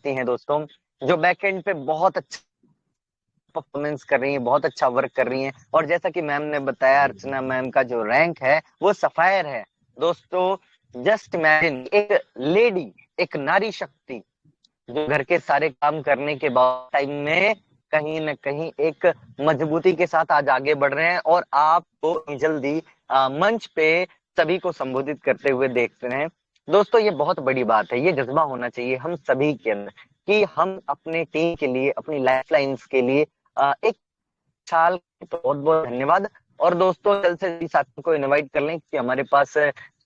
हैं दोस्तों, जो बैकएंड पे बहुत अच्छा परफॉर्मेंस कर रही हैं, बहुत अच्छा वर्क कर रही हैं। और जैसा कि मैम ने बताया, अर्चना मैम का जो रैंक है वो सफायर है दोस्तों। जस्ट इमेजिन, एक लेडी, एक नारी शक्ति जो घर के सारे काम करने के बाद टाइम में कहीं न कहीं एक मजबूती के साथ आज आगे बढ़ रहे हैं, और आपको जल्दी मंच पे सभी को संबोधित करते हुए देख रहे हैं। दोस्तों ये बहुत बड़ी बात है, ये जज्बा होना चाहिए हम सभी के अंदर कि हम अपने टीम के लिए, अपनी लाइफ लाइन्स के लिए एक साल तो बहुत बहुत धन्यवाद। और दोस्तों जल्द से जल्द साथियों को इनवाइट कर लें कि हमारे पास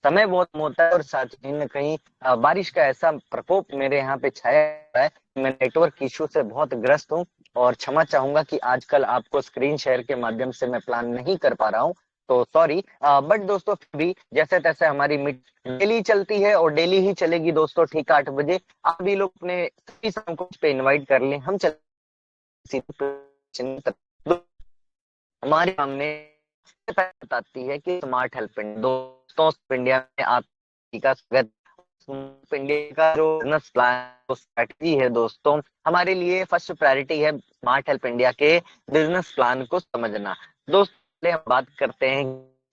समय बहुत कम होता है, और साथ ही न कहीं बारिश का ऐसा प्रकोप मेरे यहाँ पे छाया हुआ है, मैं नेटवर्क इशू से बहुत ग्रस्त हूँ। और क्षमा चाहूंगा कि आजकल आपको स्क्रीन शेयर के माध्यम से मैं प्लान नहीं कर पा रहा हूँ, तो सॉरी। बट दोस्तों फिर भी जैसे तैसे हमारी मीट डेली चलती है और डेली ही चलेगी दोस्तों, ठीक 8 बजे। आप भी लोग अपने सभी साथियों को पे इन्वाइट कर लें, हम चल हमारे सामने बताती है कि स्मार्ट हेल्प इंडिया। दोस्तों इंडिया में आपका स्वागत। इंडिया का जो बिजनेस प्लान स्ट्रेटजी है दोस्तों, हमारे लिए फर्स्ट प्रायोरिटी है स्मार्ट हेल्प इंडिया के बिजनेस प्लान को समझना। दोस्तों पहले हम बात करते हैं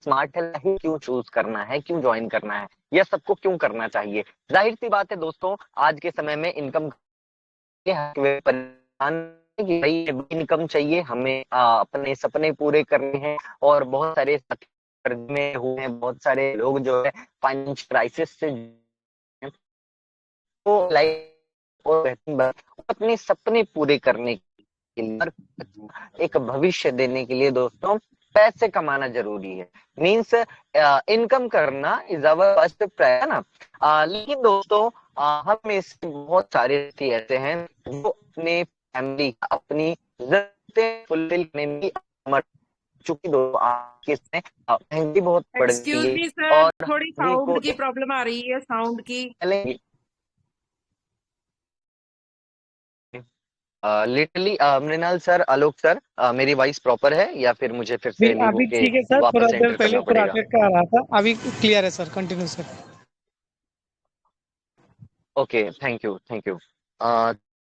स्मार्ट हेल्प ही क्यों चूज करना है, क्यों ज्वाइन करना है, या सबको क्यों करना चाहिए। जाहिर सी बात है दोस्तों, आज के समय में इनकम परेशान कि भाई इनकम चाहिए हमें, अपने सपने पूरे करने हैं। और बहुत सारे कर्ज में हुए हैं, बहुत सारे लोग जो है फाइनेंशियल क्राइसिस से तो लाइफ और अपने सपने पूरे करने के लिए, एक भविष्य देने के लिए दोस्तों पैसे कमाना जरूरी है। मीन्स इनकम करना इज अवर फर्स्ट प्रायोरिटी, है ना। लेकिन दोस्तों हम में से बहुत सारे व्यक्ति ऐसे हैं जो अपने फैमिली, अपनी जरूरतें फुलफिल करने में चूंकि दो आज के समय महंगाई बहुत बढ़ गई एक्सक्यूज है, मी सर, और थोड़ी सभी को साउंड की प्रॉब्लम आ रही है, साउंड की। लिटरली मृणाल सर, आलोक सर, मेरी वॉइस प्रॉपर है या फिर मुझे फिर अभी से लीव अभी होके ठीक है सर, थोड़ा वापस देर एंटर पहले करना थोड़ा पड़ेगा। अटक का आ रहा था, अभी क्लियर है sir, continue sir. Okay, thank you, thank you.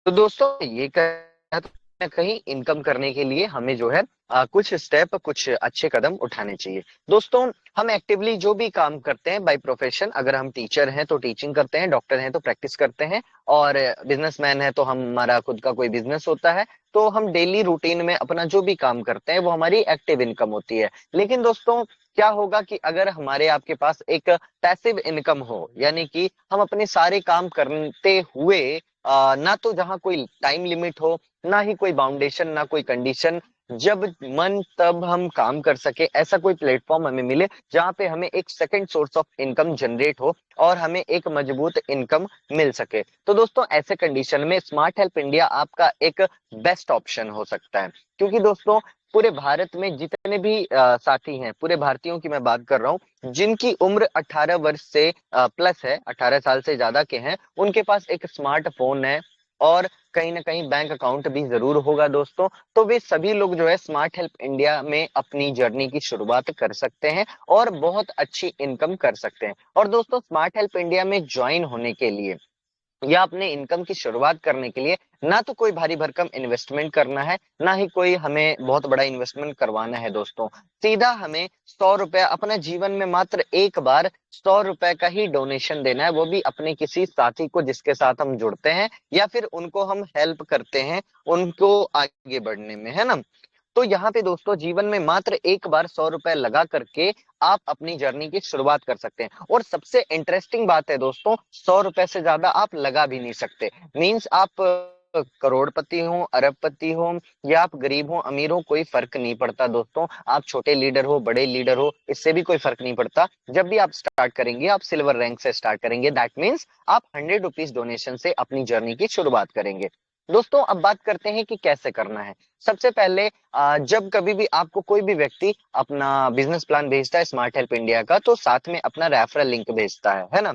तो दोस्तों ये कहीं ना कहीं इनकम करने के लिए हमें जो है कुछ स्टेप, कुछ अच्छे कदम उठाने चाहिए। दोस्तों हम एक्टिवली जो भी काम करते हैं बाय प्रोफेशन, अगर हम टीचर हैं तो टीचिंग करते हैं, डॉक्टर हैं तो प्रैक्टिस करते हैं, और बिजनेसमैन है तो हमारा खुद का कोई बिजनेस होता है, तो हम डेली रूटीन में अपना जो भी काम करते हैं वो हमारी एक्टिव इनकम होती है। लेकिन दोस्तों क्या होगा कि अगर हमारे आपके पास एक पैसिव इनकम हो, यानी कि हम अपने सारे काम करते हुए ना तो जहाँ कोई टाइम लिमिट हो, ना ही कोई बाउंडेशन, ना कोई कंडीशन, जब मन तब हम काम कर सके, ऐसा कोई प्लेटफॉर्म हमें मिले जहाँ पे हमें एक second source of income generate हो और हमें एक मजबूत इनकम मिल सके, तो दोस्तों ऐसे कंडीशन में स्मार्ट हेल्प इंडिया आपका एक बेस्ट ऑप्शन हो सकता है। क्योंकि दोस्तों पूरे भारत में जितने भी साथी हैं, पूरे भारतीयों की मैं बात कर रहा हूँ जिनकी उम्र 18 वर्ष से प्लस है, 18 साल से ज्यादा के हैं, उनके पास एक स्मार्टफोन है और कहीं ना कहीं बैंक अकाउंट भी जरूर होगा दोस्तों। तो वे सभी लोग जो है स्मार्ट हेल्प इंडिया में अपनी जर्नी की शुरुआत कर सकते हैं और बहुत अच्छी इनकम कर सकते हैं। और दोस्तों स्मार्ट हेल्प इंडिया में ज्वाइन होने के लिए या अपने इनकम की शुरुआत करने के लिए ना तो कोई भारी भरकम इन्वेस्टमेंट करना है, ना ही कोई हमें बहुत बड़ा इन्वेस्टमेंट करवाना है दोस्तों। सीधा हमें 100 रुपया अपने जीवन में मात्र एक बार 100 रुपए का ही डोनेशन देना है, वो भी अपने किसी साथी को जिसके साथ हम जुड़ते हैं या फिर उनको हम हेल्प करते हैं उनको आगे बढ़ने में, है ना। तो यहाँ पे दोस्तों जीवन में मात्र एक बार 100 रुपए लगा करके आप अपनी जर्नी की शुरुआत कर सकते हैं। और सबसे इंटरेस्टिंग बात है दोस्तों, 100 रुपए से ज्यादा आप लगा भी नहीं सकते। मीन्स आप करोड़पति हो, अरबपति हो, या आप गरीब हो, अमीर हो, कोई फर्क नहीं पड़ता दोस्तों। आप छोटे लीडर हो, बड़े लीडर हो, इससे भी कोई फर्क नहीं पड़ता। जब भी आप स्टार्ट करेंगे, आप सिल्वर रैंक से स्टार्ट करेंगे, दैट मीन्स आप 100 रुपीज डोनेशन से अपनी जर्नी की शुरुआत करेंगे। दोस्तों अब बात करते हैं कि कैसे करना है। सबसे पहले जब कभी भी आपको कोई भी व्यक्ति अपना बिजनेस प्लान भेजता है स्मार्ट हेल्प इंडिया का, तो साथ में अपना रेफरल लिंक भेजता है ना।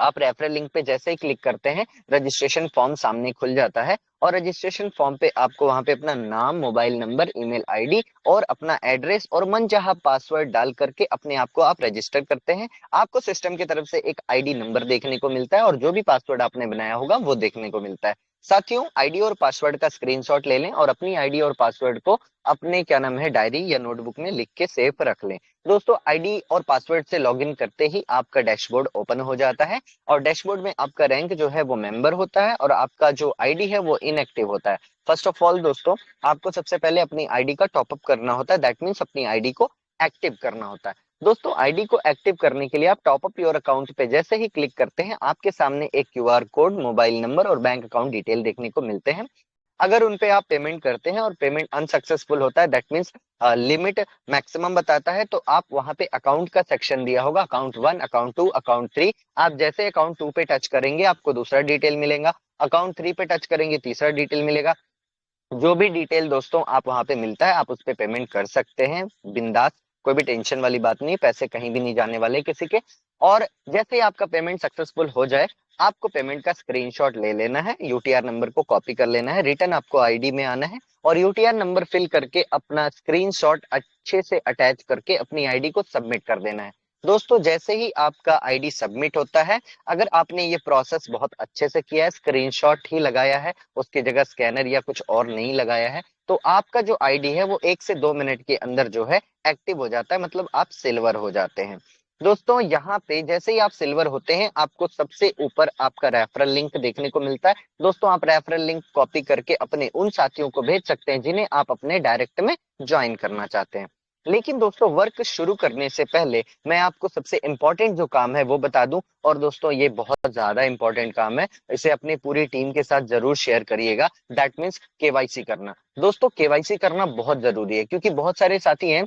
आप रेफरल लिंक पे जैसे ही क्लिक करते हैं, रजिस्ट्रेशन फॉर्म सामने खुल जाता है और रजिस्ट्रेशन फॉर्म पे आपको वहां पे अपना नाम, मोबाइल नंबर, ईमेल आईडी और अपना एड्रेस और मनचाहा पासवर्ड डाल करके अपने आप को आप रजिस्टर करते हैं। आपको सिस्टम की तरफ से एक आईडी नंबर देखने को मिलता है और जो भी पासवर्ड आपने बनाया होगा वो देखने को मिलता है। साथियों, आईडी और पासवर्ड का स्क्रीनशॉट ले लें और अपनी आईडी और पासवर्ड को अपने क्या नाम है डायरी या नोटबुक में लिख के सेव रख लें। दोस्तों, आईडी और पासवर्ड से लॉगिन करते ही आपका डैशबोर्ड ओपन हो जाता है और डैशबोर्ड में आपका रैंक जो है वो मेंबर होता है और आपका जो आईडी है वो इनएक्टिव होता है। फर्स्ट ऑफ ऑल दोस्तों, आपको सबसे पहले अपनी आईडी का टॉपअप करना होता है, दैट मीन्स अपनी आईडी को एक्टिव करना होता है। दोस्तों, आईडी को एक्टिव करने के लिए आप टॉपअप योर अकाउंट पे जैसे ही क्लिक करते हैं, आपके सामने एक क्यूआर कोड, मोबाइल नंबर और बैंक अकाउंट डिटेल देखने को मिलते हैं। अगर उन पे आप पेमेंट करते हैं और पेमेंट अनसक्सेसफुल होता है, दैट मीन्स लिमिट मैक्सिमम बताता है, तो आप वहां पे अकाउंट का सेक्शन दिया होगा, अकाउंट 1, अकाउंट 2, अकाउंट 3। आप जैसे अकाउंट 2 पे टच करेंगे आपको दूसरा डिटेल मिलेगा, अकाउंट 3 पे टच करेंगे तीसरा डिटेल मिलेगा। जो भी डिटेल दोस्तों आप वहां पे मिलता है, आप उस पे पेमेंट कर सकते हैं बिंदास, कोई भी टेंशन वाली बात नहीं, पैसे कहीं भी नहीं जाने वाले किसी के। और जैसे ही आपका पेमेंट सक्सेसफुल हो जाए, आपको पेमेंट का स्क्रीनशॉट ले लेना है, यूटीआर नंबर को कॉपी कर लेना है, रिटर्न आपको आईडी में आना है और यूटीआर नंबर फिल करके अपना स्क्रीनशॉट अच्छे से अटैच करके अपनी आईडी को सबमिट कर देना है। दोस्तों, जैसे ही आपका आईडी सबमिट होता है, अगर आपने ये प्रोसेस बहुत अच्छे से किया है, स्क्रीनशॉट ही लगाया है, उसकी जगह स्कैनर या कुछ और नहीं लगाया है, तो आपका जो आईडी है वो 1 से 2 मिनट के अंदर जो है एक्टिव हो जाता है, मतलब आप सिल्वर हो जाते हैं। दोस्तों, यहाँ पे जैसे ही आप सिल्वर होते हैं, आपको सबसे ऊपर आपका रेफरल लिंक देखने को मिलता है। दोस्तों, आप रेफरल लिंक कॉपी करके अपने उन साथियों को भेज सकते हैं जिन्हें आप अपने डायरेक्ट में ज्वाइन करना चाहते हैं। लेकिन दोस्तों, वर्क शुरू करने से पहले मैं आपको सबसे इंपॉर्टेंट जो काम है वो बता दूं, और दोस्तों ये बहुत ज्यादा इंपॉर्टेंट काम है, इसे अपनी पूरी टीम के साथ जरूर शेयर करिएगा, दैट मीन्स केवाईसी करना। दोस्तों, केवाईसी करना बहुत जरूरी है क्योंकि बहुत सारे साथी हैं,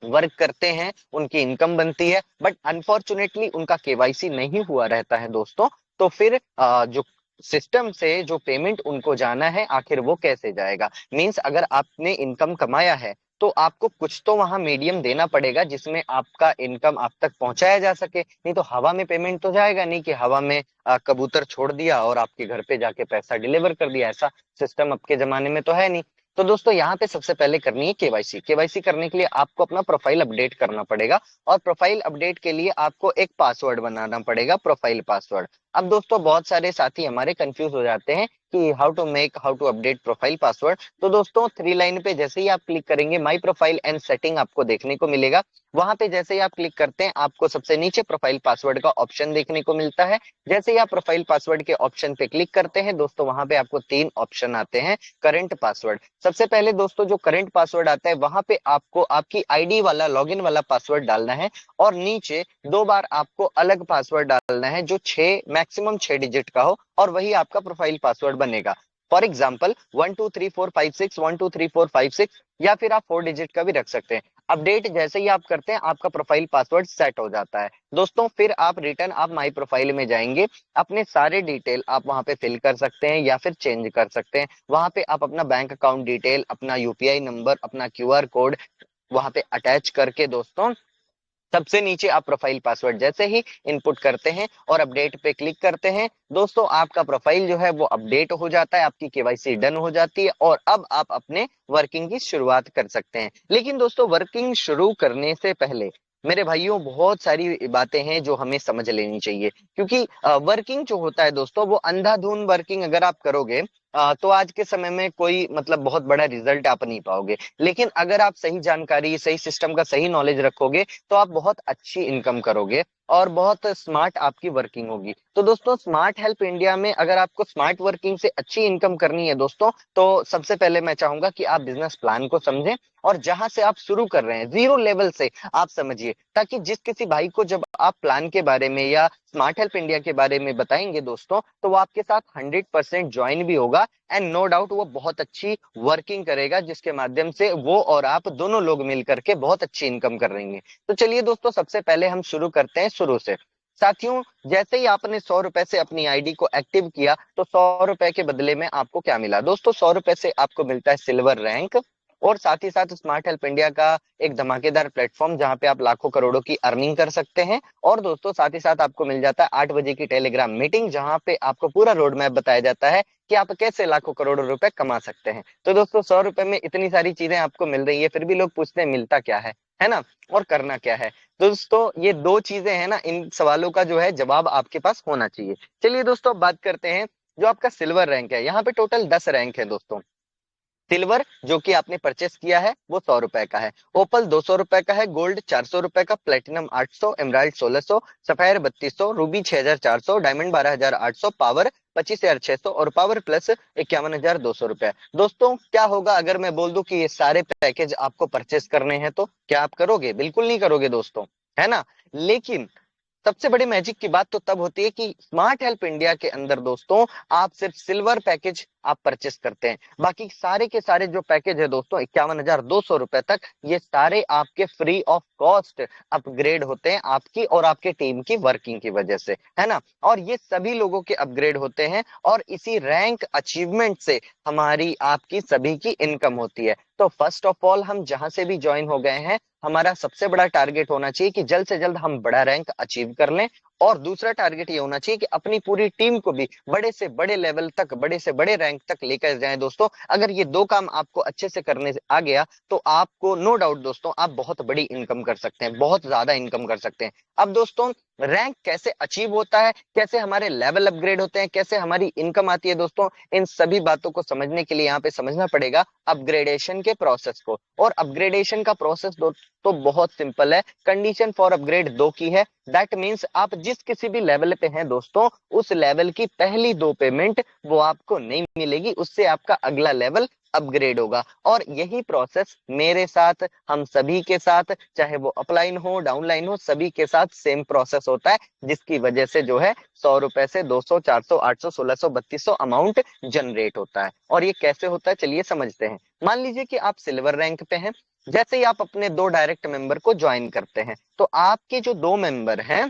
वर्क करते हैं, उनकी इनकम बनती है, बट अनफॉर्चुनेटली उनका केवाईसी नहीं हुआ रहता है दोस्तों। तो फिर जो सिस्टम से जो पेमेंट उनको जाना है, आखिर वो कैसे जाएगा? मींस अगर आपने इनकम कमाया है तो आपको कुछ तो वहां मीडियम देना पड़ेगा जिसमें आपका इनकम आप तक पहुंचाया जा सके, नहीं तो हवा में पेमेंट तो जाएगा नहीं कि हवा में कबूतर छोड़ दिया और आपके घर पे जाके पैसा डिलीवर कर दिया। ऐसा सिस्टम अब के जमाने में तो है नहीं। तो दोस्तों, यहाँ पे सबसे पहले करनी है केवाईसी। केवाईसी करने के लिए आपको अपना प्रोफाइल अपडेट करना पड़ेगा और प्रोफाइल अपडेट के लिए आपको एक पासवर्ड बनाना पड़ेगा, प्रोफाइल पासवर्ड। अब दोस्तों, बहुत सारे साथी हमारे कंफ्यूज हो जाते हैं कि how to update profile password. तो दोस्तों, 3 लाइन पे जैसे ही आप क्लिक करेंगे, माई प्रोफाइल एंड सेटिंग आपको देखने को मिलेगा। वहां पे जैसे ही आप क्लिक करते हैं, आपको सबसे नीचे प्रोफाइल पासवर्ड का ऑप्शन देखने को मिलता है। जैसे ही आप प्रोफाइल पासवर्ड के ऑप्शन पे क्लिक करते हैं दोस्तों, वहां पे आपको 3 ऑप्शन आते हैं। करंट पासवर्ड, सबसे पहले दोस्तों जो करंट पासवर्ड आता है, वहां पे आपको आपकी आईडी वाला, लॉगिन वाला पासवर्ड डालना है और नीचे 2 बार आपको अलग पासवर्ड डालना है जो 6 मैक्सिमम 6 डिजिट का हो और वही आपका प्रोफाइल पासवर्ड बनेगा। फॉर एग्जाम्पल 123456, 123456, या फिर आप 4 डिजिट का भी रख सकते हैं। अपडेट जैसे ही आप करते हैं, आपका प्रोफाइल पासवर्ड सेट हो जाता है दोस्तों। फिर आप रिटर्न आप माई प्रोफाइल में जाएंगे, अपने सारे डिटेल आप वहां पे फिल कर सकते हैं या फिर चेंज कर सकते हैं। वहां पे आप अपना बैंक अकाउंट डिटेल, अपना यूपीआई नंबर, अपना क्यूआर कोड वहां पे अटैच करके दोस्तों, सबसे नीचे आप प्रोफाइल पासवर्ड जैसे ही इनपुट करते हैं और अपडेट पे क्लिक करते हैं दोस्तों, आपका प्रोफाइल जो है वो अपडेट हो जाता है, आपकी केवाईसी डन हो जाती है और अब आप अपने वर्किंग की शुरुआत कर सकते हैं। लेकिन दोस्तों, वर्किंग शुरू करने से पहले मेरे भाइयों, बहुत सारी बातें हैं जो हमें समझ लेनी चाहिए, क्योंकि वर्किंग जो होता है दोस्तों, वो अंधाधुन वर्किंग अगर आप करोगे तो आज के समय में कोई मतलब बहुत बड़ा रिजल्ट आप नहीं पाओगे। लेकिन अगर आप सही जानकारी, सही सिस्टम का सही नॉलेज रखोगे तो आप बहुत अच्छी इनकम करोगे और बहुत स्मार्ट आपकी वर्किंग होगी। तो दोस्तों, स्मार्ट हेल्प इंडिया में अगर आपको स्मार्ट वर्किंग से अच्छी इनकम करनी है दोस्तों, तो सबसे पहले मैं चाहूंगा कि आप बिजनेस प्लान को समझें और जहां से आप शुरू कर रहे हैं, जीरो लेवल से आप समझिए, ताकि जिस किसी भाई को जब आप प्लान के बारे में या स्मार्ट हेल्प इंडिया के बारे में बताएंगे दोस्तों, तो वो आपके साथ 100% ज्वाइन भी होगा एंड नो डाउट वो बहुत अच्छी वर्किंग करेगा, जिसके माध्यम से वो और आप दोनों लोग मिल करके बहुत अच्छी इनकम कर रहे हैं। तो चलिए दोस्तों, सबसे पहले हम शुरू करते हैं शुरू से। साथियों, जैसे ही आपने 100 रुपए से अपनी आईडी को एक्टिव किया, तो 100 रुपए के बदले में आपको क्या मिला दोस्तों? 100 रुपए से आपको मिलता है सिल्वर रैंक, और साथ ही साथ स्मार्ट हेल्प इंडिया का एक धमाकेदार प्लेटफॉर्म जहां पे आप लाखों करोड़ों की अर्निंग कर सकते हैं। और दोस्तों साथ ही साथ आपको मिल जाता है 8 बजे की टेलीग्राम मीटिंग, जहां पे आपको पूरा रोड मैप बताया जाता है कि आप कैसे लाखों करोड़ों रुपए कमा सकते हैं। तो दोस्तों 100 रुपए में इतनी सारी चीजें आपको मिल रही है, फिर भी लोग पूछते हैं मिलता क्या है ना, और करना क्या है। दोस्तों ये दो चीजें हैं ना, इन सवालों का जो है जवाब आपके पास होना चाहिए। चलिए दोस्तों अब बात करते हैं जो आपका सिल्वर रैंक है। यहाँ पे टोटल 10 रैंक है दोस्तों। सिल्वर जो कि आपने परचेस किया है वो 100 रुपए का है, ओपल 200 रुपए का है, गोल्ड 400 रुपए का, platinum 800, emerald 1600, sapphire 3200, Ruby 6400, diamond 12800, power 25,600 और पावर प्लस 51,200 रुपए। दोस्तों क्या होगा अगर मैं बोल दूं कि ये सारे पैकेज आपको परचेस करने हैं, तो क्या आप करोगे? बिल्कुल नहीं करोगे दोस्तों, है ना। लेकिन सबसे बड़ी मैजिक की बात तो तब होती है कि स्मार्ट हेल्प इंडिया के अंदर दोस्तों आप सिर्फ सिल्वर पैकेज आप परचेस करते हैं, बाकी सारे के सारे जो पैकेज है दोस्तों 51,200 रुपए तक, ये सारे आपके फ्री ऑफ कॉस्ट अपग्रेड होते हैं आपकी और आपके टीम की वर्किंग की वजह से, है ना। और ये सभी लोगों के अपग्रेड होते हैं और इसी रैंक अचीवमेंट से हमारी आपकी सभी की इनकम होती है। तो फर्स्ट ऑफ ऑल हम जहां से भी ज्वाइन हो गए हैं, हमारा सबसे बड़ा टारगेट होना चाहिए कि जल्द से जल्द हम बड़ा रैंक अचीव कर लें। और दूसरा टारगेट ये होना चाहिए कि अपनी पूरी टीम को भी बड़े से बड़े लेवल तक, बड़े से बड़े रैंक तक लेकर जाएं दोस्तों। अगर ये दो काम आपको अच्छे से करने से आ गया तो आपको नो डाउट दोस्तों आप बहुत बड़ी इनकम कर सकते हैं, बहुत ज्यादा इनकम कर सकते हैं। अब दोस्तों रैंक कैसे अचीव होता है, कैसे हमारे लेवल अपग्रेड होते हैं, कैसे हमारी इनकम आती है दोस्तों, इन सभी बातों को समझने के लिए यहाँ पे समझना पड़ेगा अपग्रेडेशन के प्रोसेस को। और अपग्रेडेशन का प्रोसेस तो बहुत सिंपल है। कंडीशन फॉर अपग्रेड दो की है, दैट मींस आप जिस किसी भी लेवल पे हैं दोस्तों, उस लेवल की पहली दो पेमेंट वो आपको नहीं मिलेगी, उससे आपका अगला लेवल अपग्रेड होगा। और यही प्रोसेस मेरे साथ, हम सभी के साथ, चाहे वो अपलाइन हो डाउनलाइन हो, सभी के साथ सेम प्रोसेस होता है, जिसकी वजह से जो है 100 रुपए से 200, 400, 800, 1600, 3200 अमाउंट जनरेट होता है। और ये कैसे होता है चलिए समझते हैं। मान लीजिए कि आप सिल्वर रैंक पे हैं, जैसे ही आप अपने दो डायरेक्ट मेंबर को ज्वाइन करते हैं तो आपके जो दो मेंबर हैं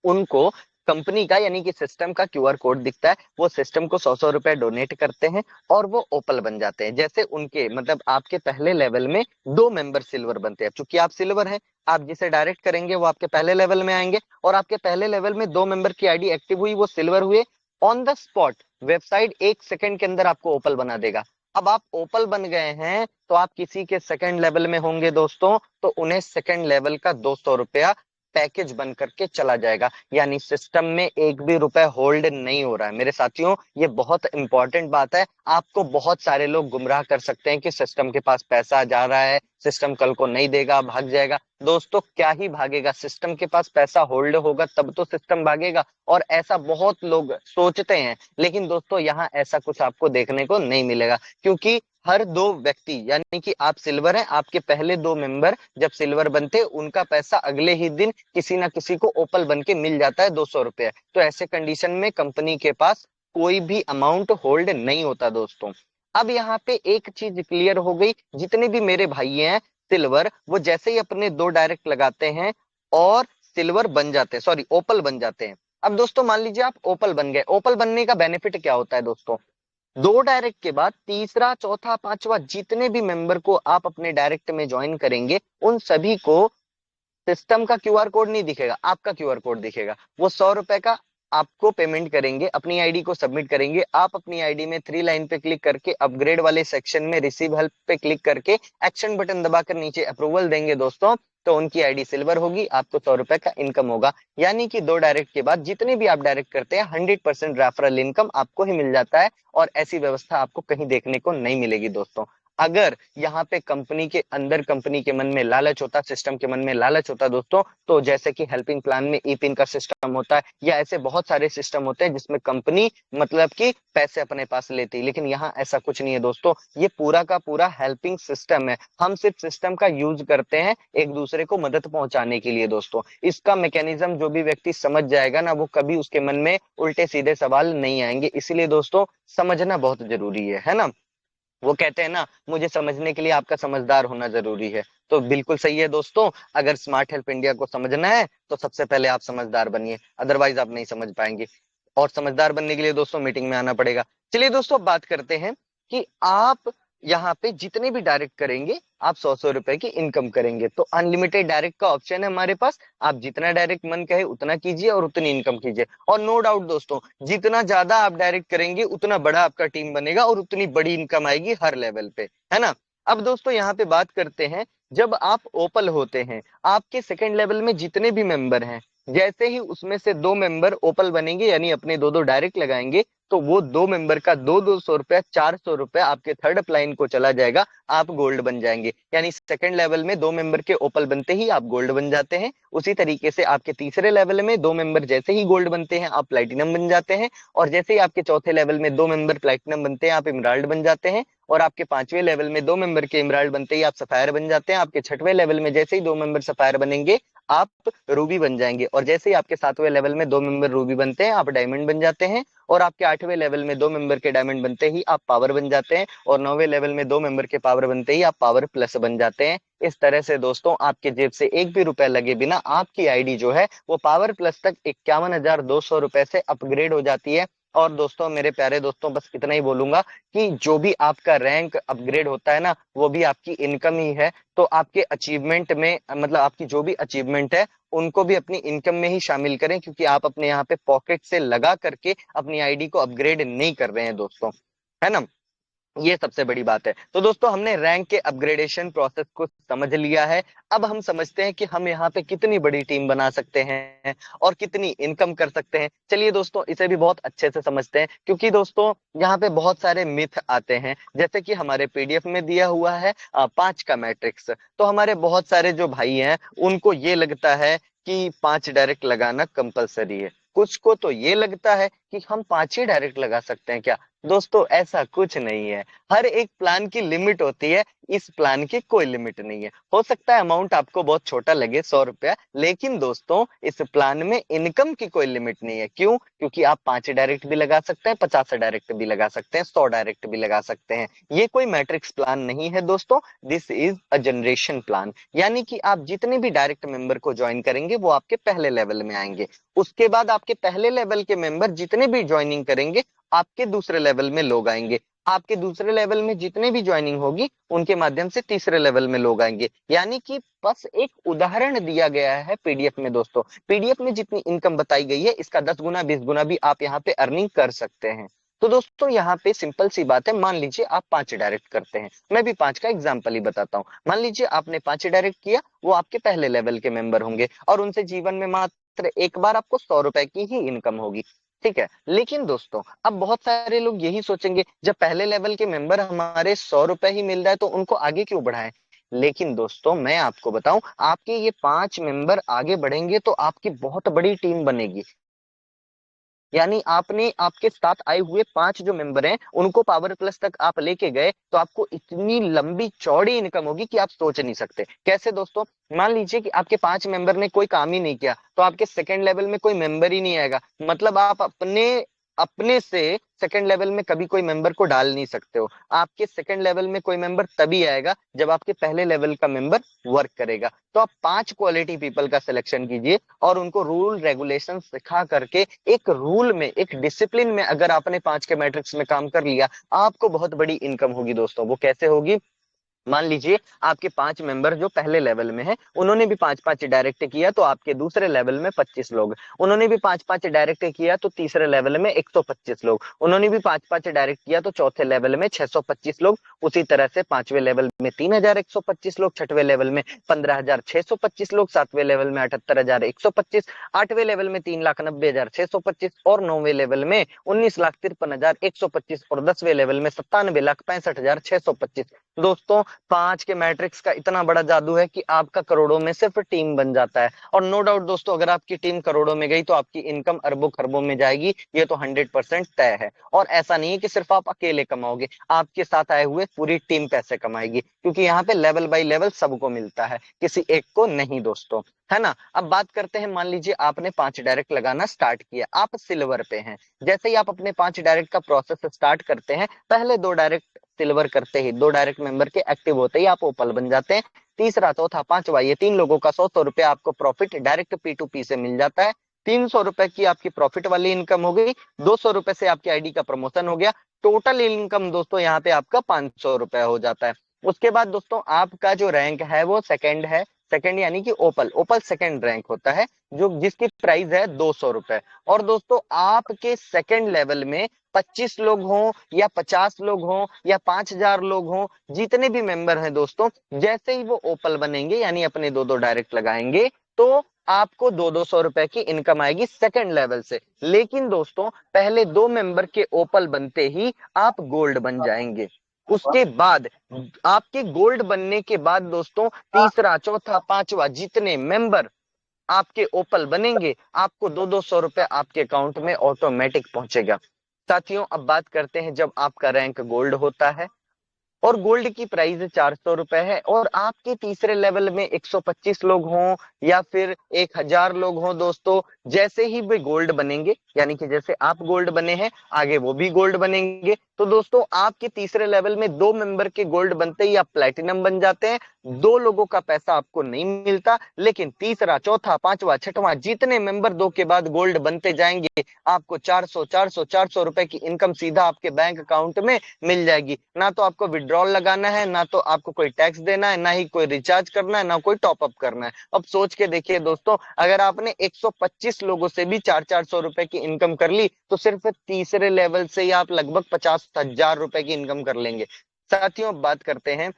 उनको कंपनी का यानी कि सिस्टम का क्यूआर कोड दिखता है, वो सिस्टम को 100-100 रुपए डोनेट करते हैं और वो ओपल बन जाते हैं। जैसे उनके मतलब आपके पहले लेवल में दो मेंबर सिल्वर बनते हैं, चूंकि आप सिल्वर हैं, आप जिसे डायरेक्ट करेंगे वो आपके पहले लेवल में आएंगे और आपके पहले लेवल में दो मेंबर की आईडी एक्टिव हुई, वो सिल्वर हुए। On the spot website 1 second के अंदर आपको ओपल बना देगा। अब आप ओपल बन गए हैं तो आप किसी के सेकंड लेवल में होंगे दोस्तों, तो उन्हें सेकंड लेवल का 200 रुपया पैकेज बन करके चला जाएगा, यानी सिस्टम में एक भी रुपए होल्ड नहीं हो रहा है। मेरे साथियों ये बहुत इंपॉर्टेंट बात है, आपको बहुत सारे लोग गुमराह कर सकते हैं कि सिस्टम के पास पैसा जा रहा है, सिस्टम कल को नहीं देगा, भाग जाएगा। दोस्तों क्या ही भागेगा, सिस्टम के पास पैसा होल्ड होगा तब तो सिस्टम भागेगा, और ऐसा बहुत लोग सोचते हैं। लेकिन दोस्तों यहाँ ऐसा कुछ आपको देखने को नहीं मिलेगा, क्योंकि हर दो व्यक्ति यानी कि आप सिल्वर हैं, आपके पहले दो मेंबर जब सिल्वर बनते उनका पैसा अगले ही दिन किसी ना किसी को ओपल बन के मिल जाता है 200 रुपए। तो ऐसे कंडीशन में कंपनी के पास कोई भी अमाउंट होल्ड नहीं होता दोस्तों। अब यहाँ पे एक चीज क्लियर हो गई, जितने भी मेरे भाई हैं सिल्वर, वो जैसे ही अपने दो डायरेक्ट लगाते हैं और सिल्वर बन जाते हैं, सॉरी ओपल बन जाते हैं। अब दोस्तों मान लीजिए आप ओपल बन गए, ओपल बनने का बेनिफिट क्या होता है दोस्तों, दो डायरेक्ट के बाद तीसरा चौथा पांचवा जितने भी मेंबर को आप अपने डायरेक्ट में ज्वाइन करेंगे उन सभी को सिस्टम का क्यूआर कोड नहीं दिखेगा, आपका क्यूआर कोड दिखेगा। वो 100 रुपए का आपको पेमेंट करेंगे, अपनी आईडी को सबमिट करेंगे, आप अपनी आईडी में 3 लाइन पे क्लिक करके अपग्रेड वाले सेक्शन में रिसीव हेल्प पे क्लिक करके एक्शन बटन दबाकर नीचे अप्रूवल देंगे दोस्तों, तो उनकी आईडी सिल्वर होगी, आपको 100 रुपए का इनकम होगा। यानी कि दो डायरेक्ट के बाद जितने भी आप डायरेक्ट करते हैं 100% रेफरल इनकम आपको ही मिल जाता है, और ऐसी व्यवस्था आपको कहीं देखने को नहीं मिलेगी दोस्तों। अगर यहाँ पे कंपनी के अंदर कंपनी के मन में लालच होता, सिस्टम के मन में लालच होता दोस्तों, तो जैसे कि हेल्पिंग प्लान में ई पिन का सिस्टम होता है या ऐसे बहुत सारे सिस्टम होते हैं जिसमें कंपनी मतलब कि पैसे अपने पास लेती है, लेकिन यहाँ ऐसा कुछ नहीं है दोस्तों। ये पूरा का पूरा हेल्पिंग सिस्टम है, हम सिर्फ सिस्टम का यूज करते हैं एक दूसरे को मदद पहुंचाने के लिए दोस्तों। इसका मैकेनिज्म जो भी व्यक्ति समझ जाएगा ना, वो कभी उसके मन में उल्टे सीधे सवाल नहीं आएंगे। इसीलिए दोस्तों समझना बहुत जरूरी है ना। वो कहते हैं ना, मुझे समझने के लिए आपका समझदार होना जरूरी है, तो बिल्कुल सही है दोस्तों। अगर स्मार्ट हेल्प इंडिया को समझना है तो सबसे पहले आप समझदार बनिए, अदरवाइज आप नहीं समझ पाएंगे। और समझदार बनने के लिए दोस्तों मीटिंग में आना पड़ेगा। चलिए दोस्तों बात करते हैं कि आप यहाँ पे जितने भी डायरेक्ट करेंगे आप 100 रुपए की इनकम करेंगे। तो अनलिमिटेड डायरेक्ट का ऑप्शन है हमारे पास, आप जितना डायरेक्ट मन कहे उतना कीजिए और उतनी इनकम कीजिए। और नो डाउट दोस्तों, जितना ज्यादा आप डायरेक्ट करेंगे उतना बड़ा आपका टीम बनेगा और उतनी बड़ी इनकम आएगी हर लेवल पे, है ना। अब दोस्तों यहाँ पे बात करते हैं, जब आप ओपल होते हैं, आपके सेकंड लेवल में जितने भी मेंबर हैं, जैसे ही उसमें से 2 मेंबर ओपल बनेंगे यानी अपने 2-2 डायरेक्ट लगाएंगे, तो वो 2 मेंबर का 200-200 रुपया 400 रुपया आपके थर्ड अपलाइन को चला जाएगा, आप गोल्ड बन जाएंगे। यानी सेकंड लेवल में 2 मेंबर के ओपल बनते ही आप गोल्ड बन जाते हैं। उसी तरीके से आपके तीसरे लेवल में 2 मेंबर जैसे ही गोल्ड बनते हैं आप प्लेटिनम बन जाते हैं, और जैसे ही आपके चौथे लेवल में 2 मेंबर प्लेटिनम बनते हैं आप इमराल्ड बन जाते हैं, और आपके पांचवें लेवल में 2 मेंबर के इमराल्ड बनते ही आप सफायर बन जाते हैं। आपके छठवें लेवल में जैसे ही 2 मेंबर सफायर बनेंगे आप रूबी बन जाएंगे, और जैसे ही आपके सातवें लेवल में 2 मेंबर रूबी बनते हैं आप डायमंड बन जाते हैं, और आपके आठवें लेवल में 2 मेंबर के डायमंड बनते ही आप पावर बन जाते हैं, और 9वें लेवल में 2 मेंबर के पावर बनते ही आप पावर प्लस बन जाते हैं। इस तरह से दोस्तों आपके जेब से एक भी रुपया लगे बिना आपकी आईडी जो है वो पावर प्लस तक 51,200 रुपए से अपग्रेड हो जाती है। और दोस्तों मेरे प्यारे दोस्तों, बस इतना ही बोलूंगा कि जो भी आपका रैंक अपग्रेड होता है ना, वो भी आपकी इनकम ही है। तो आपके अचीवमेंट में, मतलब आपकी जो भी अचीवमेंट है उनको भी अपनी इनकम में ही शामिल करें, क्योंकि आप अपने यहाँ पे पॉकेट से लगा करके अपनी आईडी को अपग्रेड नहीं कर रहे हैं दोस्तों, है ना। ये सबसे बड़ी बात है। तो दोस्तों हमने रैंक के अपग्रेडेशन प्रोसेस को समझ लिया है। अब हम समझते हैं कि हम यहाँ पे कितनी बड़ी टीम बना सकते हैं और कितनी इनकम कर सकते हैं। चलिए दोस्तों इसे भी बहुत अच्छे से समझते हैं, क्योंकि दोस्तों यहाँ पे बहुत सारे मिथ आते हैं। जैसे कि हमारे पीडीएफ में दिया हुआ है 5 का मैट्रिक्स, तो हमारे बहुत सारे जो भाई हैं उनको ये लगता है कि 5 डायरेक्ट लगाना कंपलसरी है। कुछ को तो ये लगता है कि हम 5 ही डायरेक्ट लगा सकते हैं क्या। दोस्तों ऐसा कुछ नहीं है, हर एक प्लान की लिमिट होती है, इस प्लान की कोई लिमिट नहीं है। हो सकता है अमाउंट आपको बहुत छोटा लगे 100 रुपया, लेकिन दोस्तों इस प्लान में इनकम की कोई लिमिट नहीं है। क्यों? क्योंकि आप 5 डायरेक्ट भी लगा सकते हैं, 50 डायरेक्ट भी लगा सकते हैं, 100 डायरेक्ट भी लगा सकते हैं। ये कोई मैट्रिक्स प्लान नहीं है दोस्तों, this is a generation plan. यानी कि आप जितने भी डायरेक्ट मेंबर को ज्वाइन करेंगे वो आपके पहले लेवल में आएंगे, उसके बाद आपके पहले लेवल के मेंबर जितने भी ज्वाइनिंग करेंगे आपके दूसरे लेवल में लोग आएंगे, आपके दूसरे लेवल में जितने भी ज्वाइनिंग होगी उनके माध्यम से तीसरे लेवल में लोग आएंगे। यानी कि बस एक उदाहरण दिया गया है पीडीएफ में दोस्तों, पीडीएफ में जितनी इनकम बताई गई है इसका 10 गुना 20 गुना भी आप यहाँ पे अर्निंग कर सकते हैं। तो दोस्तों यहाँ पे सिंपल सी बात है, मान लीजिए आप 5 डायरेक्ट करते हैं, मैं भी 5 का एग्जाम्पल ही बताता हूँ। मान लीजिए आपने 5 डायरेक्ट किया, वो आपके पहले लेवल के मेंबर होंगे और उनसे जीवन में मात्र एक बार आपको 100 रुपए की ही इनकम होगी, ठीक है। लेकिन दोस्तों अब बहुत सारे लोग यही सोचेंगे, जब पहले लेवल के मेंबर हमारे 100 रुपए ही मिल रहा है तो उनको आगे क्यों बढ़ाएं। लेकिन दोस्तों मैं आपको बताऊं, आपके ये 5 मेंबर आगे बढ़ेंगे तो आपकी बहुत बड़ी टीम बनेगी। यानी आपने आपके साथ आए हुए 5 जो मेंबर हैं उनको पावर प्लस तक आप लेके गए तो आपको इतनी लंबी चौड़ी इनकम होगी कि आप सोच नहीं सकते। कैसे दोस्तों? मान लीजिए कि आपके 5 मेंबर ने कोई काम ही नहीं किया तो आपके सेकंड लेवल में कोई मेंबर ही नहीं आएगा, मतलब आप अपने अपने से सेकंड लेवल में कभी कोई मेंबर को डाल नहीं सकते हो। आपके सेकंड लेवल में कोई मेंबर तभी आएगा जब आपके पहले लेवल का मेंबर वर्क करेगा। तो आप 5 क्वालिटी पीपल का सिलेक्शन कीजिए और उनको रूल रेगुलेशन सिखा करके एक रूल में, एक डिसिप्लिन में अगर आपने 5 के मैट्रिक्स में काम कर लिया, आपको बहुत बड़ी इनकम होगी दोस्तों। वो कैसे होगी? मान लीजिए आपके 5 मेंबर जो पहले लेवल में है उन्होंने भी 5-5 डायरेक्ट किया तो आपके दूसरे लेवल में 25 लोग, उन्होंने भी 5-5 डायरेक्ट किया तो तीसरे लेवल में 125 लोग, उन्होंने भी 5-5 डायरेक्ट किया तो चौथे लेवल में 625 लोग, उसी तरह से 5वें लेवल में 3,125 लोग, छठवें लेवल में 15,625 लोग, सातवें लेवल में 78,125, आठवें लेवल में 3,90,625 और 9वें लेवल में 19,53,125 और 10वें लेवल में 97,65,625। दोस्तों 5 के मैट्रिक्स का इतना बड़ा जादू है कि आपका करोड़ों में सिर्फ टीम बन जाता है। और नो डाउट दोस्तों अगर आपकी टीम करोड़ों में गई तो आपकी इनकम अरबों खरबों में जाएगी, ये तो 100% तय है। और ऐसा नहीं है कि सिर्फ आप अकेले कमाओगे, आपके साथ आए हुए पूरी टीम पैसे कमाएगी, क्योंकि यहाँ पे लेवल बाय लेवल सबको मिलता है, किसी एक को नहीं दोस्तों, है ना। अब बात करते हैं, मान लीजिए आपने 5 डायरेक्ट लगाना स्टार्ट किया, आप सिल्वर पे हैं। जैसे ही आप अपने 5 डायरेक्ट का प्रोसेस स्टार्ट करते हैं, पहले 2 डायरेक्ट सिल्वर करते ही, 2 डायरेक्ट मेंबर के एक्टिव होते ही आप ओपल बन जाते हैं। तीसरा, चौथा, पांचवा, ये 3 लोगों का 100-100 रुपया आपको प्रॉफिट डायरेक्ट P2P से मिल जाता है। ₹300 की आपकी प्रॉफिट वाली इनकम हो गई, ₹200 से आपकी आईडी का प्रमोशन हो गया, टोटल इनकम दोस्तों यहाँ पे आपका ₹500 हो जाता है। उसके बाद दोस्तों आपका जो रैंक है वो सेकंड है, सेकंड यानी कि ओपल, ओपल सेकंड रैंक होता है, जो जिसकी प्राइस है ₹200। और दोस्तों आपके सेकंड लेवल में 25 लोग हों या 50 लोग हों या 5000 लोग हों, जितने भी मेंबर हैं दोस्तों, जैसे ही वो ओपल बनेंगे यानी अपने दो दो डायरेक्ट लगाएंगे तो आपको दो सौ रुपए की इनकम आएगी सेकंड लेवल से। लेकिन दोस्तों पहले 2 मेंबर के ओपल बनते ही आप गोल्ड बन जाएंगे। उसके बाद आपके गोल्ड बनने के बाद दोस्तों तीसरा चौथा पांचवा जितने मेंबर आपके ओपल बनेंगे, आपको दो सौ रुपए आपके अकाउंट में ऑटोमेटिक पहुंचेगा। साथियों अब बात करते हैं जब आपका रैंक गोल्ड होता है और गोल्ड की प्राइस ₹400 है और आपके तीसरे लेवल में 125 लोग हों या फिर 1000 लोग हों दोस्तों, जैसे ही वे गोल्ड बनेंगे यानी कि जैसे आप गोल्ड बने हैं आगे वो भी गोल्ड बनेंगे, तो दोस्तों आपके तीसरे लेवल में 2 मेंबर के गोल्ड बनते ही आप प्लैटिनम बन जाते हैं। 2 लोगों का पैसा आपको नहीं मिलता, लेकिन तीसरा चौथा पांचवा छठवां जितने मेंबर 2 के बाद गोल्ड बनते जाएंगे आपको 400 रुपए की इनकम सीधा आपके बैंक अकाउंट में मिल जाएगी। ना तो आपको विड्रॉल लगाना है, ना तो आपको कोई टैक्स देना है, ना ही कोई रिचार्ज करना है, ना कोई टॉपअप करना है। अब सोच के देखिए दोस्तों, अगर आपने 125 लोगों से भी 400 रुपए की इनकम कर ली तो सिर्फ तीसरे लेवल से ही आप लगभग 50,000 रुपए की इनकम कर लेंगे। साथियों बात करते हैं,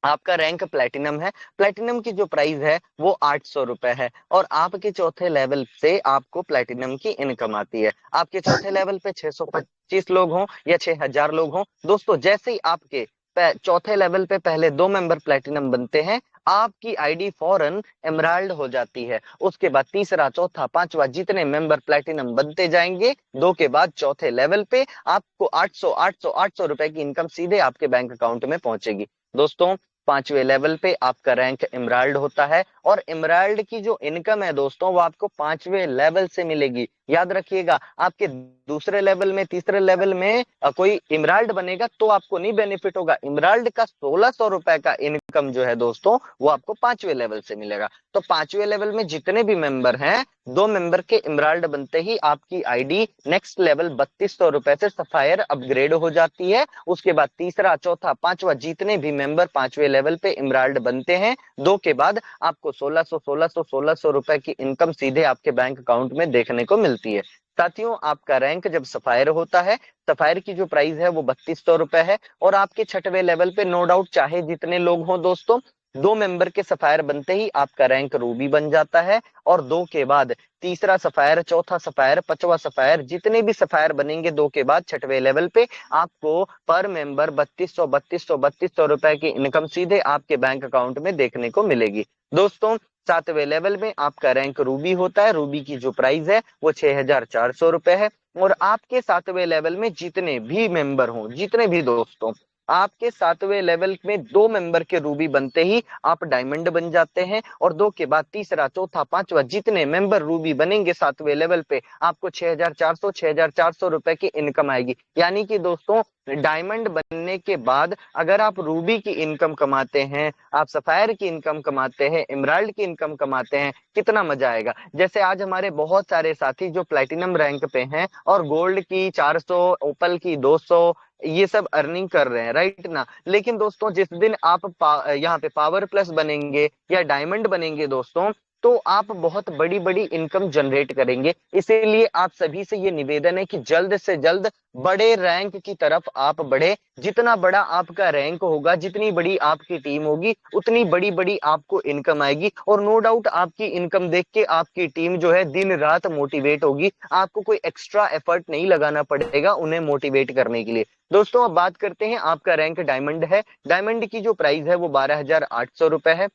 आपका रैंक प्लेटिनम है, प्लेटिनम की जो प्राइस है वो ₹800 है और आपके चौथे लेवल से आपको प्लेटिनम की इनकम आती है। आपके चौथे लेवल पे 625 लोग हों या 6000 लोग हों दोस्तों, जैसे ही आपके चौथे लेवल पे पहले 2 मेंबर प्लेटिनम बनते हैं, आपकी आईडी फौरन एमराल्ड हो जाती है। उसके बाद तीसरा चौथा पांचवा जितने मेंबर प्लेटिनम बनते जाएंगे, 2 के बाद चौथे लेवल पे आपको 800 रुपए की इनकम सीधे आपके बैंक अकाउंट में पहुंचेगी। दोस्तों पांचवे लेवल पे आपका रैंक इमराल्ड होता है और इमराल्ड की जो इनकम है दोस्तों वो आपको पांचवे लेवल से मिलेगी। याद रखिएगा, आपके दूसरे लेवल में तीसरे लेवल में कोई इमराल्ड बनेगा तो आपको नहीं बेनिफिट होगा। इमराल्ड का 1600 रुपए का इनकम जो है दोस्तों वो आपको पांचवे लेवल से मिलेगा। तो पांचवे लेवल में जितने भी मेंबर हैं, 2 मेंबर के इमराल्ड बनते ही आपकी आईडी नेक्स्ट लेवल 3200 रुपए से सफायर अपग्रेड हो जाती है। उसके बाद तीसरा चौथा पांचवा जितने भी मेंबर पांचवे लेवल पे इमराल्ड बनते हैं, 2 के बाद आपको 1600 रुपए की इनकम सीधे आपके बैंक अकाउंट में देखने को मिलती है। साथियों आपका रैंक जब सफायर होता है, सफायर की जो प्राइस है वो 3200 रुपए है और आपके छठवें लेवल पे नो डाउट चाहे जितने लोग हों दोस्तों, 2 मेंबर के सफायर बनते ही आपका रैंक रूबी बन जाता है और 2 के बाद तीसरा सफायर चौथा सफायर पांचवा सफायर जितने भी सफायर बनेंगे 2 के बाद छठवें लेवल पे आपको पर मेंबर 3200 रुपए की इनकम सीधे आपके बैंक अकाउंट में देखने को मिलेगी। दोस्तों सातवें लेवल में आपका रैंक रूबी होता है, रूबी की जो प्राइस है वो 6400 रुपए है और आपके सातवें लेवल में जितने भी मेंबर हों, जितने भी दोस्तों, आपके सातवें लेवल में 2 मेंबर के रूबी बनते ही आप डायमंड बन जाते हैं और 2 के बाद तीसरा चौथा पांचवा जितने मेंबर रूबी बनेंगे सातवें लेवल पे आपको 6400 रुपए की इनकम आएगी। यानी कि दोस्तों डायमंड बनने के बाद अगर आप रूबी की इनकम कमाते हैं, आप सफायर की इनकम कमाते हैं, इमराल्ड की इनकम कमाते हैं, कितना मजा आएगा। जैसे आज हमारे बहुत सारे साथी जो प्लेटिनम रैंक पे हैं और गोल्ड की 400, ओपल की 200 ये सब अर्निंग कर रहे हैं, राइट ना। लेकिन दोस्तों जिस दिन आप यहाँ पे पावर प्लस बनेंगे या डायमंड बनेंगे दोस्तों, तो आप बहुत बड़ी बड़ी इनकम जनरेट करेंगे। इसीलिए आप सभी से ये निवेदन है कि जल्द से जल्द बड़े रैंक की तरफ आप बढ़े। जितना बड़ा आपका रैंक होगा, जितनी बड़ी आपकी टीम होगी, उतनी बड़ी बड़ी आपको इनकम आएगी और नो डाउट आपकी इनकम देख के आपकी टीम जो है दिन रात मोटिवेट होगी। आपको कोई एक्स्ट्रा एफर्ट नहीं लगाना पड़ेगा उन्हें मोटिवेट करने के लिए। दोस्तों अब बात करते हैं, आपका रैंक डायमंड है, डायमंड की जो प्राइस है वो 12,800 रुपए है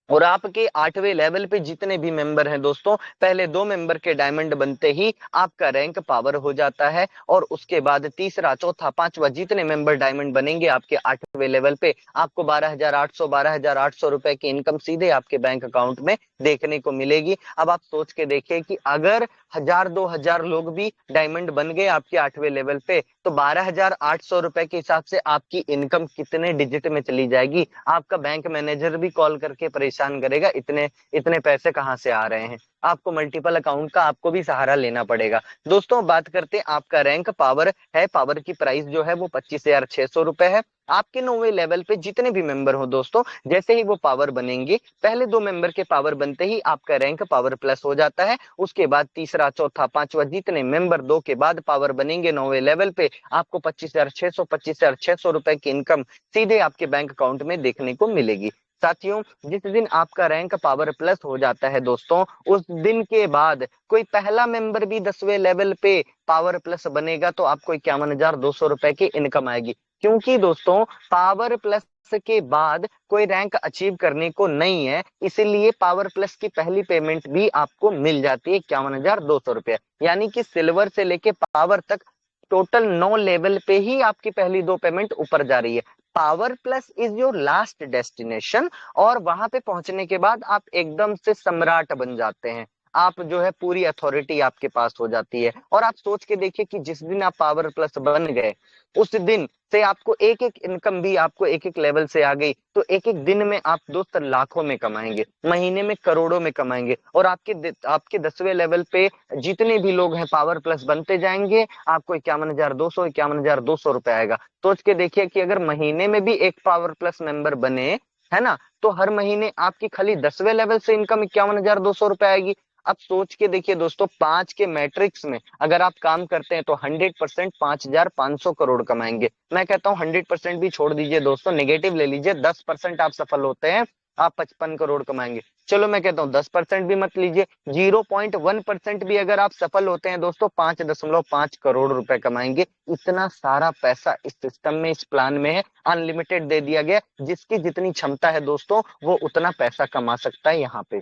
और आपके 8वें लेवल पे जितने भी मेंबर हैं दोस्तों, पहले 2 मेंबर के डायमंड बनते ही आपका रैंक पावर हो जाता है और उसके बाद तीसरा चौथा पांचवा जितने मेंबर डायमंड बनेंगे आपके 8वें लेवल पे आपको 12,800 रुपए की इनकम सीधे आपके बैंक अकाउंट में देखने को मिलेगी। अब आप सोच के देखिए कि अगर 1000-2000 लोग भी डायमंड बन गए आपके 8वें लेवल पे, तो 12,800 रुपए के हिसाब से आपकी इनकम कितने डिजिट में चली जाएगी। आपका बैंक मैनेजर भी कॉल करके परेशान परेशान करेगा, इतने इतने पैसे कहाँ से आ रहे हैं। आपको मल्टीपल अकाउंट का आपको भी सहारा लेना पड़ेगा। दोस्तों बात करते हैं आपका रैंक पावर है, पावर की प्राइस जो है वो 25,600 रुपए है। आपके 9वें लेवल पे जितने भी मेंबर हो दोस्तों, जैसे ही वो पावर बनेंगे, पहले 2 मेंबर के पावर बनते ही आपका रैंक पावर प्लस हो जाता है। उसके बाद तीसरा, चौथा, पांचवा, जितने मेंबर 2 के बाद पावर बनेंगे 9वें लेवल पे, आपको 25,600 रुपए की इनकम सीधे आपके बैंक अकाउंट में देखने को मिलेगी। साथियों, जिस दिन आपका रैंक पावर प्लस हो जाता है दोस्तों, उस दिन के बाद कोई पहला मेंबर भी 10वें लेवल पे पावर प्लस बनेगा तो आपको 51,200 रुपए की इनकम आएगी। क्योंकि दोस्तों पावर प्लस के बाद कोई रैंक अचीव करने को नहीं है, इसीलिए पावर प्लस की पहली पेमेंट भी आपको मिल जाती है 51,200 रुपए। यानी कि सिल्वर से लेके पावर तक टोटल 9 लेवल पे ही आपकी पहली 2 पेमेंट ऊपर जा रही है। Power plus is your last destination, और वहां पे पहुंचने के बाद आप एकदम से सम्राट बन जाते हैं। आप जो है पूरी अथॉरिटी आपके पास हो जाती है। और आप सोच के देखिए कि जिस दिन आप पावर प्लस बन गए, उस दिन से आपको एक एक इनकम भी आपको एक एक लेवल से आ गई, तो एक एक दिन में आप दोस्त लाखों में कमाएंगे, महीने में करोड़ों में कमाएंगे। और आपके 10वें लेवल पे जितने भी लोग हैं पावर प्लस बनते जाएंगे, आपको 51,200 रुपए आएगा। सोच के देखिए कि अगर महीने में भी एक पावर प्लस मेंबर बने, है ना, तो हर महीने आपकी खाली 10वें लेवल से इनकम 51,200 रुपए आएगी। अब सोच के देखिए दोस्तों, 5 के मैट्रिक्स में अगर आप काम करते हैं तो 100% 5,500 करोड़ कमाएंगे। मैं कहता हूं 100% भी छोड़ दीजिए दोस्तों, नेगेटिव ले लीजिए, 10% आप सफल होते हैं, आप 55 करोड़ कमाएंगे। चलो मैं कहता हूं 10% भी मत लीजिए, 0.1% भी अगर आप सफल होते हैं दोस्तों, 5.5 करोड़ रुपए कमाएंगे। इतना सारा पैसा इस सिस्टम में, इस प्लान में है, अनलिमिटेड दे दिया गया। जिसकी जितनी क्षमता है दोस्तों, वो उतना पैसा कमा सकता है यहाँ पे।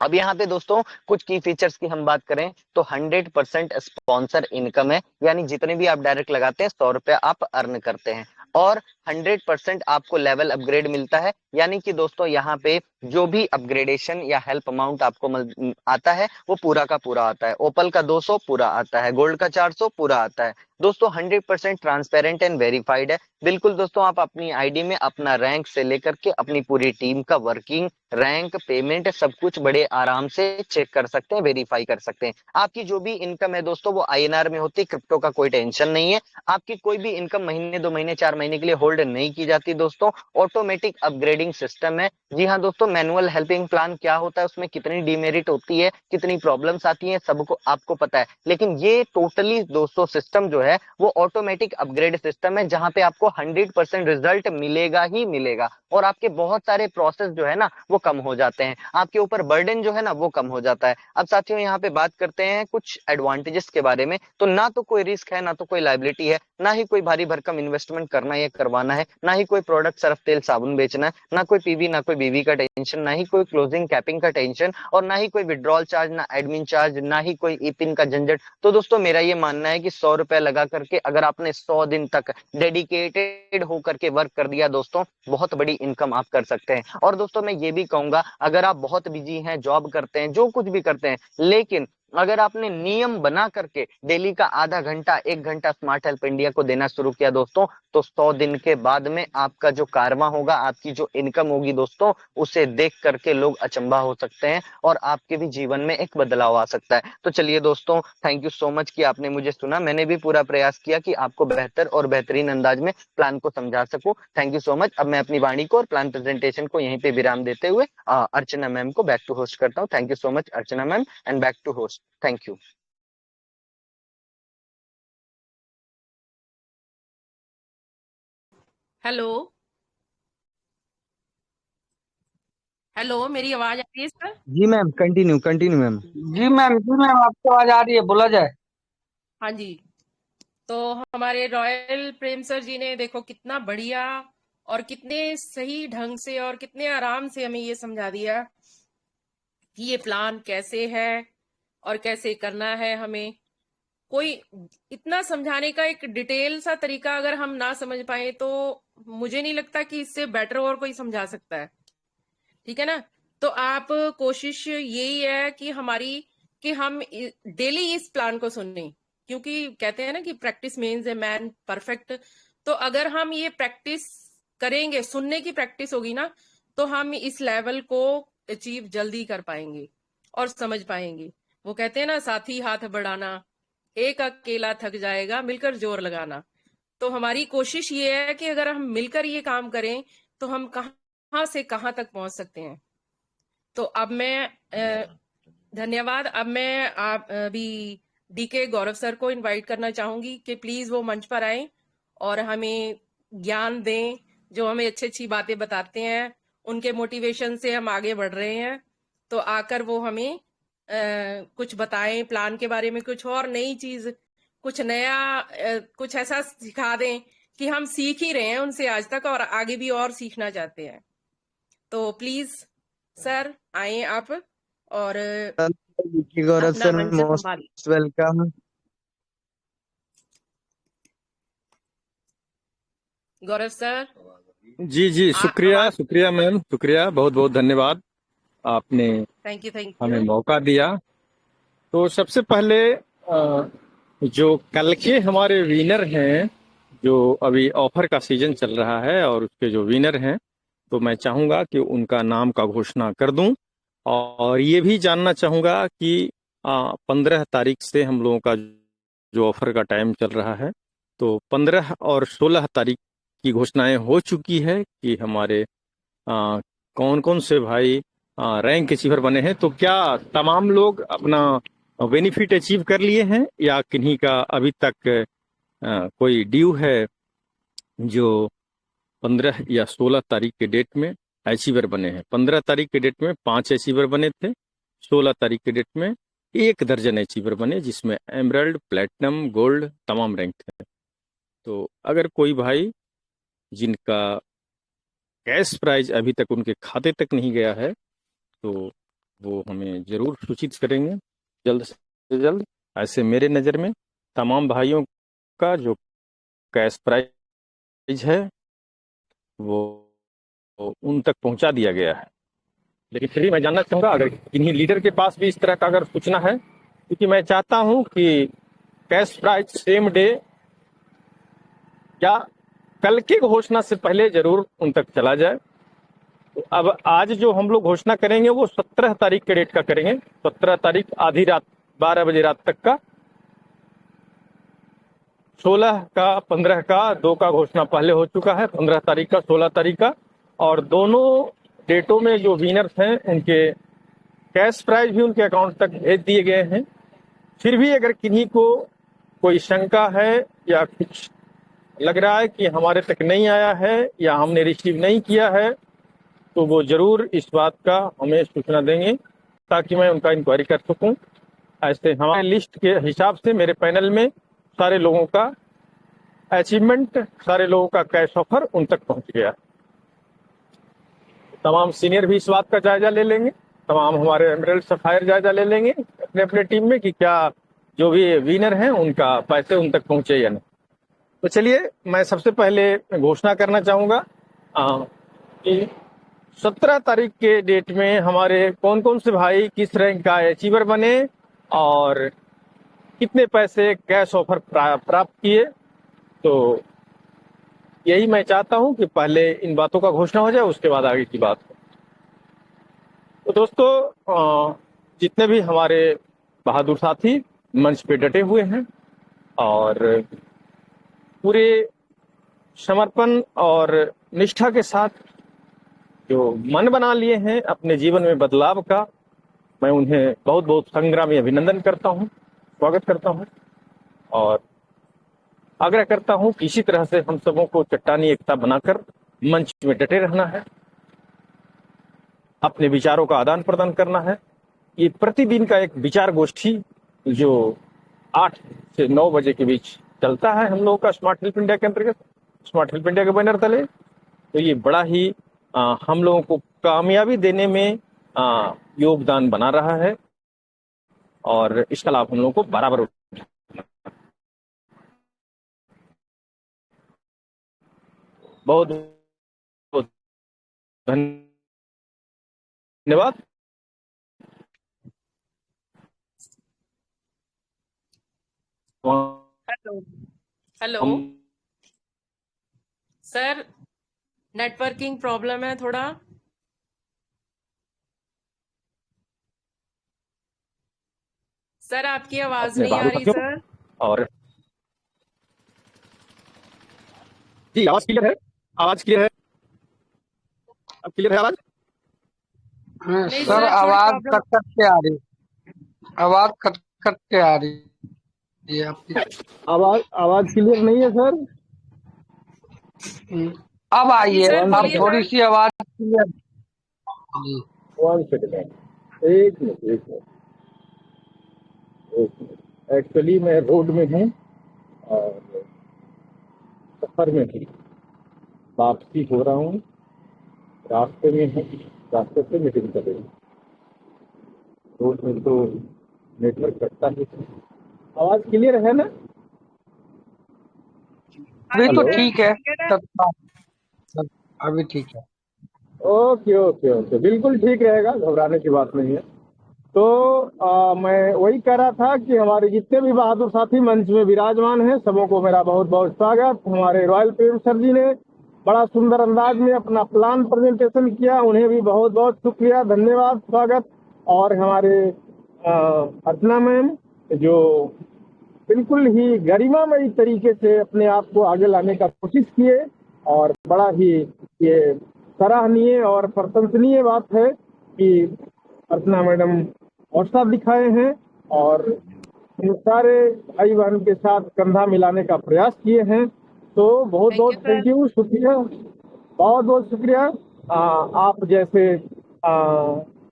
अब यहाँ पे दोस्तों कुछ की फीचर्स की हम बात करें तो 100% स्पॉन्सर इनकम है, यानी जितने भी आप डायरेक्ट लगाते हैं 100 रुपए आप अर्न करते हैं। और 100% आपको लेवल अपग्रेड मिलता है, यानी कि दोस्तों यहाँ पे जो भी अपग्रेडेशन या हेल्प अमाउंट आपको आता है वो पूरा का पूरा आता है। ओपल का 200 पूरा आता है, गोल्ड का 400 पूरा आता है। दोस्तों 100% ट्रांसपेरेंट एंड वेरीफाइड है। बिल्कुल दोस्तों, आप अपनी आईडी में अपना रैंक से लेकर के अपनी पूरी टीम का वर्किंग, रैंक, पेमेंट सब कुछ बड़े आराम से चेक कर सकते हैं, वेरीफाई कर सकते हैं। आपकी जो भी इनकम है दोस्तों वो आईएनआर में होती है, क्रिप्टो का कोई टेंशन नहीं है। आपकी कोई भी इनकम महीने, 2 महीने, 4 महीने के लिए होल्ड नहीं की जाती दोस्तों। ऑटोमेटिक अपग्रेडिंग सिस्टम है। जी हाँ दोस्तों, मैनुअल हेल्पिंग प्लान क्या होता है, उसमें कितनी डिमेरिट होती है, कितनी प्रॉब्लम्स आती है, सबको आपको पता है। लेकिन ये टोटली दोस्तों सिस्टम जो है वो ऑटोमेटिक अपग्रेड सिस्टम है, जहां पे आपको 100% रिजल्ट मिलेगा ही मिलेगा। और आपके बहुत सारे प्रोसेस जो है ना वो कम हो जाते हैं, आपके ऊपर बर्डन जो है ना वो कम हो जाता है। अब साथियों यहाँ पे बात करते हैं कुछ एडवांटेजेस के बारे में। तो ना तो कोई रिस्क है, ना तो कोई लाइबिलिटी है, ना ही कोई भारी भरकम इन्वेस्टमेंट करना या करवाना है, ना ही कोई प्रोडक्ट, सर्फ तेल साबुन बेचना है, ना कोई पीवी, ना कोई बीवी का टेंशन, ना ही कोई क्लोजिंग कैपिंग का टेंशन, और ना ही कोई विड्रॉल चार्ज, ना एडमिन चार्ज, ना ही कोई ई पिन का झंझट। तो दोस्तों मेरा ये मानना है कि 100 रुपए लगा करके अगर आपने 100 दिन तक डेडिकेटेड होकर के वर्क कर दिया दोस्तों, बहुत बड़ी इनकम आप कर सकते हैं। और दोस्तों मैं ये भी कहूंगा, अगर आप बहुत बिजी हैं, जॉब करते हैं, जो कुछ भी करते हैं, लेकिन अगर आपने नियम बना करके डेली का आधा घंटा, 1 घंटा स्मार्ट हेल्प इंडिया को देना शुरू किया दोस्तों, तो 100 दिन के बाद में आपका जो कारवा होगा, आपकी जो इनकम होगी दोस्तों, उसे देख करके लोग अचंभा हो सकते हैं और आपके भी जीवन में एक बदलाव आ सकता है। तो चलिए दोस्तों, थैंक यू सो मच कि आपने मुझे सुना। मैंने भी पूरा प्रयास किया कि आपको बेहतर और बेहतरीन अंदाज में प्लान को समझा सकूं। Thank you so much. अब मैं अपनी वाणी को और प्लान प्रेजेंटेशन को यहीं पे विराम देते हुए अर्चना मैम को बैक टू होस्ट करता हूँ। Thank you so much Archana ma'am, and back to host. Thank you. Hello. Hello, मेरी आवाज आ रही है सर? जी मैम, कंटिन्यू कंटिन्यू मैम। जी मैम आपकी आवाज आ रही है, बोला जाए। हाँ जी। तो हमारे रॉयल प्रेम सर जी ने देखो कितना बढ़िया और कितने सही ढंग से और कितने आराम से हमें ये समझा दिया कि ये प्लान कैसे है और कैसे करना है हमें। कोई इतना समझाने का एक डिटेल सा तरीका अगर हम ना समझ पाए तो मुझे नहीं लगता कि इससे बेटर और कोई समझा सकता है। ठीक है ना? तो आप कोशिश यही है कि हमारी कि हम डेली इस प्लान को सुने, क्योंकि कहते हैं ना कि practice makes a man perfect. तो अगर हम ये प्रैक्टिस करेंगे, सुनने की प्रैक्टिस होगी ना, तो हम इस लेवल को अचीव जल्दी कर पाएंगे और समझ पाएंगे। वो कहते हैं ना, साथी हाथ बढ़ाना, एक अकेला थक जाएगा, मिलकर जोर लगाना। तो हमारी कोशिश ये है कि अगर हम मिलकर ये काम करें तो हम कहाँ से कहाँ तक पहुंच सकते हैं। तो अब मैं धन्यवाद। अब मैं आप अभी डीके गौरव सर को इनवाइट करना चाहूंगी कि प्लीज वो मंच पर आए और हमें ज्ञान दें, जो हमें अच्छी अच्छी बातें बताते हैं, उनके मोटिवेशन से हम आगे बढ़ रहे हैं। तो आकर वो हमें कुछ बताएं प्लान के बारे में, कुछ और नई चीज, कुछ नया, कुछ ऐसा सिखा दें कि हम सीख ही रहे हैं उनसे आज तक और आगे भी और सीखना चाहते हैं। तो प्लीज सर आए आप और गौरव अपना सर, मंच संभालिए। Most welcome. गौरव सर जी जी, शुक्रिया शुक्रिया मैम, शुक्रिया, बहुत बहुत धन्यवाद, आपने थैंक यू हमें मौका दिया। तो सबसे पहले जो कल के हमारे विनर हैं, जो अभी ऑफर का सीजन चल रहा है और उसके जो विनर हैं, तो मैं चाहूँगा कि उनका नाम का घोषणा कर दूं और ये भी जानना चाहूँगा कि 15 तारीख से हम लोगों का जो ऑफर का टाइम चल रहा है, तो 15 और 16 तारीख की घोषणाएं हो चुकी है कि हमारे कौन कौन से भाई रैंक अचीवर बने हैं। तो क्या तमाम लोग अपना बेनिफिट अचीव कर लिए हैं या किन्हीं का अभी तक कोई ड्यू है जो 15 या 16 तारीख के डेट में अचीवर बने हैं? 15 तारीख के डेट में 5 अचीवर बने थे, 16 तारीख के डेट में 1 दर्जन अचीवर बने, जिसमें एमरल्ड, प्लेटिनम, गोल्ड तमाम रैंक थे। तो अगर कोई भाई जिनका कैश प्राइज अभी तक उनके खाते तक नहीं गया है, तो वो हमें जरूर सूचित करेंगे जल्द से जल्द। ऐसे मेरे नज़र में तमाम भाइयों का जो कैश प्राइज है वो उन तक पहुंचा दिया गया है। लेकिन फिर भी मैं जानना चाहूँगा अगर किन्हीं लीडर के पास भी इस तरह का अगर सूचना है, क्योंकि मैं चाहता हूं कि कैश प्राइज सेम डे या कल की घोषणा से पहले जरूर उन तक चला जाए। तो अब आज जो हम लोग घोषणा करेंगे वो 17 तारीख के डेट का करेंगे। 17 तारीख आधी रात 12 बजे रात तक का, 16 का, 15 का, 2 का घोषणा पहले हो चुका है, 15 तारीख का, 16 तारीख का। और दोनों डेटों में जो विनर्स हैं उनके कैश प्राइज भी उनके अकाउंट तक भेज दिए गए हैं। फिर भी अगर किन्हीं को कोई शंका है या कुछ लग रहा है कि हमारे तक नहीं आया है या हमने रिसीव नहीं किया है, तो वो जरूर इस बात का हमें सूचना देंगे ताकि मैं उनका इंक्वायरी कर सकूं। ऐसे हमारे लिस्ट के हिसाब से मेरे पैनल में सारे लोगों का अचीवमेंट, सारे लोगों का कैश ऑफर उन तक पहुंच गया। तमाम सीनियर भी इस बात का जायजा ले लेंगे, तमाम हमारे एमरल्ड सफायर जायजा ले लेंगे अपने अपने टीम में कि क्या जो भी विनर हैं उनका पैसे उन तक पहुंचे या नहीं। तो चलिए मैं सबसे पहले घोषणा करना चाहूँगा कि 17 तारीख के डेट में हमारे कौन कौन से भाई किस रैंक का अचीवर बने और कितने पैसे कैश ऑफर प्राप्त किए। तो यही मैं चाहता हूं कि पहले इन बातों का घोषणा हो जाए, उसके बाद आगे की बात हो। तो दोस्तों, जितने भी हमारे बहादुर साथी मंच पे डटे हुए हैं और पूरे समर्पण और निष्ठा के साथ जो मन बना लिए हैं अपने जीवन में बदलाव का, मैं उन्हें बहुत बहुत संग्रामी अभिनंदन करता हूं, स्वागत करता हूं और आग्रह करता हूं कि इसी तरह से हम सबों को चट्टानी एकता बनाकर मंच में डटे रहना है, अपने विचारों का आदान प्रदान करना है। ये प्रतिदिन का एक विचार गोष्ठी जो 8 से 9 बजे के बीच चलता है हम लोगों का स्मार्ट हेल्प इंडिया के अंतर्गत, स्मार्ट हेल्प इंडिया के बैनर तले। तो ये बड़ा ही हम लोगों को कामयाबी देने में योगदान बना रहा है और इसका लाभ हम लोगों को बराबर बहुत बहुत धन्यवाद। Hello hello sir, networking problem है थोड़ा। सर आपकी आवाज अपने नहीं आ बालों रही का सर। और जी आवाज क्लियर है, आवाज क्लियर है, अब क्लियर है आवाज। नहीं सर सर, थोड़ी आवाज प्रॉब्लम। कट कट के आ रही, आवाज कट कट के आ रही है आपकी। आवाज आवाज क्लियर नहीं है सर। अब हाँ जी आई है, सर, वन अब बोलिए सेकेंड, थोड़ी सर। सी आवाज क्लियर। जी 1 सेकेंड, एक मिनट, एक मिनट, एक मिनट। एक्चुअली मैं रोड में हूँ और सफर में हूँ, वापसी हो रहा हूँ, रास्ते में हूँ, रास्ते से मीटिंग कर रही हूँ। रोड में तो नेटवर्क कटता ही है। आवाज क्लियर है ना? हाँ अभी जी तो हेलो, सर, ठीक है क्लियर है। सर, अभी ठीक है। ओके ओके ओके, बिल्कुल ठीक रहेगा, घबराने की बात नहीं है। तो मैं वही कह रहा था कि हमारे जितने भी बहादुर साथी मंच में विराजमान हैं, सबों को मेरा बहुत बहुत स्वागत। हमारे रॉयल प्रेम सर जी ने बड़ा सुंदर अंदाज में अपना प्लान प्रेजेंटेशन किया, उन्हें भी बहुत बहुत शुक्रिया, धन्यवाद, स्वागत। और हमारे अर्चना मैम जो बिल्कुल ही गरिमामयी तरीके से अपने आप को आगे लाने का कोशिश किए, और बड़ा ही ये सराहनीय और प्रशंसनीय बात है कि अर्चना मैडम हौसला दिखाए हैं और इन सारे भाई बहन के साथ कंधा मिलाने का प्रयास किए हैं। तो बहुत थैंक यू बहुत सर। थैंक यू, शुक्रिया, बहुत बहुत शुक्रिया। आप जैसे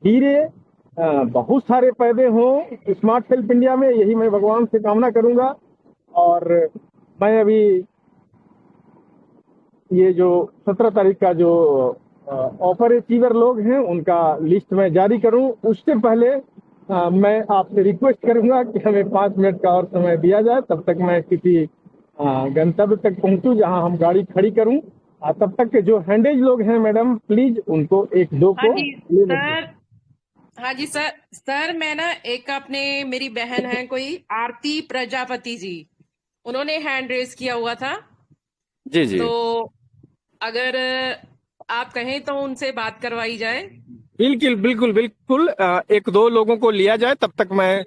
हीरे बहुत सारे पैदे हों स्मार्ट हेल्प इंडिया में, यही मैं भगवान से कामना करूंगा। और मैं अभी ये जो 17 तारीख का जो ऑफर अचीवर लोग हैं उनका लिस्ट मैं जारी करूं, उससे पहले मैं आपसे रिक्वेस्ट करूंगा कि हमें 5 मिनट का और समय दिया जाए, तब तक मैं किसी गंतव्य तक पहुंचूं जहां हम गाड़ी खड़ी करूं। तब तक के जो हैंडेज लोग हैं मैडम, प्लीज उनको 1-2 हाँ को जी ले लेते हैं। सर। हाँ जी सर। सर मैं ना एक अपने, मेरी बहन है कोई आरती प्रजापति जी, उन्होंने हैंड रेस किया हुआ था। जी जी, तो अगर आप कहें तो उनसे बात करवाई जाए। बिल्कुल बिल्कुल बिल्कुल, 1-2 लोगों को लिया जाए, तब तक मैं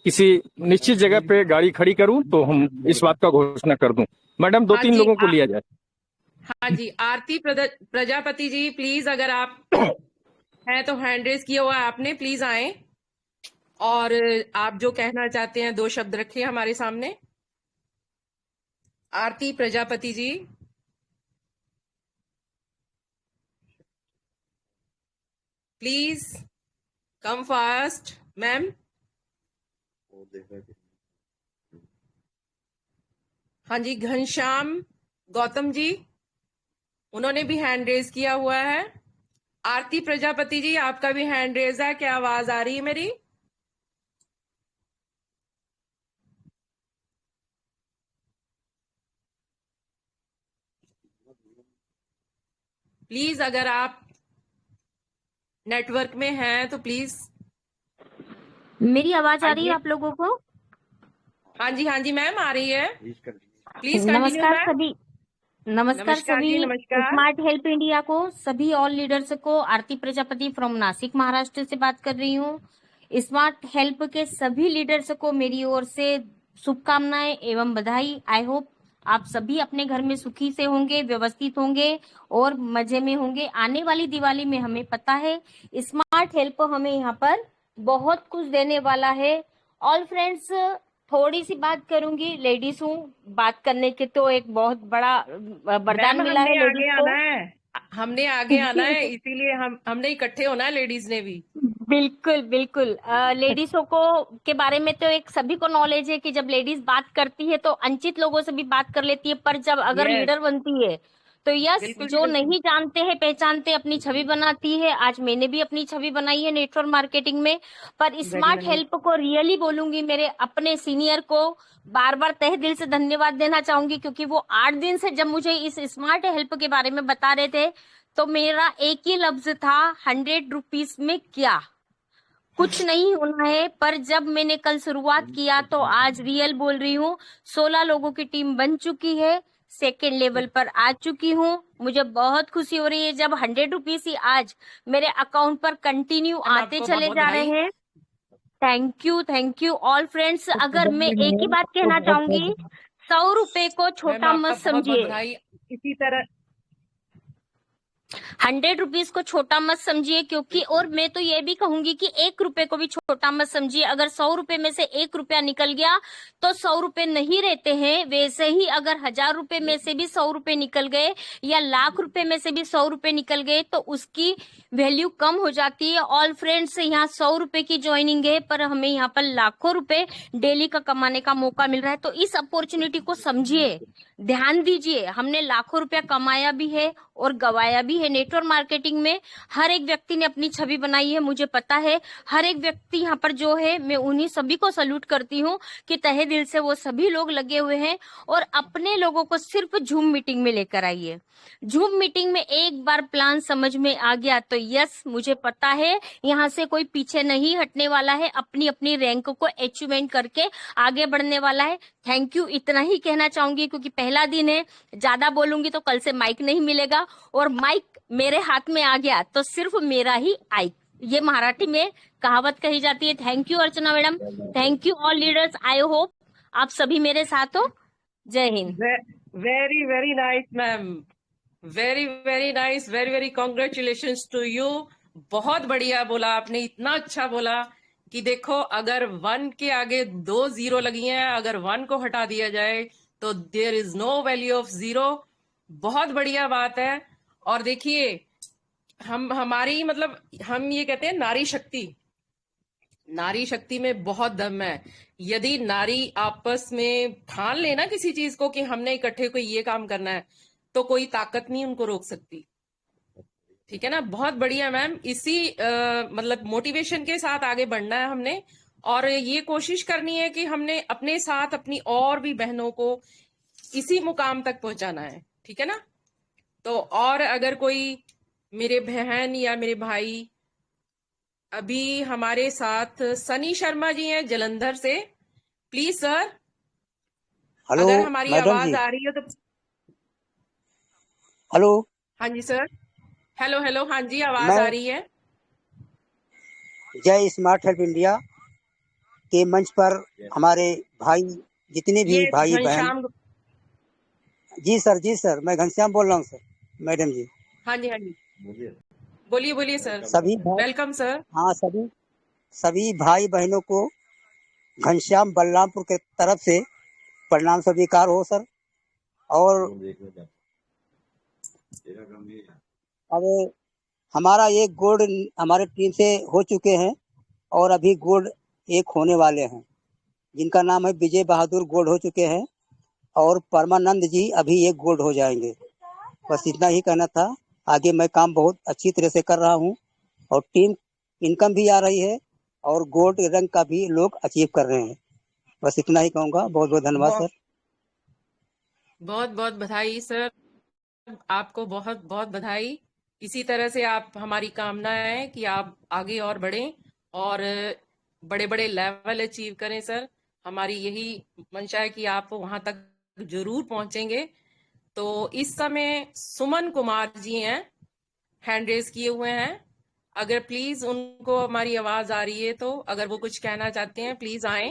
किसी निश्चित जगह पे गाड़ी खड़ी करूं तो हम इस बात का घोषणा कर दूं। मैडम हाँ 2-3 जी लोगों को लिया जाए। हाँ जी, आरती प्रजापति जी प्लीज, अगर आप हैं तो हैंड रेस किया हुआ है आपने, प्लीज आए और आप जो कहना चाहते हैं 2 शब्द रखिए हमारे सामने। आरती Prajapati ji, please come fast ma'am. हाँ जी, घनश्याम गौतम जी, उन्होंने भी हैंड रेज किया हुआ है। आरती प्रजापति जी, आपका भी हैंड रेज है, क्या आवाज आ रही है मेरी? प्लीज अगर आप नेटवर्क में हैं तो प्लीज मेरी आवाज आ रही है आइए। आप लोगों को? हाँ जी मैम, आ रही है। प्लीज कंटिन्यू नमस्कार मैम। सभी, नमस्कार नमस्कार सभी जी, नमस्कार। स्मार्ट हेल्प इंडिया को, सभी ऑल लीडर्स को। आरती प्रजापति फ्रॉम नासिक महाराष्ट्र से बात कर रही हूँ। स्मार्ट हेल्प के सभी लीडर्स को मेरी ओर से शुभकामनाएं एवं बधाई। आई होप आप सभी अपने घर में सुखी से होंगे, व्यवस्थित होंगे और मजे में होंगे। आने वाली दिवाली में हमें पता है स्मार्ट हेल्प हमें यहाँ पर बहुत कुछ देने वाला है। ऑल फ्रेंड्स, थोड़ी सी बात करूंगी, लेडीज हूँ, बात करने के तो एक बहुत बड़ा वरदान मैम मिला है हमने लेडीज आगे को। आना है, हमने आगे आना है, इसीलिए हमने इकट्ठे होना है, लेडीज ने भी। बिल्कुल बिल्कुल, लेडीजों को के बारे में तो एक सभी को नॉलेज है कि जब लेडीज बात करती है तो अनचित लोगों से भी बात कर लेती है, पर जब अगर यस, लीडर बनती है तो यस, बिल्कुल जी जो बिल्कुल। नहीं जानते हैं पहचानते अपनी छवि बनाती है। आज मैंने भी अपनी छवि बनाई है नेटवर्क मार्केटिंग में। पर वेरी स्मार्ट नाइस। हेल्प को रियली बोलूंगी, मेरे अपने सीनियर को बार बार तहे दिल से धन्यवाद देना चाहूंगी, क्योंकि वो 8 दिन से जब मुझे इस स्मार्ट हेल्प के बारे में बता रहे थे तो मेरा एक ही लफ्ज था, 100 रुपीज में क्या, कुछ नहीं होना है। पर जब मैंने कल शुरुआत किया तो आज रियल बोल रही हूँ, 16 लोगों की टीम बन चुकी है, सेकेंड लेवल पर आ चुकी हूँ। मुझे बहुत खुशी हो रही है जब 100 रुपीज ही आज मेरे अकाउंट पर कंटिन्यू मैम आते आपको बहुत चले बहुत जा रहे बधाई। हैं। Thank you all friends. अगर मैं एक ही बात कहना चाहूंगी, 100 रुपए को मैम छोटा आपका मत बहुत बहुत समझिए, बधाई। इसी तरह 100 रुपीज को छोटा मत समझिए, क्योंकि और मैं तो ये भी कहूंगी कि 1 रुपए को भी छोटा मत समझिए। अगर 100 रुपए में से 1 रुपया निकल गया तो 100 रुपए नहीं रहते हैं। वैसे ही अगर 1000 रुपए में से भी 100 रुपए निकल गए या लाख रुपए में से भी 100 रुपए निकल गए तो उसकी वैल्यू कम हो जाती है। ऑल फ्रेंड्स, यहाँ 100 रुपए की ज्वाइनिंग है, पर हमें यहाँ पर लाखों रुपए डेली का कमाने का मौका मिल रहा है। तो इस अपॉर्चुनिटी को समझिए, ध्यान दीजिए। हमने लाखों रुपया कमाया भी है और गवाया भी है। नेटवर्क मार्केटिंग में हर एक व्यक्ति ने अपनी छवि बनाई है, मुझे पता है। हर एक व्यक्ति यहाँ पर जो है, मैं उन्हीं सभी को सल्यूट करती हूँ कि तहे दिल से वो सभी लोग लगे हुए हैं और अपने लोगों को सिर्फ जूम मीटिंग में लेकर आइए। जूम मीटिंग में एक बार प्लान समझ में आ गया तो यस, मुझे पता है यहाँ से कोई पीछे नहीं हटने वाला है, अपनी अपनी रैंक को अचीवमेंट करके आगे बढ़ने वाला है। थैंक यू, इतना ही कहना चाहूंगी क्योंकि पहला दिन है। ज्यादा बोलूंगी तो कल से माइक नहीं मिलेगा, और माइक मेरे हाथ में आ गया तो सिर्फ मेरा ही आई, ये मराठी में कहावत कही जाती है। Thank you Archana madam, thank you all leaders. I hope आप सभी मेरे साथ हो। जय हिंद। Very very nice ma'am, very nice, very congratulations to you. बहुत बढ़िया बोला आपने, इतना अच्छा बोला कि देखो अगर 1 के आगे 2 0 लगी हैं, अगर 1 को हटा दिया जाए तो there is no value of 0। बहुत बढ़िया बात है। और देखिए हमारी मतलब हम ये कहते हैं नारी शक्ति, नारी शक्ति में बहुत दम है। यदि नारी आपस में ठान लेना किसी चीज को कि हमने इकट्ठे कोई ये काम करना है तो कोई ताकत नहीं उनको रोक सकती। ठीक है ना, बहुत बढ़िया मैम। इसी मतलब मोटिवेशन के साथ आगे बढ़ना है हमने, और ये कोशिश करनी है कि हमने अपने साथ अपनी और भी बहनों को इसी मुकाम तक पहुंचाना है। ठीक है ना। तो और अगर कोई मेरे बहन या मेरे भाई, अभी हमारे साथ सनी शर्मा जी हैं जलंधर से, प्लीज सर हेलो अगर हमारी मैडम आवाज जी। आ रही है तो। हेलो। हाँ जी सर, हेलो, हाँ जी आवाज मैं आ रही है। जय स्मार्ट हेल्प इंडिया के मंच पर हमारे भाई, जितने भी ये भाई बहन। घनश्याम, जी सर, मैं घनश्याम बोल रहा हूँ सर, मैडम जी। हाँ जी बोलिए सर। सभी भाई, वेलकम सर। हाँ सभी भाई बहनों को घनश्याम बलरामपुर के तरफ से प्रणाम स्वीकार हो सर। और अब हमारा एक गोल्ड हमारे टीम से हो चुके हैं और अभी गोल्ड एक होने वाले हैं, जिनका नाम है विजय बहादुर, गोल्ड हो चुके हैं, और परमानंद जी अभी एक गोल्ड हो जाएंगे। बस इतना ही कहना था। आगे मैं काम बहुत अच्छी तरह से कर रहा हूँ और टीम इनकम भी आ रही है और गोल्ड रैंक का भी लोग अचीव कर रहे हैं। बस इतना ही कहूँगा। बहुत बहुत धन्यवाद सर। बहुत बधाई सर, आपको बहुत बधाई। इसी तरह से आप, हमारी कामना है कि आप आगे और बढ़ें और बड़े बड़े लेवल अचीव करें सर। हमारी यही मंशा है कि आप वहां तक जरूर पहुंचेंगे। तो इस समय सुमन कुमार जी हैं, हैंड रेज किए हुए हैं। अगर प्लीज उनको हमारी आवाज आ रही है तो अगर वो कुछ कहना चाहते हैं प्लीज आए।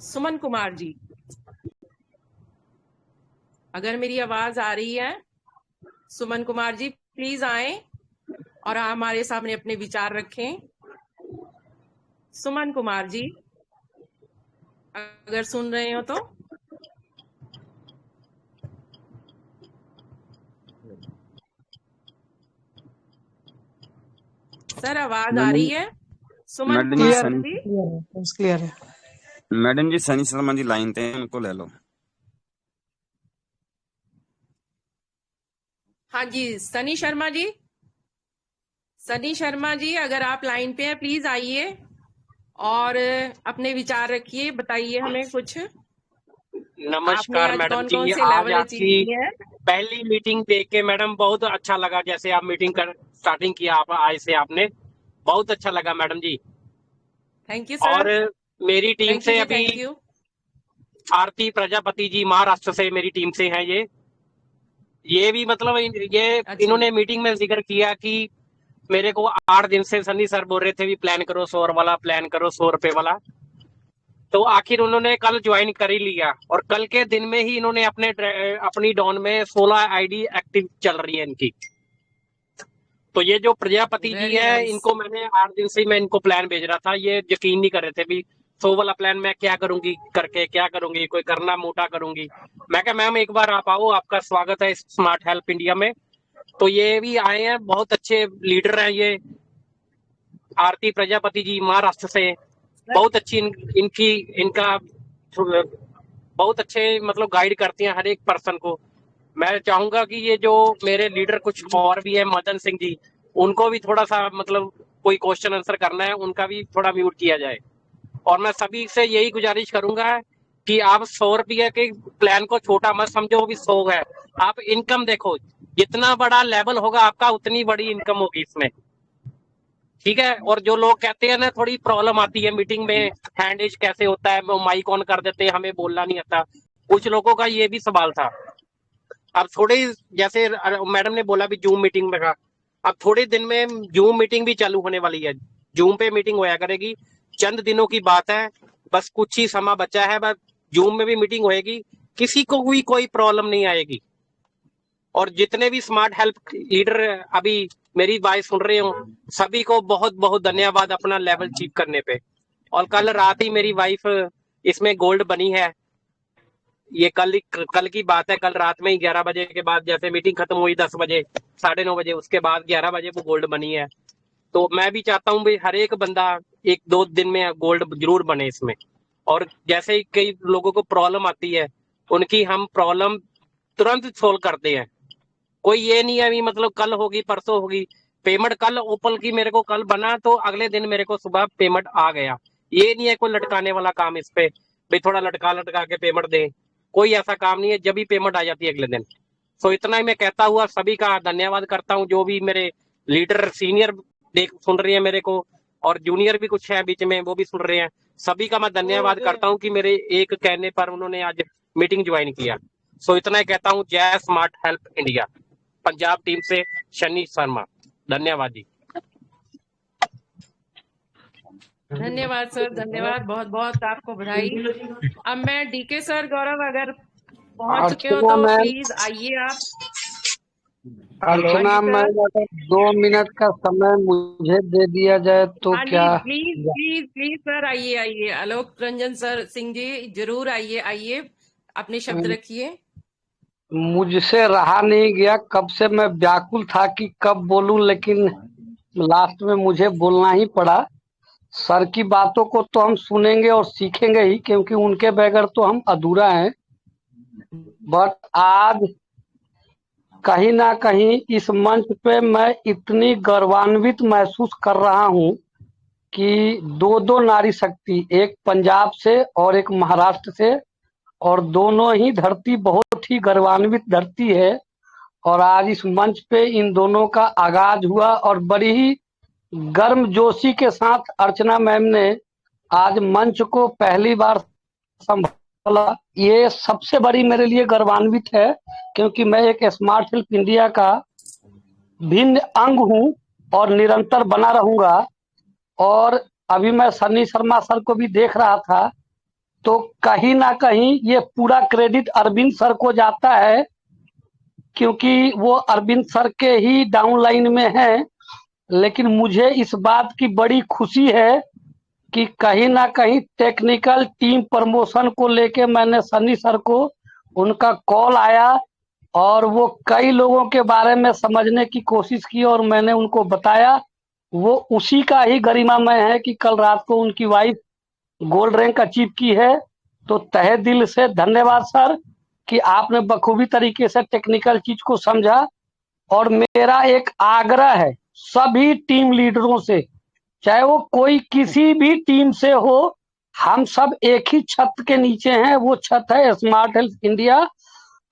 सुमन कुमार जी, अगर मेरी आवाज आ रही है, सुमन कुमार जी प्लीज आए और हमारे सामने अपने विचार रखें। सुमन कुमार जी अगर सुन रहे हो तो। सर आवाज आ रही है? सुमन मैडम कुमार जी जी, क्लियर है। मैडम जी सनी शर्मा जी लाइन थे, उनको ले लो। हाँ जी सनी शर्मा जी, सनी शर्मा जी अगर आप लाइन पे हैं प्लीज आइए और अपने विचार रखिए, बताइए हमें कुछ। नमस्कार आपने आज मैडम कौन जी, कौन से आज लेवल अचीव आपकी किए हैं? पहली मीटिंग देख के मैडम बहुत अच्छा लगा। जैसे आप मीटिंग कर स्टार्टिंग किया आप आज से, आपने बहुत अच्छा लगा मैडम जी। थैंक यू और सर। मेरी टीम थैंक यू से जी, अभी थैंक यू। आरती प्रजापति जी महाराष्ट्र से मेरी टीम से हैं। ये भी मतलब ये अच्छा इन्होंने मीटिंग में जिक्र किया कि मेरे को 8 दिन से सनी सर बोल रहे थे भी प्लान करो 100 वाला, प्लान करो 100 रुपए वाला। तो आखिर उन्होंने कल ज्वाइन कर ही लिया और कल के दिन में ही इन्होंने अपनी डॉन में 16 आईडी एक्टिव चल रही है इनकी। तो ये जो प्रजापति जी वेरी है नाइस। इनको मैंने 8 दिन से ही मैं इनको प्लान भेज रहा था, ये यकीन नहीं कर रहे थे भी 100 वाला प्लान मैं क्या करूंगी करके, क्या करूंगी, कोई करना मोटा करूंगी। मैं कहा मैम एक बार आप आओ, आपका स्वागत है इस स्मार्ट हेल्प इंडिया में। तो ये भी आए हैं, बहुत अच्छे लीडर हैं ये, आरती प्रजापति जी महाराष्ट्र से, बहुत अच्छी इनका बहुत अच्छे मतलब गाइड करती हैं हर एक पर्सन को। मैं चाहूंगा कि ये जो मेरे लीडर कुछ और भी है, मदन सिंह जी, उनको भी थोड़ा सा मतलब कोई क्वेश्चन आंसर करना है, उनका भी थोड़ा म्यूट किया जाए। और मैं सभी से यही गुजारिश करूंगा कि आप 100 रुपये के प्लान को छोटा मत समझो भी 100 है, आप इनकम देखो, जितना बड़ा लेवल होगा आपका उतनी बड़ी इनकम होगी इसमें, ठीक है। और जो लोग कहते हैं ना थोड़ी प्रॉब्लम आती है मीटिंग में, हैंड इश कैसे होता है, वो माइक ऑन कर देते हैं, हमें बोलना नहीं आता, कुछ लोगों का ये भी सवाल था। अब थोड़े जैसे मैडम ने बोला भी जूम मीटिंग में का, अब थोड़े दिन में जूम मीटिंग भी चालू होने वाली है, जूम पे मीटिंग होया करेगी, चंद दिनों की बात है, बस कुछ ही समय बचा है, बस जूम में भी मीटिंग होएगी, किसी को भी कोई प्रॉब्लम नहीं आएगी। और जितने भी स्मार्ट हेल्प लीडर अभी मेरी बात सुन रहे हो, सभी को बहुत बहुत धन्यवाद अपना लेवल अचीव करने पे। और कल रात ही मेरी वाइफ इसमें गोल्ड बनी है, ये कल की बात है, कल रात में ही 11 बजे के बाद, जैसे मीटिंग खत्म हुई 10 बजे 9:30 बजे, उसके बाद 11 बजे वो गोल्ड बनी है। तो मैं भी चाहता हूँ भाई हर एक बंदा 1-2 दिन में गोल्ड जरूर बने इसमें। और जैसे ही कई लोगों को प्रॉब्लम आती है, उनकी हम प्रॉब्लम तुरंत सोल्व करते हैं। कोई ये नहीं है भी मतलब कल होगी परसों होगी, पेमेंट कल ओपन की मेरे को कल बना तो अगले दिन मेरे को सुबह पेमेंट आ गया, ये नहीं है कोई लटकाने वाला काम इस पे भाई थोड़ा लटका के पेमेंट दे, कोई ऐसा काम नहीं है, जब भी पेमेंट आ जाती है अगले दिन। सो इतना ही मैं कहता हुआ सभी का धन्यवाद करता हूँ, जो भी मेरे लीडर सीनियर सुन रहे हैं मेरे को, और जूनियर भी कुछ है बीच में वो भी सुन रहे हैं, सभी का मैं धन्यवाद करता हूँ कि मेरे एक कहने पर उन्होंने आज मीटिंग ज्वाइन किया। सो इतना ही कहता हूँ, जय smart help India, Punjab team से शनि शर्मा, धन्यवाद जी। धन्यवाद सर, धन्यवाद, बहुत बहुत आपको बधाई। अब मैं डीके सर गौरव अगर पहुंच चुके हो अर्चना तो मैम, प्लीज आइए आप। अर्चना हाँ जी मैम, सर। अगर 2 मिनट का समय मुझे दे दिया जाए तो हाँ जी, क्या? प्लीज प्लीज प्लीज सर आइए आइए, आलोक रंजन सर सिंह जी जरूर आइए आइए, अपने शब्द रखिए। मुझसे रहा नहीं गया, कब से मैं व्याकुल था कि कब बोलूं, लेकिन लास्ट में मुझे बोलना ही पड़ा। सर की बातों को तो हम सुनेंगे और सीखेंगे ही, क्योंकि उनके बगैर तो हम अधूरा हैं। बट आज कहीं ना कहीं इस मंच पे मैं इतनी गौरवान्वित महसूस कर रहा हूं कि 2 नारी शक्ति, एक पंजाब से और एक महाराष्ट्र से, और दोनों ही धरती बहुत ही गौरवान्वित धरती है। और आज इस मंच पे इन दोनों का आगाज हुआ और बड़ी ही गर्मजोशी के साथ अर्चना मैम ने आज मंच को पहली बार संभाला। ये सबसे बड़ी मेरे लिए गौरवान्वित है, क्योंकि मैं एक स्मार्ट हेल्प इंडिया का भिन्न अंग हूं और निरंतर बना रहूंगा। और अभी मैं सनी शर्मा सर को भी देख रहा था, तो कहीं ना कहीं ये पूरा क्रेडिट अरविंद सर को जाता है, क्योंकि वो अरविंद सर के ही डाउनलाइन में है। लेकिन मुझे इस बात की बड़ी खुशी है कि कहीं ना कहीं टेक्निकल टीम प्रमोशन को लेके मैंने सनी सर को, उनका कॉल आया और वो कई लोगों के बारे में समझने की कोशिश की और मैंने उनको बताया। वो उसी का ही गरिमामय है कि कल रात को उनकी वाइफ गोल्ड रैंक अचीव की है। तो तहे दिल से धन्यवाद सर कि आपने बखूबी तरीके से टेक्निकल चीज को समझा। और मेरा एक आग्रह है सभी टीम लीडरों से, चाहे वो कोई किसी भी टीम से हो, हम सब एक ही छत के नीचे हैं, वो छत है स्मार्ट हेल्प इंडिया।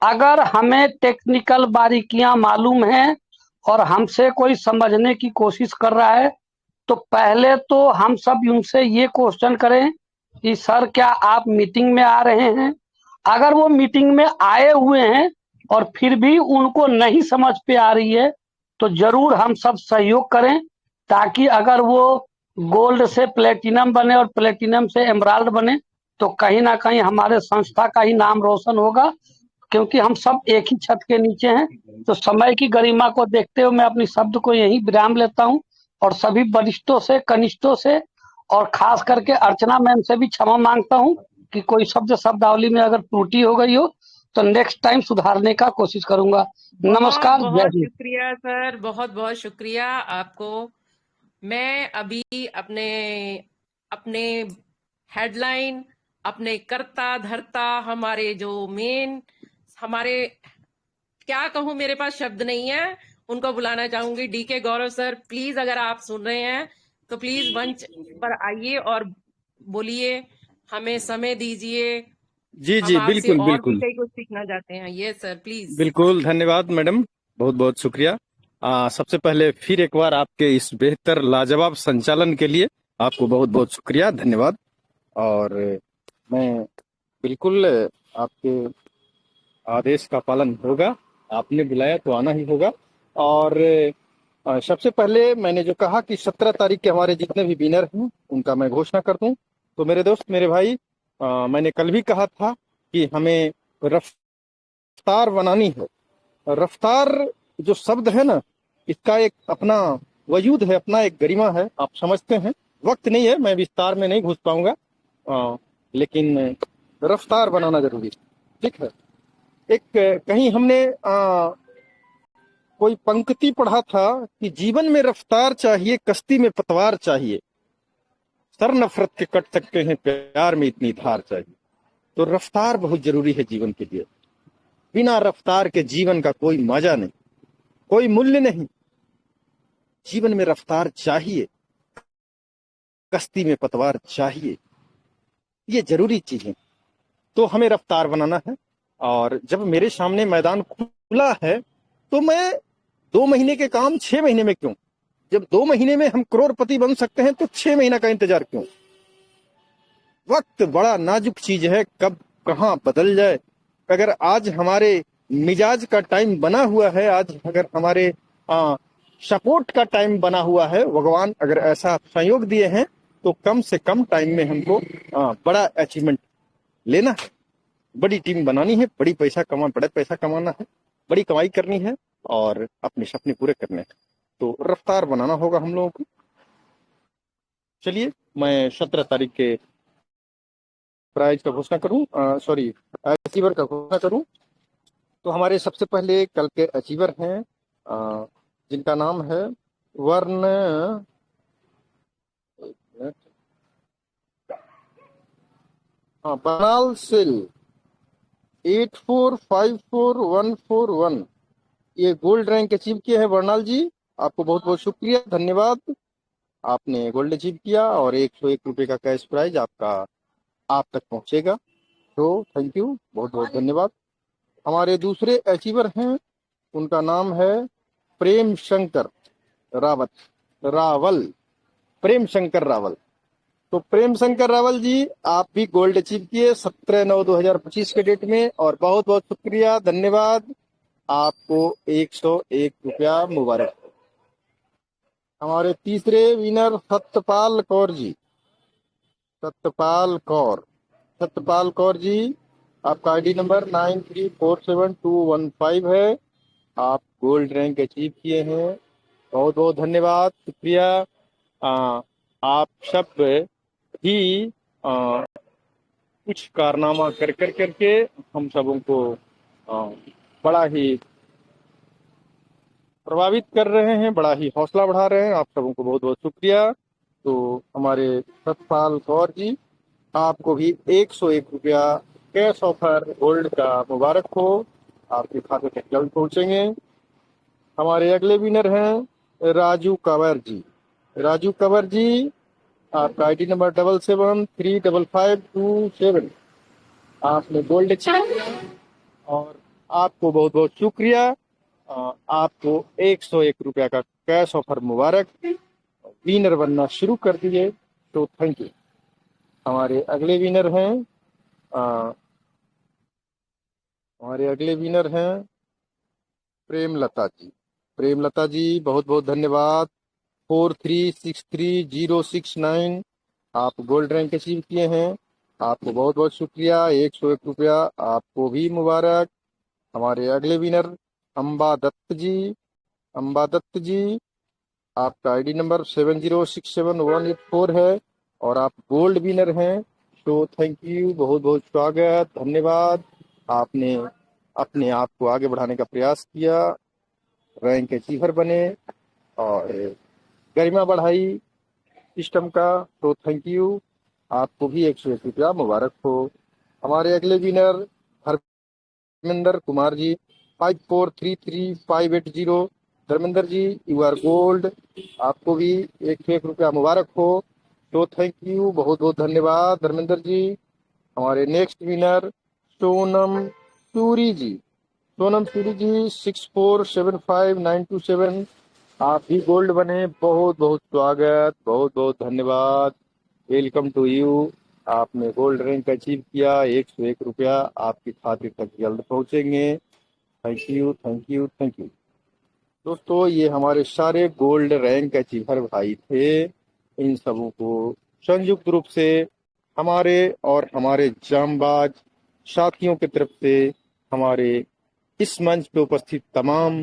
अगर हमें टेक्निकल बारीकियां मालूम हैं और हमसे कोई समझने की कोशिश कर रहा है, तो पहले तो हम सब उनसे ये क्वेश्चन करें कि सर क्या आप मीटिंग में आ रहे हैं। अगर वो मीटिंग में आए हुए हैं और फिर भी उनको नहीं समझ पे आ रही है, तो जरूर हम सब सहयोग करें, ताकि अगर वो गोल्ड से प्लेटिनम बने और प्लेटिनम से एमराल्ड बने तो कहीं ना कहीं हमारे संस्था का ही नाम रोशन होगा, क्योंकि हम सब एक ही छत के नीचे हैं। तो समय की गरिमा को देखते हुए मैं अपनी शब्द को यहीं विराम लेता हूं, और सभी वरिष्ठों से, कनिष्ठों से और खास करके अर्चना मैम से भी क्षमा मांगता हूं कि कोई शब्दावली में अगर त्रुटि हो गई हो तो नेक्स्ट टाइम सुधारने का कोशिश करूंगा। बहुत नमस्कार, जय बहुत हिंद। शुक्रिया सर, बहुत बहुत शुक्रिया आपको। मैं अभी अपने अपने हेडलाइन, अपने कर्ता धर्ता, हमारे जो मेन, हमारे, क्या कहूं, मेरे पास शब्द नहीं है, उनको बुलाना चाहूंगी। डीके गौरव सर, प्लीज अगर आप सुन रहे हैं तो प्लीज मंच पर आइए और बोलिए, हमें समय दीजिए, जी हम जी, आपसे बिल्कुल और भी बिल्कुल कई कुछ सीखना चाहते हैं। ये सर प्लीज। बिल्कुल, धन्यवाद मैडम, बहुत बहुत शुक्रिया। सबसे पहले फिर एक बार आपके इस बेहतर लाजवाब संचालन के लिए आपको बहुत बहुत शुक्रिया, धन्यवाद। और मैं बिल्कुल आपके आदेश का पालन होगा, आपने बुलाया तो आना ही होगा। और सबसे पहले मैंने जो कहा कि 17 तारीख के हमारे जितने भी विनर हैं उनका मैं घोषणा कर दूं, तो मेरे दोस्त, मेरे भाई, मैंने कल भी कहा था कि हमें रफ्तार बनानी है। रफ्तार जो शब्द है ना, इसका एक अपना वजूद है, अपना एक गरिमा है, आप समझते हैं। वक्त नहीं है, मैं विस्तार में नहीं घुस पाऊंगा, लेकिन रफ्तार बनाना जरूरी है, ठीक है। एक कहीं हमने कोई पंक्ति पढ़ा था कि जीवन में रफ्तार चाहिए, कश्ती में पतवार चाहिए, सर नफरत के कट सकते हैं, प्यार में इतनी धार चाहिए। तो रफ्तार बहुत जरूरी है जीवन के लिए। बिना रफ्तार के जीवन का कोई मजा नहीं, कोई मूल्य नहीं। जीवन में रफ्तार चाहिए, कश्ती में पतवार चाहिए, ये जरूरी चीज है। तो हमें रफ्तार बनाना है। और जब मेरे सामने मैदान खुला है तो मैं 2 महीने के काम 6 महीने में क्यों? जब 2 महीने में हम करोड़पति बन सकते हैं तो 6 महीना का इंतजार क्यों? वक्त बड़ा नाजुक चीज है, कब कहां बदल जाए। अगर आज हमारे मिजाज का टाइम बना हुआ है, आज अगर हमारे सपोर्ट का टाइम बना हुआ है, भगवान अगर ऐसा संयोग दिए हैं, तो कम से कम टाइम में हमको बड़ा अचीवमेंट लेना है, बड़ी टीम बनानी है, बड़ा पैसा कमाना है, बड़ी कमाई करनी है और अपने सपने पूरे करने हैं। तो रफ्तार बनाना होगा हम लोगों को। चलिए, मैं 17 तारीख के प्राइज का घोषणा करूं, सॉरी, अचीवर का घोषणा करूं। तो हमारे सबसे पहले कल के अचीवर हैं, जिनका नाम है वर्ण, बर्नाल सेल 84544141, ये गोल्ड रैंक अचीव किए हैं बर्नाल जी। आपको बहुत बहुत शुक्रिया, धन्यवाद, आपने गोल्ड अचीव किया और 101 रुपये का कैश प्राइज आपका आप तक पहुंचेगा। तो थैंक यू, बहुत बहुत धन्यवाद। हमारे दूसरे अचीवर हैं, उनका नाम है प्रेम शंकर रावल, प्रेम शंकर रावल। तो प्रेम शंकर रावल जी, आप भी गोल्ड अचीव किए 17/9/2025 के डेट में, और बहुत बहुत शुक्रिया, धन्यवाद, आपको 101 रुपया मुबारक। हमारे तीसरे विनर सत्यपाल कौर जी, सत्यपाल कौर जी, आपका आईडी नंबर 93472115 है, आप गोल्ड रैंक अचीव किए हैं, बहुत बहुत धन्यवाद, शुक्रिया। आप सब ही कुछ कारनामा करके हम सबों को बड़ा ही प्रभावित कर रहे हैं, बड़ा ही हौसला बढ़ा रहे हैं। आप सबों को बहुत बहुत शुक्रिया। तो हमारे सतपाल कौर जी, आपको भी 101 रुपया कैश ऑफर गोल्ड का मुबारक हो, आपके खाते तक जल्द पहुंचेंगे। हमारे अगले विनर हैं राजू कंवर जी, आपका आईडी नंबर 77355527, आपने गोल्ड अचीव किया और आपको बहुत बहुत शुक्रिया। आपको 101 रुपया का कैश ऑफर मुबारक, विनर बनना शुरू कर दिए, तो थैंक यू। हमारे अगले विनर हैं प्रेमलता जी, प्रेमलता जी बहुत बहुत धन्यवाद। 43630669 आप गोल्ड रैंक अचीव किए हैं, आपको बहुत बहुत शुक्रिया। 101 रुपया आपको भी मुबारक। हमारे अगले विनर अंबा दत्त जी, आपका आईडी नंबर 7067 184 है और आप गोल्ड विनर हैं। तो थैंक यू, बहुत बहुत स्वागत, धन्यवाद। आपने अपने आप को आगे बढ़ाने का प्रयास किया, रैंक अचीवर बने और गरिमा बढ़ाई सिस्टम का। तो थैंक यू, आपको भी 101 रुपया मुबारक हो। हमारे अगले winner Dharmendra Kumar ji 5433 580। Dharmendra ji you are gold, आपको भी 101 रुपया मुबारक हो। तो थैंक यू, बहुत बहुत धन्यवाद धर्मेंद्र जी। हमारे नेक्स्ट विनर सोनम सूरी जी 6475927 आप भी गोल्ड बने, बहुत बहुत स्वागत, बहुत बहुत धन्यवाद, वेलकम टू यू। आपने गोल्ड रैंक अचीव किया, 101 रुपया आपके खाते तक जल्द पहुंचेंगे। Thank you thank you thank you. दोस्तों ये हमारे सारे गोल्ड रैंक अचीवर भाई थे, इन सबों को संयुक्त रूप से हमारे और हमारे जांबाज साथियों की तरफ से, हमारे इस मंच पे उपस्थित तमाम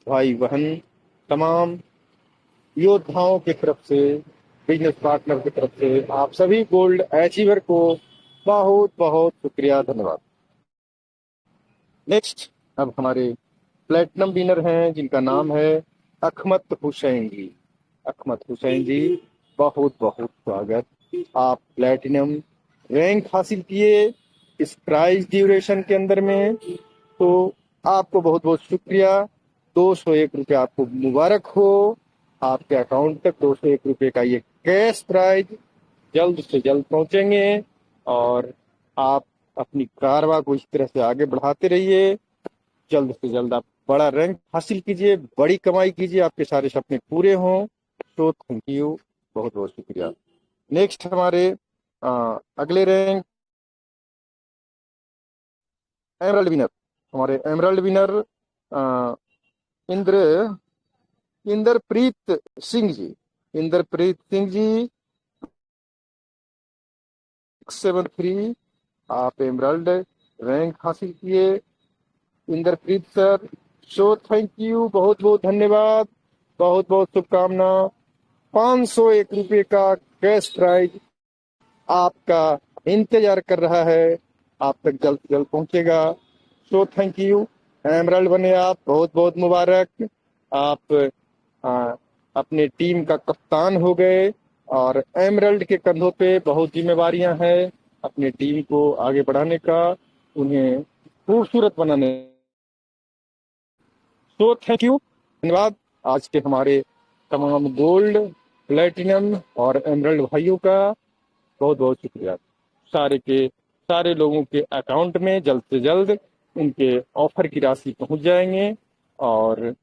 भाई बहन, तमाम योद्धाओं की तरफ से, बिजनेस पार्टनर की तरफ से आप सभी गोल्ड अचीवर को बहुत बहुत शुक्रिया, धन्यवाद। नेक्स्ट अब हमारे प्लेटिनम विनर हैं जिनका नाम है अखमत हुसैन जी। अखमत हुसैन जी बहुत बहुत स्वागत, आप प्लेटिनम रैंक हासिल किए इस प्राइज ड्यूरेशन के अंदर में, तो आपको बहुत बहुत शुक्रिया। 201 रुपया आपको मुबारक हो। आपके अकाउंट तक 201 रुपये का ये कैश प्राइज जल्द से जल्द पहुंचेंगे और आप अपनी कारवा को इस तरह से आगे बढ़ाते रहिए। जल्द से जल्द आप बड़ा रैंक हासिल कीजिए, बड़ी कमाई कीजिए, आपके सारे सपने पूरे हों। तो थैंक यू, बहुत बहुत शुक्रिया। नेक्स्ट हमारे अगले रैंक एमरल्ड विनर, हमारे एमरल्ड विनर इंद्रप्रीत सिंह जी। इंद्रप्रीत सिंह जी 673 आप एमरल्ड रैंक हासिल किए। Inderpreet sir, so thank you, बहुत बहुत धन्यवाद, बहुत बहुत शुभकामना। 501 रुपये का कैश प्राइज आपका इंतजार कर रहा है, आप तक जल्द से जल्द पहुंचेगा। सो थैंक यू, एमरल्ड बने आप, बहुत बहुत मुबारक। आप अपने टीम का कप्तान हो गए और एमरल्ड के कंधों पे बहुत जिम्मेवारियां हैं अपने टीम को आगे बढ़ाने का, उन्हें खूबसूरत बनाने। तो थैंक यू, धन्यवाद। आज के हमारे तमाम गोल्ड, प्लेटिनम और एमरल्ड भाइयों का बहुत बहुत शुक्रिया। सारे के सारे लोगों के अकाउंट में जल्द से जल्द उनके ऑफर की राशि पहुंच जाएंगे। और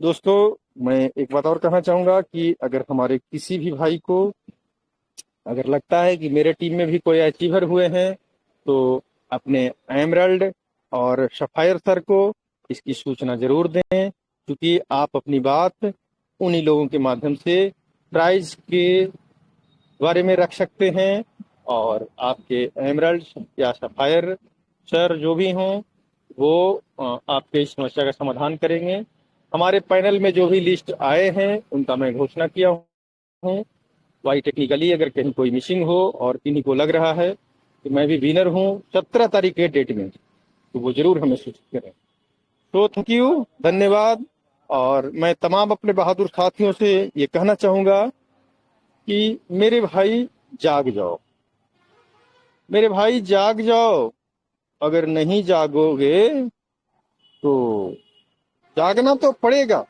दोस्तों मैं एक बात और कहना चाहूंगा कि अगर हमारे किसी भी भाई को अगर लगता है कि मेरे टीम में भी कोई अचीवर हुए हैं, तो अपने एमरल्ड और सफायर सर को इसकी सूचना जरूर दें, क्योंकि आप अपनी बात उन्हीं लोगों के माध्यम से प्राइज के बारे में रख सकते हैं और आपके एमरल्ड या सफायर सर जो भी हों वो आपके इस समस्या का समाधान करेंगे। हमारे पैनल में जो भी लिस्ट आए हैं उनका मैं घोषणा किया हूँ। वाई टेक्निकली अगर कहीं कोई मिसिंग हो और किन्हीं को लग रहा है कि मैं भी विनर हूँ 17 तारीख के डेट में, तो वो जरूर हमें सूचित करें। तो थैंक यू, धन्यवाद। और मैं तमाम अपने बहादुर साथियों से ये कहना चाहूंगा कि मेरे भाई जाग जाओ, मेरे भाई जाग जाओ। अगर नहीं जागोगे तो जागना तो पड़ेगा,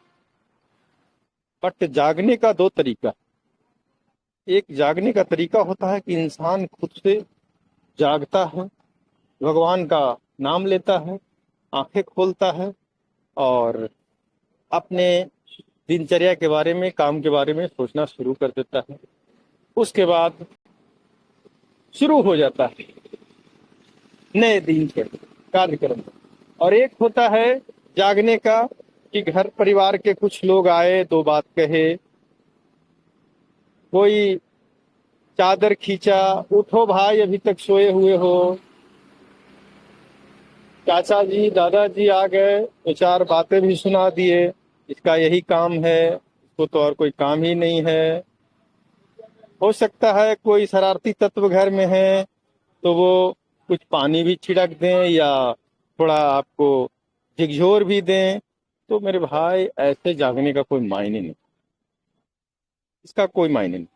बट जागने का दो तरीका। एक जागने का तरीका होता है कि इंसान खुद से जागता है, भगवान का नाम लेता है, आंखें खोलता है और अपने दिनचर्या के बारे में, काम के बारे में सोचना शुरू कर देता है। उसके बाद शुरू हो जाता है नए दिन के कार्यक्रम। और एक होता है जागने का, कि घर परिवार के कुछ लोग आए, दो बात कहे, कोई चादर खींचा, उठो भाई अभी तक सोए हुए हो, चाचा जी दादाजी आ गए, दो चार बातें भी सुना दिए, इसका यही काम है, इसको तो और कोई काम ही नहीं है। हो सकता है कोई शरारती तत्व घर में है तो वो कुछ पानी भी छिड़क दें या थोड़ा आपको झिकझोर भी दें। तो मेरे भाई ऐसे जागने का कोई मायने नहीं, इसका कोई मायने नहीं।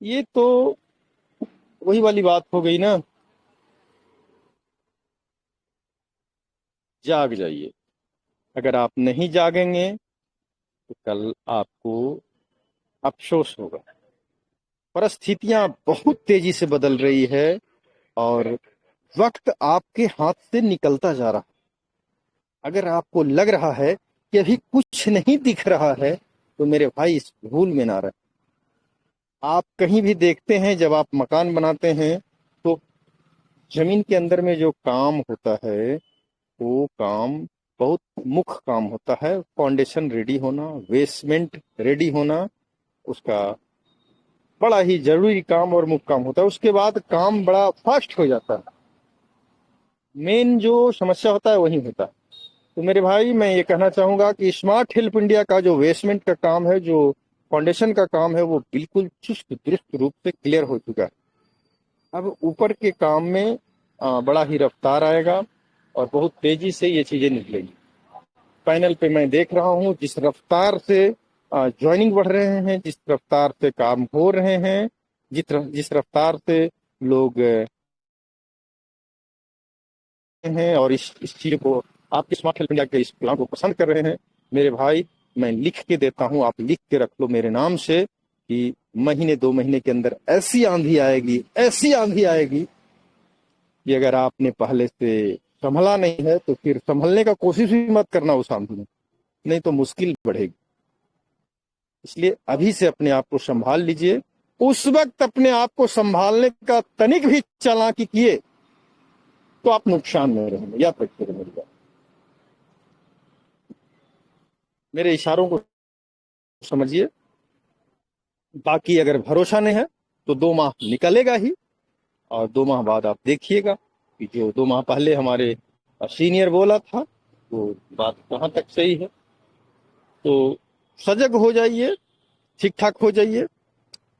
ये तो वही वाली बात हो गई ना, जाग जाइए। अगर आप नहीं जागेंगे तो कल आपको अफसोस होगा। परिस्थितियां बहुत तेजी से बदल रही है और वक्त आपके हाथ से निकलता जा रहा है। अगर आपको लग रहा है कि अभी कुछ नहीं दिख रहा है तो मेरे भाई इस भूल में ना रहे। आप कहीं भी देखते हैं जब आप मकान बनाते हैं तो जमीन के अंदर में जो काम होता है वो काम बहुत मुख्य काम होता है। फाउंडेशन रेडी होना, बेसमेंट रेडी होना, उसका बड़ा ही जरूरी काम और मुख्य काम होता है। उसके बाद काम बड़ा फास्ट हो जाता है। मेन जो समस्या होता है वही होता है। तो मेरे भाई मैं ये कहना चाहूंगा कि स्मार्ट हेल्प इंडिया का जो बेसमेंट का काम है, जो फाउंडेशन का काम है, वो बिल्कुल चुस्त दुरुस्त रूप से क्लियर हो चुका है। अब ऊपर के काम में बड़ा ही रफ्तार आएगा और बहुत तेजी से ये चीजें निकलेगी। पैनल पे मैं देख रहा हूँ जिस रफ्तार से ज्वाइनिंग बढ़ रहे हैं, जिस रफ्तार से काम हो रहे हैं, जिस रफ्तार से लोग हैं और इस चीज को आपके स्मार्ट हेल्प इंडिया के इस प्लान को पसंद कर रहे हैं, मेरे भाई मैं लिख के देता हूँ, आप लिख के रख लो मेरे नाम से कि महीने 2 महीने के अंदर ऐसी आंधी आएगी, ऐसी आंधी आएगी कि अगर आपने पहले से संभला नहीं है तो फिर संभलने का कोशिश भी मत करना उस आंधी में, नहीं तो मुश्किल बढ़ेगी। इसलिए अभी से अपने आप को संभाल लीजिए। उस वक्त अपने आप को संभालने का तनिक भी चालाकी किए तो आप नुकसान में रहेंगे, याद रखिए मेरी बात। मेरे इशारों को समझिए। बाकी अगर भरोसा नहीं है तो 2 माह निकलेगा ही और 2 माह बाद आप देखिएगा कि जो 2 माह पहले हमारे सीनियर बोला था वो बात कहाँ तक सही है। तो सजग हो जाइए, ठीक ठाक हो जाइए।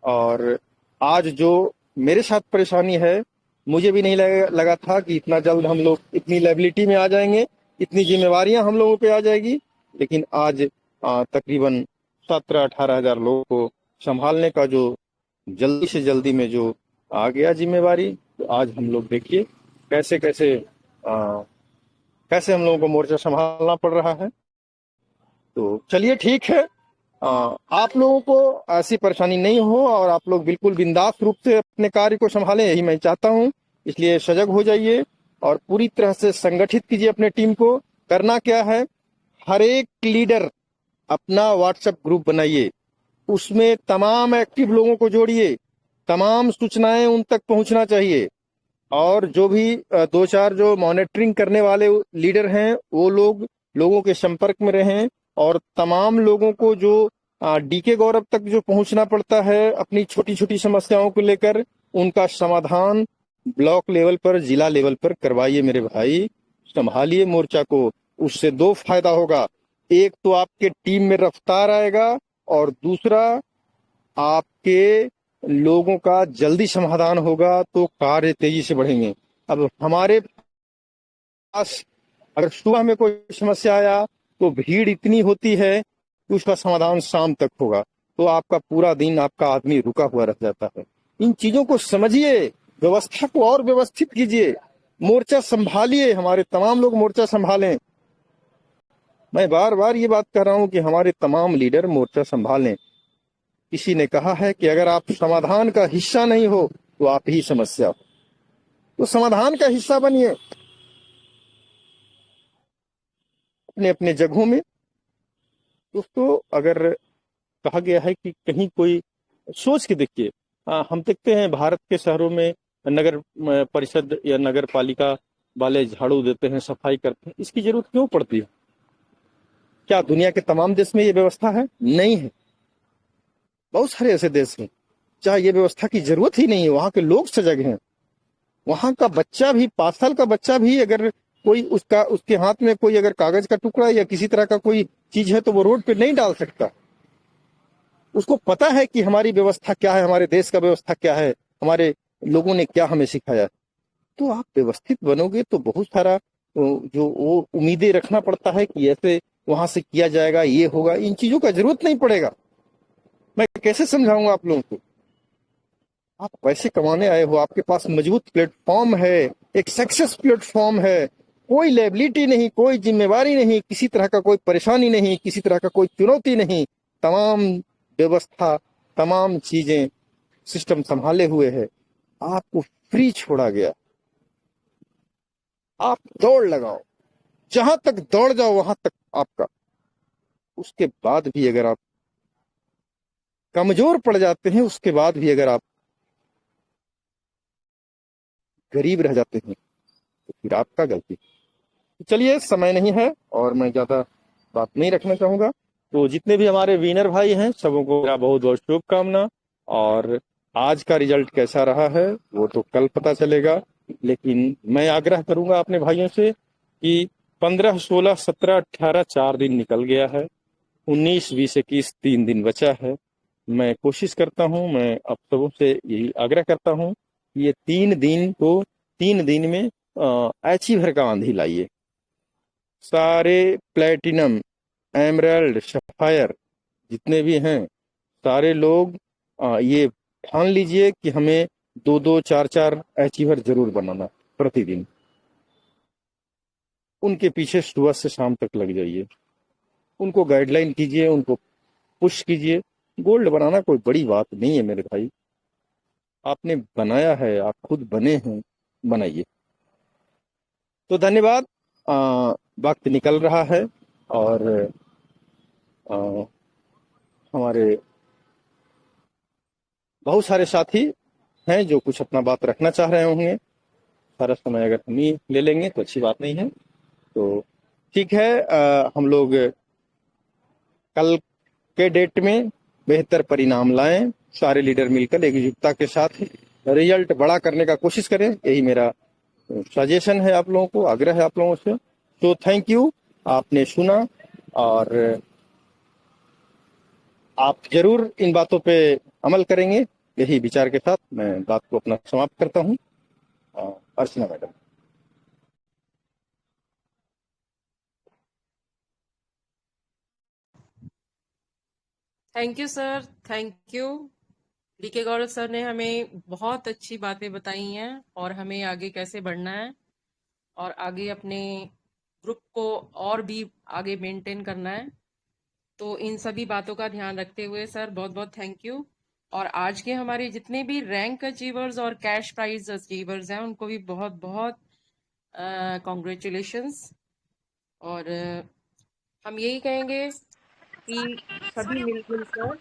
और आज जो मेरे साथ परेशानी है, मुझे भी नहीं लगा था कि इतना जल्द हम लोग इतनी लायबिलिटी में आ जाएंगे, इतनी जिम्मेवारियां हम लोगों पे आ जाएगी। लेकिन आज तकरीबन 17-18 हजार लोगों को संभालने का जो जल्दी से जल्दी में जो आ गया जिम्मेवारी, तो आज हम लोग देखिए कैसे कैसे कैसे हम लोगों को मोर्चा संभालना पड़ रहा है। तो चलिए ठीक है, आप लोगों को ऐसी परेशानी नहीं हो और आप लोग बिल्कुल बिंदास रूप से अपने कार्य को संभालें, यही मैं चाहता हूं। इसलिए सजग हो जाइए और पूरी तरह से संगठित कीजिए अपने टीम को। करना क्या है, हर एक लीडर अपना व्हाट्सएप ग्रुप बनाइए, उसमें तमाम एक्टिव लोगों को जोड़िए, तमाम सूचनाएं उन तक पहुंचना चाहिए। और जो भी 2-4 जो मॉनिटरिंग करने वाले लीडर हैं वो लोगों के संपर्क में रहें और तमाम लोगों को जो डीके गौरव तक जो पहुंचना पड़ता है अपनी छोटी छोटी समस्याओं को लेकर, उनका समाधान ब्लॉक लेवल पर, जिला लेवल पर करवाइए मेरे भाई। संभालिए मोर्चा को। उससे 2 फायदा होगा, एक तो आपके टीम में रफ्तार आएगा और दूसरा आपके लोगों का जल्दी समाधान होगा तो कार्य तेजी से बढ़ेंगे। अब हमारे पास अगर सुबह में कोई समस्या आया तो भीड़ इतनी होती है कि उसका समाधान शाम तक होगा, तो आपका पूरा दिन आपका आदमी रुका हुआ रह जाता है। इन चीजों को समझिए, व्यवस्था को और व्यवस्थित कीजिए, मोर्चा संभालिए, हमारे तमाम लोग मोर्चा संभालें। मैं बार बार ये बात कह रहा हूं कि हमारे तमाम लीडर मोर्चा संभालें। किसी ने कहा है कि अगर आप समाधान का हिस्सा नहीं हो तो आप ही समस्या हो, तो समाधान का हिस्सा बनिए अपने अपने जगहों में। दोस्तों, अगर कहा गया है कि कहीं कोई सोच के देखिए, हम देखते हैं भारत के शहरों में नगर परिषद या नगर पालिका वाले झाड़ू देते हैं, सफाई करते हैं, इसकी जरूरत क्यों पड़ती है? क्या दुनिया के तमाम देश में ये व्यवस्था है? नहीं है। बहुत सारे ऐसे देश हैं जहाँ ये व्यवस्था की जरूरत ही नहीं है, वहां के लोग सजग हैं। वहां का बच्चा भी, 5 साल का बच्चा भी, अगर कोई उसके हाथ में कोई अगर कागज का टुकड़ा या किसी तरह का कोई चीज है तो वो रोड पे नहीं डाल सकता। उसको पता है कि हमारी व्यवस्था क्या है, हमारे देश का व्यवस्था क्या है, हमारे लोगों ने क्या हमें सिखाया। तो आप व्यवस्थित बनोगे तो बहुत सारा जो वो उम्मीदें रखना पड़ता है कि ऐसे वहां से किया जाएगा, ये होगा, इन चीजों का जरूरत नहीं पड़ेगा। मैं कैसे समझाऊंगा आप लोगों को? आप पैसे कमाने आए हो, आपके पास मजबूत प्लेटफॉर्म है, एक सक्सेस प्लेटफॉर्म है, कोई लायबिलिटी नहीं, कोई जिम्मेवारी नहीं, किसी तरह का कोई परेशानी नहीं, किसी तरह का कोई चुनौती नहीं, तमाम व्यवस्था, तमाम चीजें, सिस्टम संभाले हुए है, आपको फ्री छोड़ा गया। आप दौड़ लगाओ, जहां तक दौड़ जाओ वहां तक आपका। उसके बाद भी अगर आप कमजोर पड़ जाते हैं, उसके बाद भी अगर आप गरीब रह जाते हैं तो फिर आपका गलती। चलिए, समय नहीं है और मैं ज्यादा बात नहीं रखना चाहूंगा। तो जितने भी हमारे विनर भाई हैं, सबों को मेरा बहुत बहुत शुभकामना। और आज का रिजल्ट कैसा रहा है वो तो कल पता चलेगा, लेकिन मैं आग्रह करूंगा अपने भाइयों से कि 15, 16, 17, 18 4 दिन निकल गया है, 19, 20, 21 3 दिन बचा है। मैं कोशिश करता हूं, मैं आप सबों से यही आग्रह करता हूं कि ये 3 दिन में अचीवर का आंधी लाइए। सारे प्लेटिनम, एमराल्ड, सफायर जितने भी हैं, सारे लोग ये ठान लीजिए कि हमें 2-2, 4-4 अचीवर जरूर बनाना प्रतिदिन। उनके पीछे सुबह से शाम तक लग जाइए, उनको गाइडलाइन कीजिए, उनको पुश कीजिए। गोल्ड बनाना कोई बड़ी बात नहीं है मेरे भाई, आपने बनाया है, आप खुद बने हैं, बनाइए। तो धन्यवाद। वक्त निकल रहा है और आ, हमारे बहुत सारे साथी हैं जो कुछ अपना बात रखना चाह रहे होंगे। सारा समय अगर हम ही ले लेंगे तो अच्छी बात नहीं है। तो ठीक है, हम लोग कल के डेट में बेहतर परिणाम लाएं, सारे लीडर मिलकर एकजुटता के साथ रिजल्ट बड़ा करने का कोशिश करें, यही मेरा सजेशन है आप लोगों को, आग्रह है आप लोगों से। तो थैंक यू, आपने सुना और आप जरूर इन बातों पे अमल करेंगे। यही विचार के साथ मैं बात को अपना समाप्त करता हूँ। Archana madam. Thank you sir, thank you. DK Gaurav sir ने हमें बहुत अच्छी बातें बताई हैं और हमें आगे कैसे बढ़ना है और आगे अपने ग्रुप को और भी आगे मेंटेन करना है। तो इन सभी बातों का ध्यान रखते हुए सर बहुत बहुत थैंक यू। और आज के हमारे जितने भी रैंक अचीवर्स और कैश प्राइज अचीवर्स हैं उनको भी बहुत बहुत कॉन्ग्रेचुलेशंस। और हम यही कहेंगे कि सभी मिलजुल कर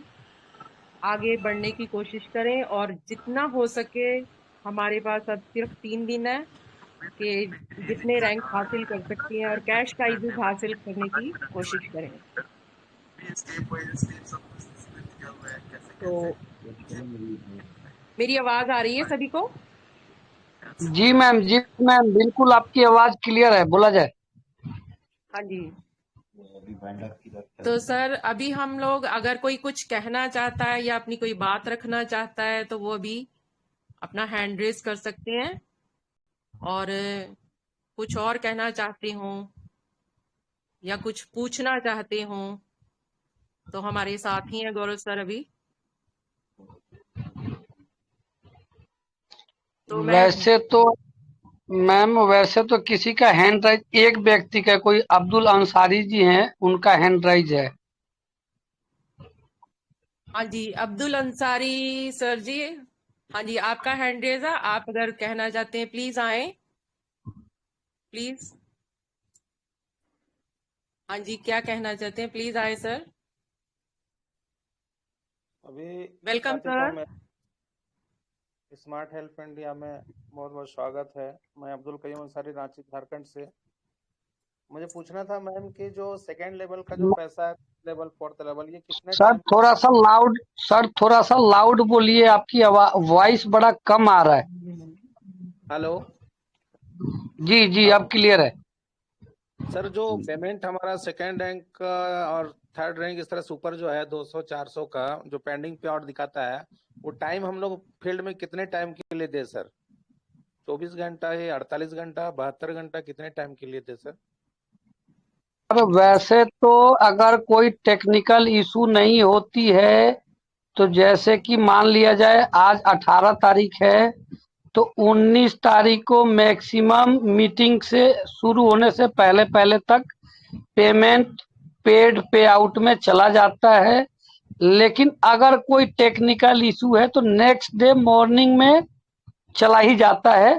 आगे बढ़ने की कोशिश करें और जितना हो सके, हमारे पास अब सिर्फ 3 दिन है कि जितने रैंक हासिल कर सकती हैं और कैश प्राइजेस हासिल करने की कोशिश करें। तो मेरी आवाज आ रही है सभी को? जी मैम, जी मैम, बिल्कुल आपकी आवाज क्लियर है, बोला जाए। हाँ जी। तो सर अभी हम लोग, अगर कोई कुछ कहना चाहता है या अपनी कोई बात रखना चाहता है तो वो अभी अपना हैंड रेज कर सकते हैं। और कुछ और कहना चाहते हो या कुछ पूछना चाहते हो तो हमारे साथ ही हैं गौरव सर अभी। तो वैसे तो मैम, वैसे तो किसी का हैंड राइज, एक व्यक्ति का, कोई अब्दुल अंसारी जी हैं, उनका हैंड राइज है। हाँ जी, अब्दुल अंसारी सर जी, हाँ जी, आपका हैंड रेज है। आप अगर कहना चाहते हैं प्लीज आए, प्लीज। हाँ जी, क्या कहना चाहते हैं, प्लीज आए सर। अभी वेलकम प्रातिपा सर। में स्मार्ट हेल्प इंडिया में बहुत बहुत स्वागत है। मैं अब्दुल कयूम अंसारी, रांची झारखंड से। मुझे पूछना था मैम कि जो सेकेंड लेवल का जो पैसा है, लेवल फोर्थ लेवल, ये कितने सर टाइम? थोड़ा सा लाउड, सर थोड़ा सा लाउड बोलिए, आपकी वॉइस बड़ा कम आ रहा है। हेलो जी जी, अब क्लियर है। सर, जो पेमेंट हमारा सेकेंड रैंक और थर्ड रैंक इस तरह से ऊपर जो है 200-400 का जो पेंडिंग पे और दिखाता है, वो टाइम हम लोग फील्ड में कितने टाइम के लिए दे सर? 24 घंटा है, 48 घंटा, 72 घंटा, कितने टाइम के लिए दे सर? अब वैसे तो अगर कोई टेक्निकल इशू नहीं होती है तो जैसे कि मान लिया जाए आज 18 तारीख है तो 19 तारीख को मैक्सिमम मीटिंग से शुरू होने से पहले पहले तक पेमेंट पेड पे आउट में चला जाता है। लेकिन अगर कोई टेक्निकल इशू है तो नेक्स्ट डे मॉर्निंग में चला ही जाता है।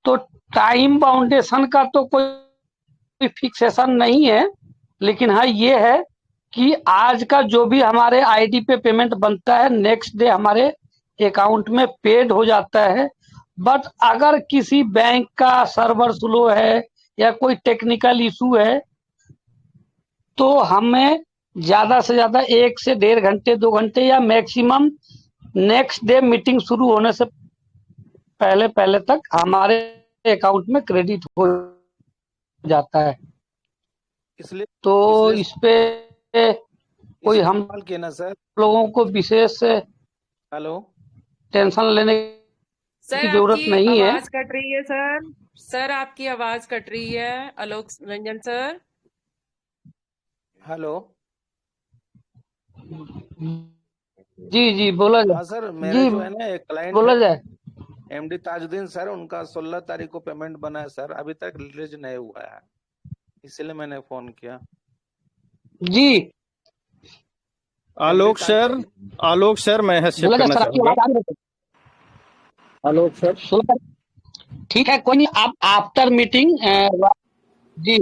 तो टाइम बाउंडेशन का तो कोई फिक्सेशन नहीं है, लेकिन हाँ ये है कि आज का जो भी हमारे आईडी पे पेमेंट बनता है नेक्स्ट डे हमारे अकाउंट में पेड हो जाता है। बट अगर किसी बैंक का सर्वर स्लो है या कोई टेक्निकल इशू है तो हमें ज्यादा से ज्यादा 1 से 1.5 घंटे 2 घंटे या मैक्सिमम नेक्स्ट डे मीटिंग शुरू होने से पहले पहले तक हमारे अकाउंट में क्रेडिट हो जाता है। इसलिए तो इस पे कोई हम सवाल किया ना सर। लोगों को विशेष हेलो टेंशन लेने सर की जरूरत आपकी नहीं है। आवाज कट रही है सर। सर आपकी आवाज कट रही है, आलोक रंजन सर। हेलो जी जी बोला जाए। हाँ सर, मेरे जी जो है ना एक क्लाइंट बोला है जाए। एमडी ताजुद्दीन सर, उनका 16 तारीख को पेमेंट बना है सर, अभी तक रिलीज नहीं हुआ है, इसलिए मैंने फोन किया। जी आलोक सर मैं हैसियत बोला जाए करना सर, आपकी चाहूंगा। आवाज आ रही है। आलोक सर 16 ठीक है, कोई नहीं, आप आफ्टर मीटिंग जी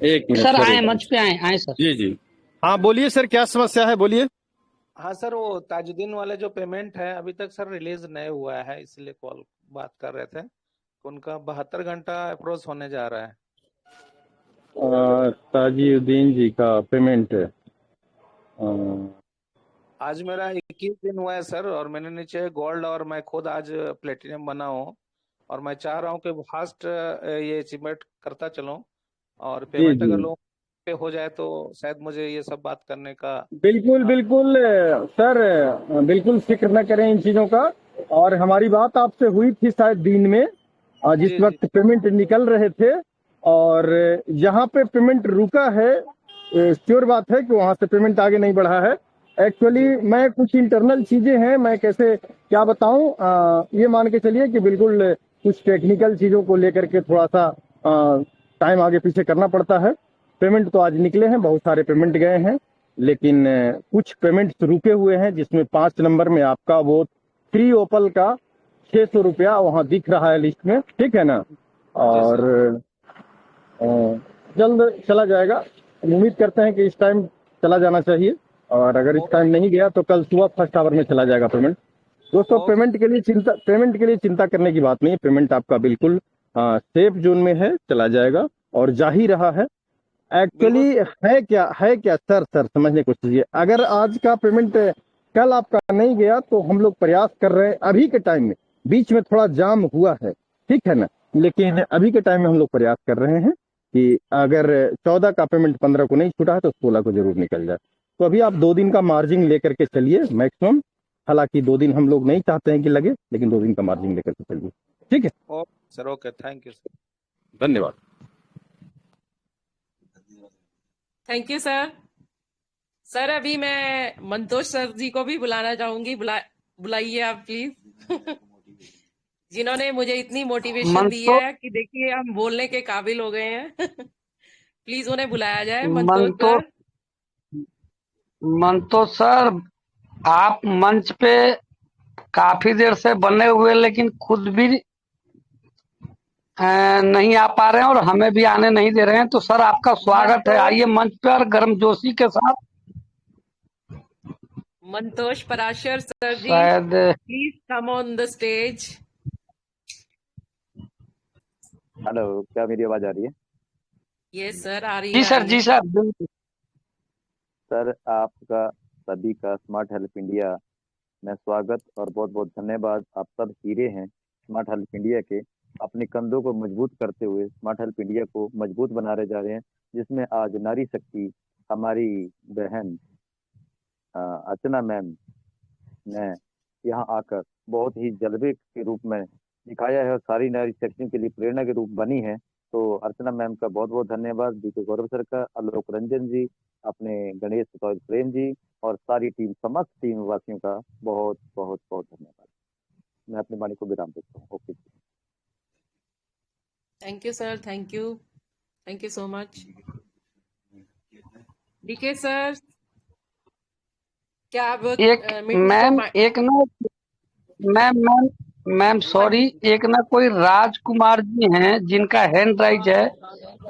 एक मिनट सर सर, आए एक मंच पे आए सर। जी जी हाँ बोलिए सर, क्या समस्या है बोलिए। हाँ सर, वो ताजुद्दीन वाले जो पेमेंट है अभी तक सर रिलीज नहीं हुआ है, इसलिए कॉल बात कर रहे थे। उनका 72 घंटा अप्रोच होने जा रहा है। ताजुद्दीन जी का पेमेंट आज मेरा 21 दिन हुआ है सर, और मैंने नीचे गोल्ड और मैं खुद आज प्लेटिनम बना हूँ, और मैं चाह रहा हूँ कि फास्ट ये अचीवमेंट करता चलूँ, और जी पेमेंट जी अगर लोगों पे हो जाए तो शायद मुझे ये सब बात करने का बिल्कुल बिल्कुल सर, बिल्कुल फिक्र न करें इन चीजों का। और हमारी बात आपसे हुई थी शायद दिन में, जिस जी जी वक्त पेमेंट निकल रहे थे, और जहाँ पे पेमेंट रुका है श्योर बात है कि वहां से पेमेंट आगे नहीं बढ़ा है। एक्चुअली मैं कुछ इंटरनल चीजें हैं, मैं कैसे क्या बताऊं, ये मान के चलिए कि बिल्कुल कुछ टेक्निकल चीजों को लेकर के थोड़ा सा टाइम आगे पीछे करना पड़ता है। पेमेंट तो आज निकले हैं, बहुत सारे पेमेंट गए हैं, लेकिन कुछ पेमेंट रुके हुए हैं, जिसमें 5 नंबर में आपका वो 3 ओपल का 600 रुपया वहां दिख रहा है लिस्ट में, ठीक है ना। और जल्द चला जाएगा, उम्मीद करते हैं कि इस टाइम चला जाना चाहिए, और अगर इस टाइम नहीं गया तो कल सुबह फर्स्ट आवर में चला जाएगा पेमेंट। दोस्तों पेमेंट के लिए चिंता करने की बात नहीं है, पेमेंट आपका बिल्कुल सेफ जोन में है, चला जाएगा और जा ही रहा है। एक्चुअली है क्या सर समझने की कोशिश कीजिए। अगर आज का पेमेंट कल आपका नहीं गया तो हम लोग प्रयास कर रहे हैं अभी के टाइम में, बीच में थोड़ा जाम हुआ है, ठीक है ना, लेकिन अभी के टाइम में हम लोग प्रयास कर रहे हैं कि अगर 14 का पेमेंट 15 को नहीं छूटा है तो 16 को जरूर निकल जाए। तो अभी आप 2 दिन का मार्जिन लेकर के चलिए मैक्सिमम, हालांकि 2 दिन हम लोग नहीं चाहते हैं कि लगे, लेकिन 2 दिन का मार्जिन लेकर के चलिए, ठीक है। Okay sir, okay, thank you sir. धन्यवाद। Thank you sir. सर अभी मैं मंतोष सर जी को भी बुलाना चाहूंगी, बुलाइए आप प्लीज। जिन्होंने मुझे इतनी मोटिवेशन दी है कि देखिए हम बोलने के काबिल हो गए हैं। प्लीज उन्हें बुलाया जाए। मंतोष सर, आप मंच पे काफी देर से बने हुए लेकिन खुद भी नहीं आ पा रहे हैं और हमें भी आने नहीं दे रहे हैं, तो सर आपका स्वागत है, आइए मंच पे और गर्मजोशी के साथ। मंतोष पराशर सर जी, शायद please come on the stage. Hello, क्या मेरी आवाज आ रही है? ये सर आ रही जी है सर, जी सर, बिल्कुल। सर आपका सभी का स्मार्ट हेल्प इंडिया में स्वागत और बहुत बहुत धन्यवाद। आप सब हीरे हैं स्मार्ट हेल्प इंडिया के। अपने कंधों को मजबूत करते हुए स्मार्ट हेल्प इंडिया को मजबूत बनाने जा रहे हैं, जिसमें आज नारी शक्ति हमारी बहन अर्चना मैम ने यहाँ आकर बहुत ही जलवे के रूप में दिखाया है और सारी नारी शक्तियों के लिए प्रेरणा के रूप बनी है। तो अर्चना मैम का बहुत बहुत धन्यवाद, डीके गौरव सर का, आलोक रंजन जी, अपने गणेश प्रसाद प्रेम जी और सारी टीम, समस्त टीम वासियों का बहुत बहुत बहुत धन्यवाद। मैं अपनी वाणी को विराम देता हूँ। Okay, thank you sir, thank you so much. DK sir, क्या आप एक मीटिंग मैम, को एक ना मैम सॉरी, एक ना कोई राजकुमार जी हैं जिनका हैंड राइज है,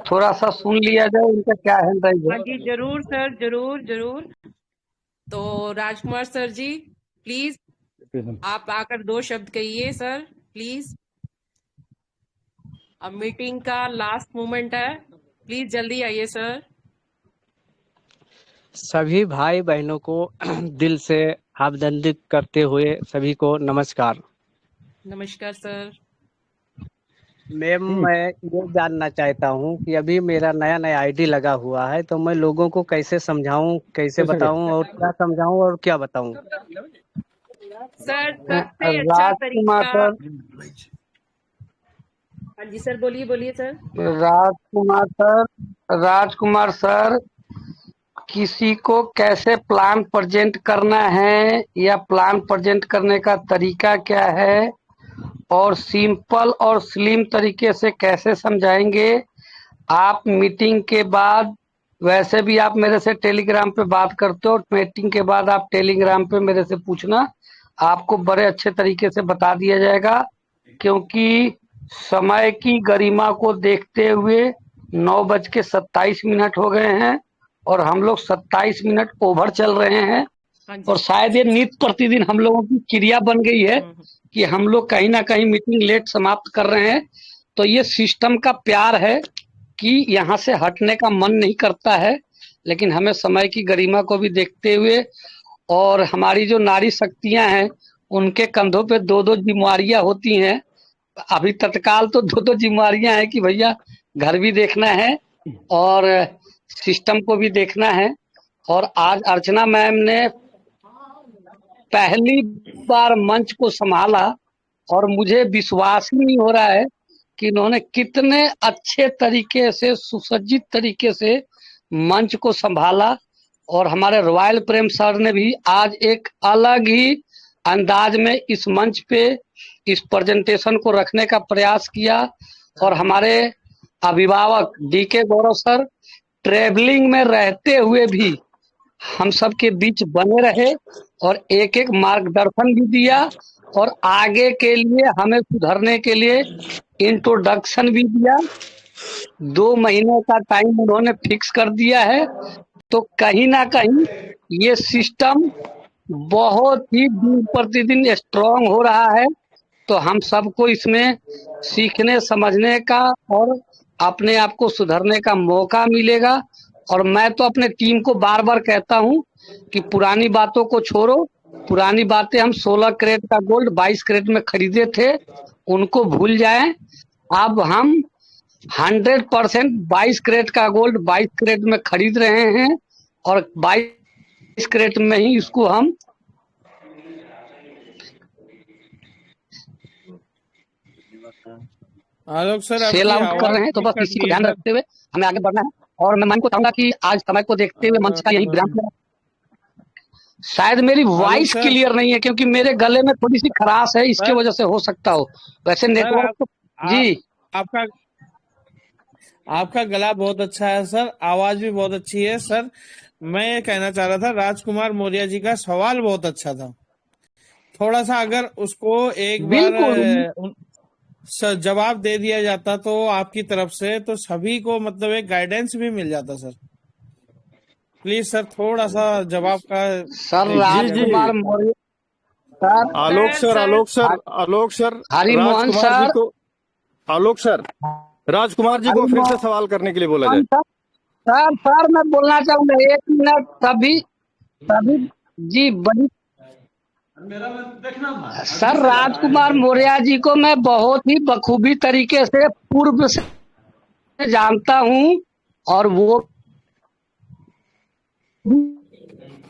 थोड़ा सा सुन लिया जाए उनका क्या हैंड राइज हाँ है। जी, जरूर सर, जरूर। तो राजकुमार सर जी, प्लीज आप आकर 2 शब्द कहिए सर, प्लीज। अब मीटिंग का लास्ट मोमेंट है, प्लीज जल्दी आइए सर। सभी भाई बहनों को दिल से अभिनंदित करते हुए सभी को नमस्कार। नमस्कार सर। मैम, मैं ये जानना चाहता हूँ कि अभी मेरा नया नया आईडी लगा हुआ है, तो मैं लोगों को कैसे समझाऊं, कैसे बताऊं और क्या समझाऊं और क्या बताऊं। सर सबसे अच्छा राजकुमार तरीका। सर, हाँ जी सर, बोलिए सर। राजकुमार सर, किसी को कैसे प्लान प्रेजेंट करना है या प्लान प्रेजेंट करने का तरीका क्या है और सिंपल और स्लिम तरीके से कैसे समझाएंगे। आप मीटिंग के बाद, वैसे भी आप मेरे से टेलीग्राम पे बात करते हो, मीटिंग के बाद आप टेलीग्राम पे मेरे से पूछना, आपको बड़े अच्छे तरीके से बता दिया जाएगा। क्योंकि समय की गरिमा को देखते हुए 9:27 हो गए हैं और हम लोग 27 मिनट ओवर चल रहे हैं और शायद ये नित्य प्रतिदिन हम लोगों की क्रिया बन गई है कि हम लोग कहीं ना कहीं मीटिंग लेट समाप्त कर रहे हैं। तो ये सिस्टम का प्यार है कि यहाँ से हटने का मन नहीं करता है, लेकिन हमें समय की गरिमा को भी देखते हुए और हमारी जो नारी शक्तियां हैं उनके कंधों पे 2-2 जिम्मेवारियां होती हैं। अभी तत्काल तो 2-2 जिम्मेवारियां हैं कि भैया घर भी देखना है और सिस्टम को भी देखना है। और आज अर्चना मैम ने पहली बार मंच को संभाला और मुझे विश्वास ही नहीं हो रहा है कि इन्होंने कितने अच्छे तरीके से, सुसज्जित तरीके से मंच को संभाला। और हमारे रॉयल प्रेम सर ने भी आज एक अलग ही अंदाज में इस मंच पे इस प्रेजेंटेशन को रखने का प्रयास किया। और हमारे अभिभावक डीके गौरव सर ट्रेवलिंग में रहते हुए भी हम सब के बीच बने रहे और एक एक मार्गदर्शन भी दिया और आगे के लिए हमें सुधरने के लिए इंट्रोडक्शन भी दिया। 2 महीने का टाइम उन्होंने फिक्स कर दिया है। तो कहीं ना कहीं ये सिस्टम बहुत ही दिन प्रतिदिन स्ट्रांग हो रहा है। तो हम सबको इसमें सीखने समझने का और अपने आप को सुधरने का मौका मिलेगा। और मैं तो अपने टीम को बार बार कहता हूं कि पुरानी बातों को छोड़ो। पुरानी बातें हम 16 कैरेट का गोल्ड 22 कैरेट में खरीदे थे, उनको भूल जाएं। अब हम 100% 22 कैरेट का गोल्ड 22 कैरेट में खरीद रहे हैं और 22 कैरेट में ही इसको हम आलोक सर सेल आउट कर रहे हैं। तो बस इसी को ध्यान रखते हुए हमें आगे बढ़ना है। और मैं मन को चाहूंगा कि आज समय को देखते हुए मंच का यही विराम लेना। शायद मेरी वॉइस क्लियर नहीं है क्योंकि मेरे गले में थोड़ी सी खराश है, इसके वजह से हो सकता हो। वैसे नेटवर्क तो जी आपका गला बहुत अच्छा है सर, आवाज भी बहुत अच्छी है सर। मैं ये कहना चाह रहा था, राजकुमार मौर्य जी का सवाल बहुत अच्छा था, थोड़ा सा अगर उसको एक बार जवाब दे दिया जाता तो आपकी तरफ से, तो सभी को मतलब एक गाइडेंस भी मिल जाता सर। प्लीज सर थोड़ा सा जवाब का सर राजकुमार मौर्य सर, आलोक सर हरिमोहन सर, आलोक सर राजकुमार जी को अरे फिर मैं से सवाल करने के लिए बोला जाए। सर मैं बोलना चाहूंगा 1 मिनट। सभी सभी जी बड़ी सर राजकुमार मौर्य जी को मैं बहुत ही बखूबी तरीके से पूर्व से जानता हूँ और वो भी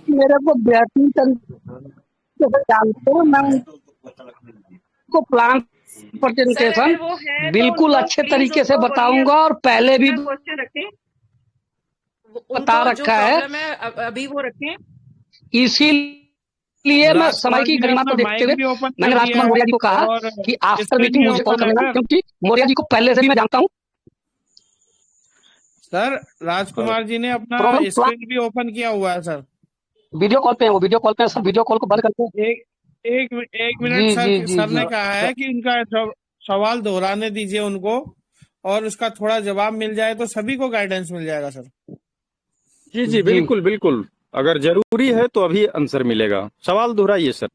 मेरे को बेहतरीन तरीके से जानते हैं। मैं उनको प्लान सर प्रेजेंटेशन अगर वो है तो बिल्कुल उनको अच्छे प्लीज तरीके से उनको वही बताऊंगा और पहले भी क्वेश्चन रखें, बता उनको जो रखा है, प्रॉब्लम है अभी वो रखें। इसीलिए मैं समय राजकुमार की जी ने गरिमा अपना को देखते माइक हुए भी ओपन मैंने कर दिया राजकुमार मौर्य है जी को कहा और कि आफ्टर स्क्रीन मीटिंग भी मुझे कॉल ओपन कर है लेना, सर। क्योंकि मौर्य जी को पहले से भी मैं जानता हूँ। सर राजकुमार जी ने अपना प्रॉब्लम स्क्रीन भी ओपन किया हुआ है सर। वीडियो कॉल पे है, वो वीडियो कॉल पे है, सब वीडियो कॉल को बंद करके। एक एक मिनट जी सर, जी जी सर जी ने कहा है कि उनका सवाल दोहराने दीजिए उनको और उसका थोड़ा जवाब मिल जाए तो सभी को गाइडेंस मिल जाएगा सर। जी जी जी बिल्कुल बिल्कुल, अगर जरूरी है तो अभी आंसर मिलेगा। सवाल दोहराइए सर।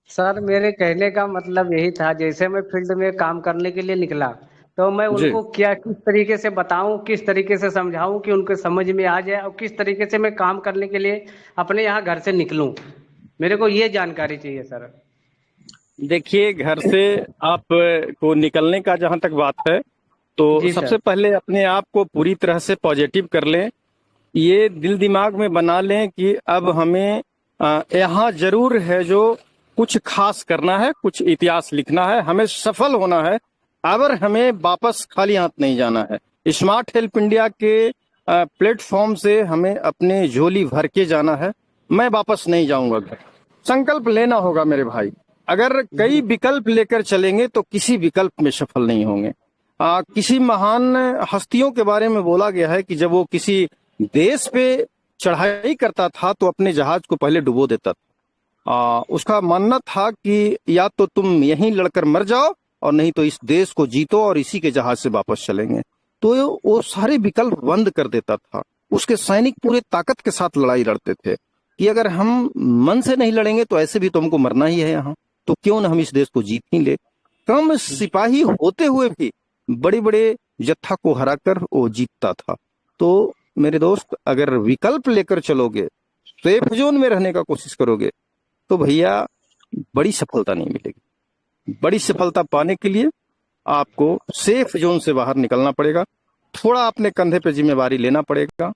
सर मेरे कहने का मतलब यही था, जैसे मैं फील्ड में काम करने के लिए निकला तो मैं जी उनको क्या किस तरीके से बताऊं, किस तरीके से समझाऊं कि उनको समझ में आ जाए और किस तरीके से मैं काम करने के लिए अपने यहाँ घर से निकलूं। मेरे को ये जानकारी चाहिए सर। देखिए, घर से आप को निकलने का जहां तक बात है तो जी सबसे सर। पहले अपने आप को पूरी तरह से पॉजिटिव कर लें। ये दिल दिमाग में बना लें कि अब हमें यहाँ जरूर है जो कुछ खास करना है, कुछ इतिहास लिखना है, हमें सफल होना है। अगर हमें वापस खाली हाथ नहीं जाना है। स्मार्ट हेल्प इंडिया के प्लेटफॉर्म से हमें अपने झोली भर के जाना है। मैं वापस नहीं जाऊंगा घर। संकल्प लेना होगा मेरे भाई। अगर कई विकल्प लेकर चलेंगे तो किसी विकल्प में सफल नहीं होंगे। किसी महान हस्तियों के बारे में बोला गया है कि जब वो किसी देश पे चढ़ाई करता था तो अपने जहाज को पहले डुबो देता था। उसका मानना था कि या तो तुम यहीं लड़कर मर जाओ और नहीं तो इस देश को जीतो और इसी के जहाज से वापस चलेंगे। तो वो सारे विकल्प बंद कर देता था। उसके सैनिक पूरे ताकत के साथ लड़ाई लड़ते थे कि अगर हम मन से नहीं लड़ेंगे तो ऐसे भी तो हमको मरना ही है यहाँ, तो क्यों न हम इस देश को जीत ही ले। कम सिपाही होते हुए भी बड़े बड़े जत्था को हराकर वो जीतता था। तो मेरे दोस्त, अगर विकल्प लेकर चलोगे, सेफ जोन में रहने का कोशिश करोगे, तो भैया बड़ी सफलता नहीं मिलेगी। बड़ी सफलता पाने के लिए आपको सेफ जोन से बाहर निकलना पड़ेगा। थोड़ा अपने कंधे पे जिम्मेवारी लेना पड़ेगा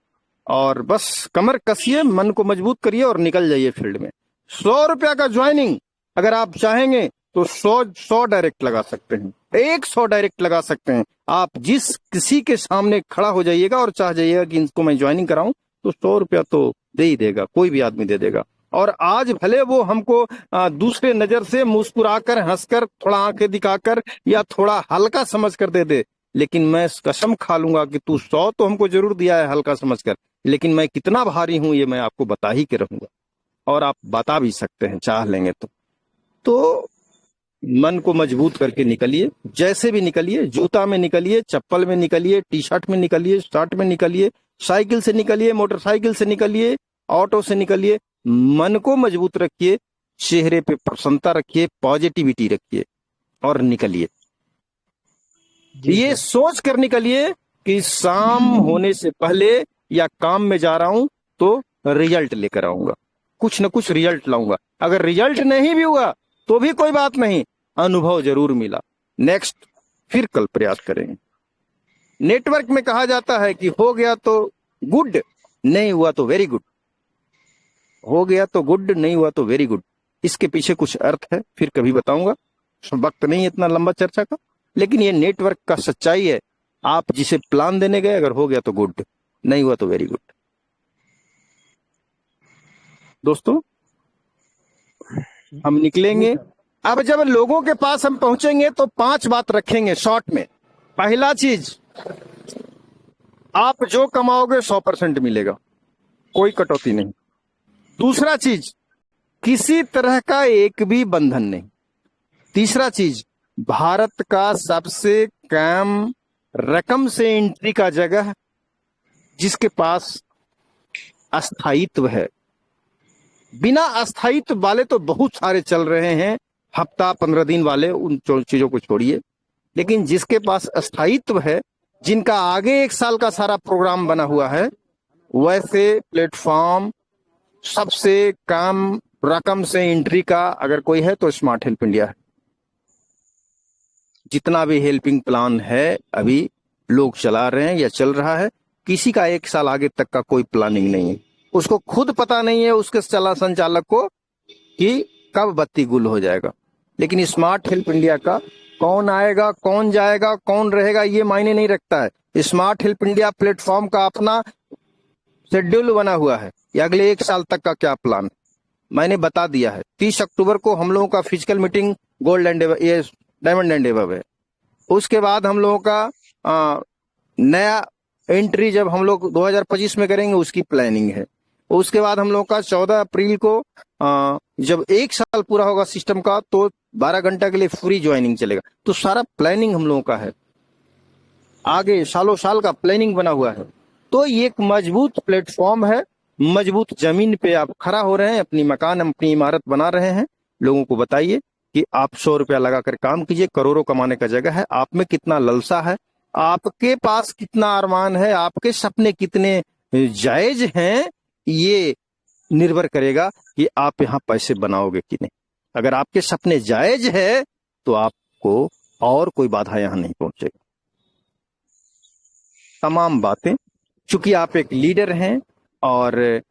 और बस कमर कसिए, मन को मजबूत करिए और निकल जाइए फील्ड में। 100 रुपया का ज्वाइनिंग अगर आप चाहेंगे तो 100 डायरेक्ट लगा सकते हैं, 100 डायरेक्ट लगा सकते हैं। आप जिस किसी के सामने खड़ा हो जाइएगा और चाह जाइएगा कि इनको मैं ज्वाइनिंग कराऊं तो 100 रुपया तो दे ही देगा, कोई भी आदमी दे देगा। और आज भले वो हमको दूसरे नजर से मुस्कुराकर, हंसकर, थोड़ा आंखें दिखाकर या थोड़ा हल्का समझकर दे दे, लेकिन मैं कसम खा लूंगा कि तू 100 तो हमको जरूर दिया है हल्का समझकर, लेकिन मैं कितना भारी हूं ये मैं आपको बता ही के रहूंगा। और आप बता भी सकते हैं चाह लेंगे तो मन को मजबूत करके निकलिए। जैसे भी निकलिए, जूता में निकलिए, चप्पल में निकलिए, टी शर्ट में निकलिए, शर्ट में निकलिए, साइकिल से निकलिए, मोटरसाइकिल से निकलिए, ऑटो से निकलिए। मन को मजबूत रखिए, चेहरे पे प्रसन्नता रखिए, पॉजिटिविटी रखिए और निकलिए। ये सोच कर निकलिए कि शाम होने से पहले या काम में जा रहा हूं तो रिजल्ट लेकर आऊंगा, कुछ न कुछ रिजल्ट लाऊंगा। अगर रिजल्ट नहीं भी हुआ तो भी कोई बात नहीं, अनुभव जरूर मिला। नेक्स्ट फिर कल प्रयास करेंगे। नेटवर्क में कहा जाता है कि हो गया तो गुड, नहीं हुआ तो वेरी गुड। हो गया तो गुड, नहीं हुआ तो वेरी गुड। इसके पीछे कुछ अर्थ है, फिर कभी बताऊंगा, वक्त नहीं इतना लंबा चर्चा का, लेकिन ये नेटवर्क का सच्चाई है। आप जिसे प्लान देने गए, अगर हो गया तो गुड, नहीं हुआ तो वेरी गुड। दोस्तों, हम निकलेंगे। अब जब लोगों के पास हम पहुंचेंगे तो 5 बात रखेंगे शॉर्ट में। पहला चीज, आप जो कमाओगे 100% मिलेगा, कोई कटौती नहीं। दूसरा चीज, किसी तरह का एक भी बंधन नहीं। तीसरा चीज, भारत का सबसे कम रकम से एंट्री का जगह जिसके पास अस्थायित्व है। बिना अस्थायित्व वाले तो बहुत सारे चल रहे हैं, हफ्ता 15 दिन वाले, उन चीजों को छोड़िए। लेकिन जिसके पास स्थायित्व है, जिनका आगे 1 साल का सारा प्रोग्राम बना हुआ है, वैसे प्लेटफॉर्म सबसे कम रकम से एंट्री का अगर कोई है तो स्मार्ट हेल्प इंडिया है। जितना भी हेल्पिंग प्लान है अभी लोग चला रहे हैं या चल रहा है, किसी का 1 साल आगे तक का कोई प्लानिंग नहीं है। उसको खुद पता नहीं है उसके संचालक को कि कब बत्ती गुल हो जाएगा। लेकिन स्मार्ट हेल्प इंडिया का कौन आएगा, कौन जाएगा, कौन रहेगा, ये मायने नहीं रखता है। स्मार्ट हेल्प इंडिया प्लेटफॉर्म का अपना शेड्यूल बना हुआ है या अगले 1 साल तक का क्या प्लान मैंने बता दिया है। 30 अक्टूबर को हम लोगों का फिजिकल मीटिंग गोल्ड एंड ये डायमंड एंड एबव है। उसके बाद हम लोगों का नया एंट्री जब हम लोग 2025 में करेंगे उसकी प्लानिंग है। उसके बाद हम लोग का 14 अप्रैल को जब 1 साल पूरा होगा सिस्टम का तो 12 घंटा के लिए फ्री ज्वाइनिंग चलेगा। तो सारा प्लानिंग हम लोगों का है, आगे सालों साल का प्लानिंग बना हुआ है। तो ये एक मजबूत प्लेटफॉर्म है, मजबूत जमीन पे आप खड़ा हो रहे हैं, अपनी मकान अपनी इमारत बना रहे हैं। लोगों को बताइए कि आप 100 रुपया लगाकर काम कीजिए, करोड़ों कमाने का जगह है। आप में कितना ललसा है, आपके पास कितना अरमान है, आपके सपने कितने जायज हैं, ये निर्भर करेगा कि आप यहाँ पैसे बनाओगे कि नहीं। अगर आपके सपने जायज है तो आपको और कोई बाधा यहाँ नहीं पहुंचेगा। तमाम बातें, चूंकि आप एक लीडर हैं और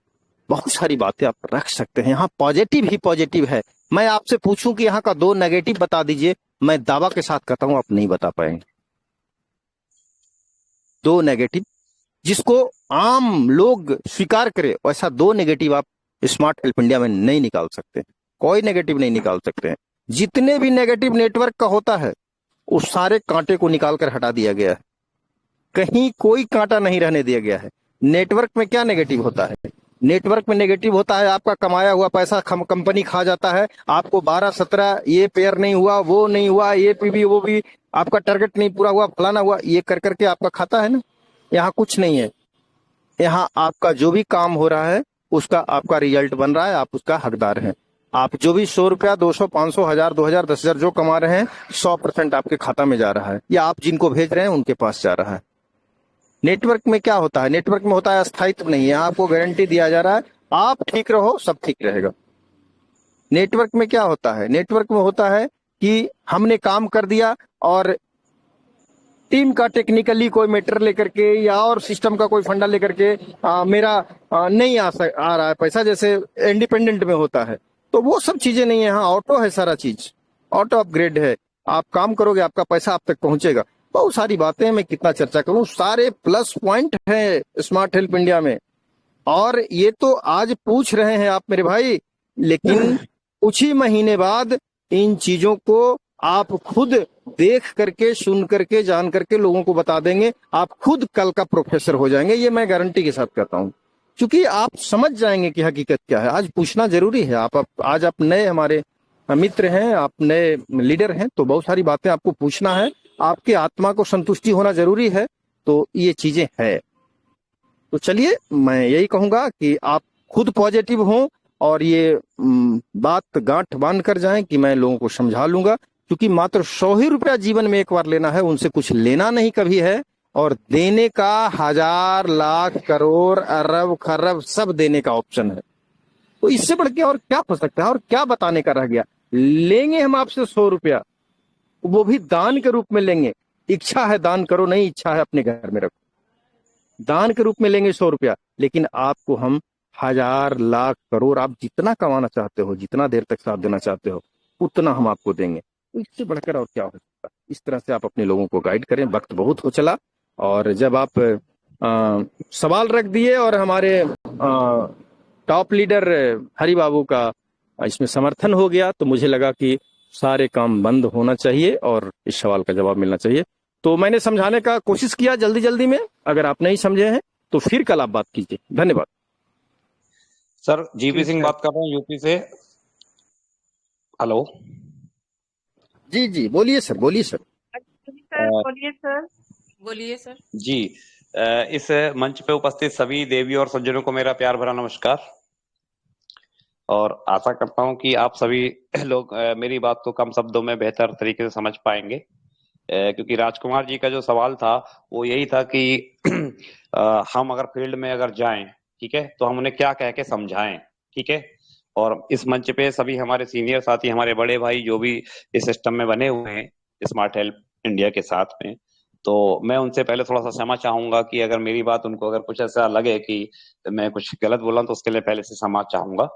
बहुत सारी बातें आप रख सकते हैं। यहाँ पॉजिटिव ही पॉजिटिव है। मैं आपसे पूछूं कि यहाँ का 2 नेगेटिव बता दीजिए, मैं दावा के साथ कहता हूं आप नहीं बता पाएंगे। 2 नेगेटिव जिसको आम लोग स्वीकार करे, वैसा 2 नेगेटिव आप स्मार्ट हेल्प इंडिया में नहीं निकाल सकते। कोई नेगेटिव नहीं निकाल सकते हैं। जितने भी नेगेटिव नेटवर्क का होता है उस सारे कांटे को निकालकर हटा दिया गया है, कहीं कोई कांटा नहीं रहने दिया गया है। नेटवर्क में क्या नेगेटिव होता है? नेटवर्क में नेगेटिव होता है आपका कमाया हुआ पैसा कंपनी खा जाता है। आपको 12-17 ये पेयर नहीं हुआ, वो नहीं हुआ, ये भी वो भी, आपका टारगेट नहीं पूरा हुआ, फलाना हुआ, ये कर करके आपका खाता है ना। यहाँ कुछ नहीं है। यहाँ आपका जो भी काम हो रहा है उसका आपका रिजल्ट बन रहा है, आप उसका हकदार हैं। आप जो भी 100 रुपया, 200, 500, 1000, 2000, 10,000 जो कमा रहे हैं 100% आपके खाता में जा रहा है या आप जिनको भेज रहे हैं उनके पास जा रहा है। नेटवर्क में क्या होता है? नेटवर्क में होता है स्थायित्व नहीं है। आपको गारंटी दिया जा रहा है आप ठीक रहो सब ठीक रहेगा। नेटवर्क में क्या होता है? नेटवर्क में होता है कि हमने काम कर दिया और टीम का टेक्निकली कोई मैटर लेकर के या और सिस्टम का कोई फंडा लेकर के मेरा नहीं आ रहा है पैसा, जैसे इंडिपेंडेंट में होता है। तो वो सब चीजें नहीं है। यहाँ ऑटो है, सारा चीज ऑटो अपग्रेड है। आप काम करोगे आपका पैसा आप तक पहुंचेगा। बहुत सारी बातें, मैं कितना चर्चा करूं, सारे प्लस पॉइंट है स्मार्ट हेल्प इंडिया में। और ये तो आज पूछ रहे हैं आप मेरे भाई, लेकिन कुछ ही महीने बाद इन चीजों को आप खुद देख करके, सुन करके, जान करके लोगों को बता देंगे। आप खुद कल का प्रोफेसर हो जाएंगे, ये मैं गारंटी के साथ कहता हूं, क्योंकि आप समझ जाएंगे कि हकीकत क्या है। आज पूछना जरूरी है। आज आप नए हमारे मित्र हैं, आप नए लीडर हैं, तो बहुत सारी बातें आपको पूछना है। आपके आत्मा को संतुष्टि होना जरूरी है। तो ये चीजें है। तो चलिए, मैं यही कहूंगा कि आप खुद पॉजिटिव हों और ये बात गांठ बांध कर जाएं कि मैं लोगों को समझा लूंगा, क्योंकि मात्र 100 ही रुपया जीवन में एक बार लेना है, उनसे कुछ लेना नहीं कभी है, और देने का 1000, लाख, करोड़, अरब, खरब सब देने का ऑप्शन है। तो इससे बढ़ के और क्या हो सकता है? और क्या बताने का रह गया? लेंगे हम आपसे 100 रुपया, वो भी दान के रूप में लेंगे। इच्छा है दान करो, नहीं इच्छा है अपने घर में रखो। दान के रूप में लेंगे 100 रुपया, लेकिन आपको हम 1000, लाख, करोड़, आप जितना कमाना चाहते हो, जितना देर तक साथ देना चाहते हो, उतना हम आपको देंगे। तो इससे बढ़कर और क्या हो सकता है? इस तरह से आप अपने लोगों को गाइड करें। वक्त बहुत हो चला, और जब आप सवाल रख दिए और हमारे टॉप लीडर हरि बाबू का इसमें समर्थन हो गया, तो मुझे लगा कि सारे काम बंद होना चाहिए और इस सवाल का जवाब मिलना चाहिए। तो मैंने समझाने का कोशिश किया जल्दी जल्दी में। अगर आप नहीं समझे हैं तो फिर कल आप बात कीजिए। धन्यवाद। सर, जीपी सिंह बात कर रहा हूँ यूपी से। हेलो जी जी, बोलिए सर, बोलिए सर। बोलिए सर, बोलिए सर जी। इस मंच पे उपस्थित सभी देवी और सज्जनों को मेरा प्यार भरा नमस्कार, और आशा करता हूं कि आप सभी लोग मेरी बात को कम शब्दों में बेहतर तरीके से समझ पाएंगे। क्योंकि राजकुमार जी का जो सवाल था वो यही था कि हम अगर फील्ड में अगर जाएं, ठीक है, तो हम उन्हें क्या कह के समझाएं, ठीक है। और इस मंच पे सभी हमारे सीनियर साथी, हमारे बड़े भाई जो भी इस सिस्टम में बने हुए हैं स्मार्ट हेल्प इंडिया के साथ में, तो मैं उनसे पहले थोड़ा सा क्षमा चाहूंगा कि अगर मेरी बात उनको अगर कुछ ऐसा लगे कि मैं कुछ गलत बोला तो उसके लिए पहले से क्षमा चाहूंगा।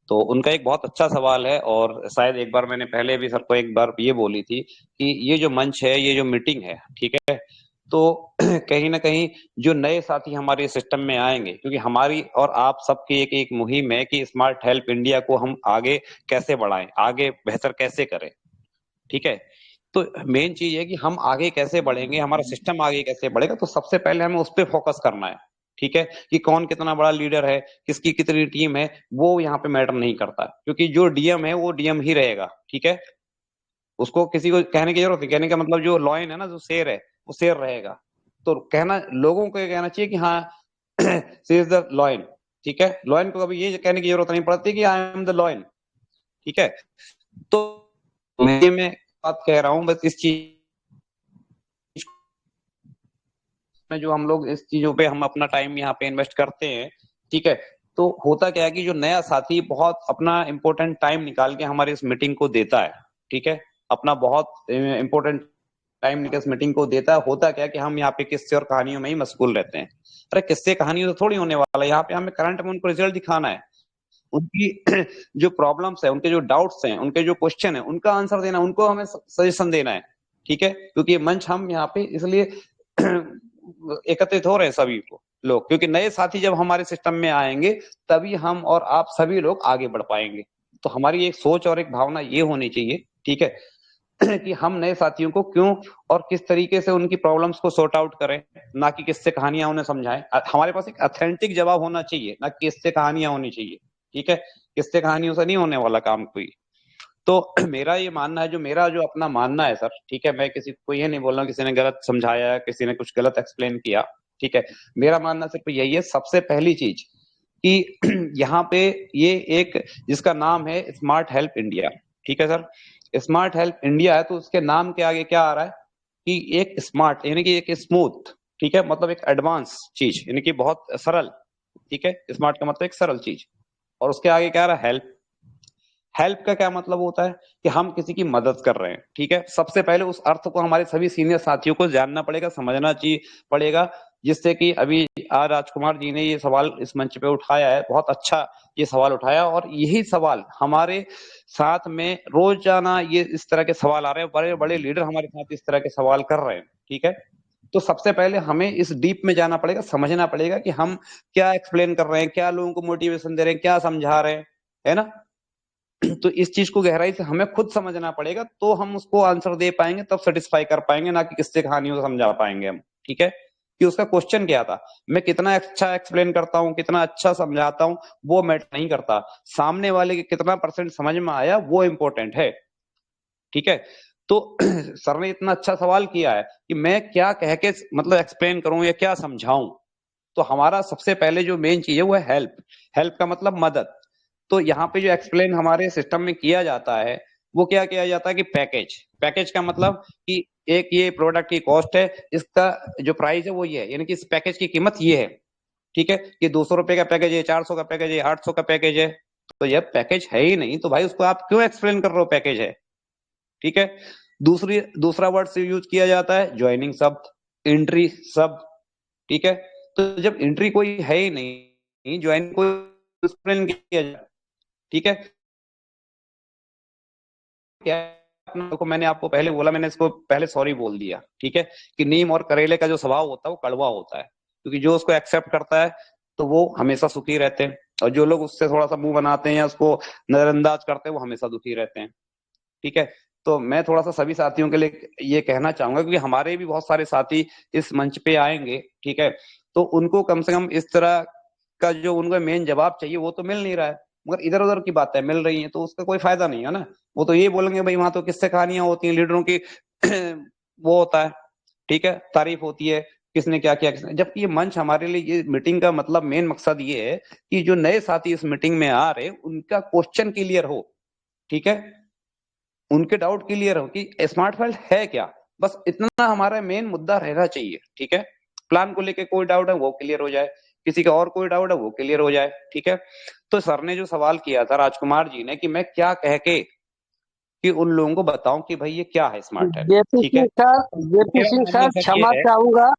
तो उनका एक बहुत अच्छा सवाल है, और शायद एक बार मैंने पहले भी सर को एक बार ये बोली थी कि ये जो मंच है, ये जो मीटिंग है, ठीक है, तो कहीं ना कहीं जो नए साथी हमारे सिस्टम में आएंगे, क्योंकि हमारी और आप सबकी एक एक मुहिम है कि स्मार्ट हेल्प इंडिया को हम आगे कैसे बढ़ाएं, आगे बेहतर कैसे करें, ठीक है। तो मेन चीज है कि हम आगे कैसे बढ़ेंगे, हमारा सिस्टम आगे कैसे बढ़ेगा, तो सबसे पहले हमें उस पर फोकस करना है, ठीक है, कि कौन कितना बड़ा लीडर है, किसकी कितनी टीम है, वो यहाँ पे मैटर नहीं करता, क्योंकि जो डीएम है वो डीएम ही रहेगा, ठीक है। उसको किसी को कहने की जरूरत नहीं, कहने का मतलब जो लॉयन है ना, जो शेर है वो शेर रहेगा। तो कहना, लोगों को ये कहना चाहिए कि हाँ शी इज द लॉयन, ठीक है। लॉयन को कभी ये कहने की जरूरत नहीं पड़ती कि आई एम द लॉयन, ठीक है। तो मैं बात कह रहा हूँ बस इस चीज में, जो हम लोग इस चीजों पे हम अपना टाइम यहाँ पे इन्वेस्ट करते हैं, ठीक है। तो होता क्या है कि जो नया साथी बहुत अपना इंपॉर्टेंट टाइम निकाल के हमारे इस मीटिंग को देता है, ठीक है, अपना बहुत इंपॉर्टेंट टाइम निकल इस मीटिंग को देता है। होता क्या है कि हम यहाँ पे किस्से और कहानियों में ही मशगूल रहते हैं। अरे किस्से कहानियों तो थोड़ी होने वाला है, यहाँ पे हमें करंट में उनको रिजल्ट दिखाना है, उनकी जो प्रॉब्लम्स है, उनके जो डाउट्स हैं, उनके जो क्वेश्चन है, उनका आंसर देना, उनको हमें सजेशन देना है, ठीक है। क्योंकि ये मंच हम यहाँ पे इसलिए एकत्रित हो रहे हैं सभी को लोग, क्योंकि नए साथी जब हमारे सिस्टम में आएंगे तभी हम और आप सभी लोग आगे बढ़ पाएंगे। तो हमारी एक सोच और एक भावना ये होनी चाहिए, ठीक है, कि हम नए साथियों को क्यों और किस तरीके से उनकी प्रॉब्लम्स को सॉर्ट आउट करें, ना कि किससे कहानियां उन्हें समझाएं। हमारे पास एक ऑथेंटिक जवाब होना चाहिए, ना कि किससे कहानियां होनी चाहिए, ठीक है। किससे कहानियों से नहीं होने वाला काम कोई। तो मेरा ये मानना है, जो मेरा जो अपना मानना है सर, ठीक है, मैं किसी को ये नहीं बोल रहा हूँ किसी ने गलत समझाया, किसी ने कुछ गलत एक्सप्लेन किया, ठीक है। मेरा मानना सिर्फ यही है, सबसे पहली चीज कि यहाँ पे ये एक जिसका नाम है स्मार्ट हेल्प इंडिया, ठीक है सर। स्मार्ट हेल्प इंडिया है तो उसके नाम के आगे क्या आ रहा है कि एक स्मार्ट यानी कि एक स्मूथ, ठीक है, मतलब एक एडवांस चीज, यानी कि बहुत सरल, ठीक है। स्मार्ट का मतलब एक सरल चीज, और उसके आगे क्या आ रहा है, हेल्प। हेल्प का क्या मतलब होता है कि हम किसी की मदद कर रहे हैं, ठीक है। सबसे पहले उस अर्थ को हमारे सभी सीनियर साथियों को जानना पड़ेगा, समझना चाहिए पड़ेगा, जिससे कि अभी आज राजकुमार जी ने ये सवाल इस मंच पे उठाया है, बहुत अच्छा ये सवाल उठाया, और यही सवाल हमारे साथ में रोजाना ये इस तरह के सवाल आ रहे हैं, बड़े बड़े लीडर हमारे साथ इस तरह के सवाल कर रहे हैं, ठीक है। तो सबसे पहले हमें इस डीप में जाना पड़ेगा, समझना पड़ेगा कि हम क्या एक्सप्लेन कर रहे हैं, क्या लोगों को मोटिवेशन दे रहे हैं, क्या समझा रहे हैं, है ना। तो इस चीज को गहराई से हमें खुद समझना पड़ेगा, तो हम उसको आंसर दे पाएंगे, तब सेटिस्फाई कर पाएंगे, ना कि किससे कहानियों से समझा पाएंगे हम, ठीक है। कि उसका क्वेश्चन क्या था, मैं कितना अच्छा एक्सप्लेन करता हूँ, कितना अच्छा समझाता हूँ, वो मैटर नहीं करता, सामने वाले के कितना % समझ में आया वो इंपॉर्टेंट है, ठीक है। तो सर ने इतना अच्छा सवाल किया है कि मैं क्या कह के मतलब एक्सप्लेन करूं या क्या समझाऊं। तो हमारा सबसे पहले जो मेन चीज है वो है हेल्प। हेल्प का मतलब मदद। तो यहाँ पे जो एक्सप्लेन हमारे सिस्टम में किया जाता है वो क्या किया जाता है कि पैकेज। पैकेज का मतलब कि एक ये प्रोडक्ट की कॉस्ट है, इसका जो प्राइस है वो ये है, यानी कि इस पैकेज की कीमत ये है, ठीक है। कि 200 रुपए का पैकेज है, 400 का पैकेज है, 800 का पैकेज है। तो यह पैकेज है ही नहीं, तो भाई उसको आप क्यों एक्सप्लेन कर रहे हो पैकेज है, ठीक है। दूसरा वर्ड से यूज किया जाता है ज्वाइनिंग शब्द, एंट्री शब्द, ठीक है। तो जब एंट्री कोई है ही नहीं, ज्वाइन कोई एक्सप्लेन किया जाए, ठीक है। क्या को मैंने आपको पहले बोला, मैंने इसको पहले सॉरी बोल दिया, ठीक है, कि नीम और करेले का जो स्वभाव होता है वो कड़वा होता है, क्योंकि जो उसको एक्सेप्ट करता है तो वो हमेशा सुखी रहते हैं, और जो लोग उससे थोड़ा सा मुंह बनाते हैं या उसको नजरअंदाज करते हैं वो हमेशा दुखी रहते हैं, ठीक है। तो मैं थोड़ा सा सभी साथियों के लिए ये कहना चाहूंगा, क्योंकि हमारे भी बहुत सारे साथी इस मंच पे आएंगे, ठीक है। तो उनको कम से कम इस तरह का जो उनको मेन जवाब चाहिए वो तो मिल नहीं रहा है, मगर इधर उधर की बातें मिल रही हैं, तो उसका कोई फायदा नहीं है ना। वो तो ये बोलेंगे भाई वहां तो किससे कहानियां होती हैं, लीडरों की वो होता है, ठीक है, तारीफ होती है, किसने क्या किया किसने। जबकि ये मंच हमारे लिए, ये मीटिंग का मतलब मेन मकसद ये है कि जो नए साथी इस मीटिंग में आ रहे उनका क्वेश्चन क्लियर हो, ठीक है, उनके डाउट क्लियर हो कि स्मार्ट हेल्थ है क्या, बस इतना हमारा मेन मुद्दा रहना चाहिए, ठीक है। प्लान को लेके कोई डाउट है वो क्लियर हो जाए, किसी का और कोई डाउट है वो क्लियर हो जाए, ठीक है। तो सर ने जो सवाल किया था राजकुमार जी ने कि मैं क्या कह के कि उन लोगों को बताऊं कि भाई ये क्या है स्मार्ट हेल्थ, जेपी ठीक है। Singh sir, JP Singh sir क्षमा चाहूंगा,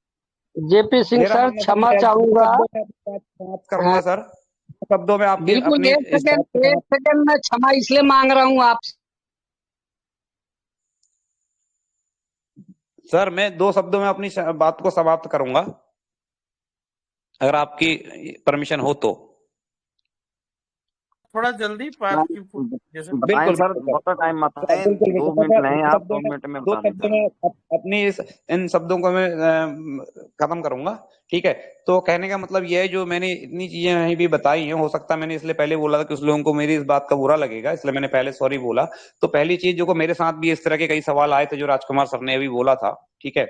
जेपी सिंह मेरा सर मानना क्षमा है चाहूंगा। समाप्त करूंगा सर, शब्दों में आपकी बिल्कुल अपनी एक इस बात को सेकंड मैं क्षमा इसलिए मांग रहा हूँ आपसे। सर मैं 2 शब्दों में अपनी बात को समाप्त करूंगा, अगर आपकी परमिशन हो तो। थोड़ा जल्दी बात की जैसे बताएं सर, बहुत टाइम मत लें, 2 मिनट लें आप, 2 मिनट में दो बता शब्दों दें में अपनी इन शब्दों को मैं खत्म करूंगा, ठीक है। तो कहने का मतलब यह है, जो मैंने इतनी चीजें यहीं भी बताई हैं, हो सकता है मैंने इसलिए पहले बोला था कि उस लोगों को मेरी इस बात का बुरा लगेगा, इसलिए मैंने पहले सॉरी बोला। तो पहली चीज जो मेरे साथ भी इस तरह के कई सवाल आए थे जो राजकुमार सर ने अभी बोला था, ठीक है।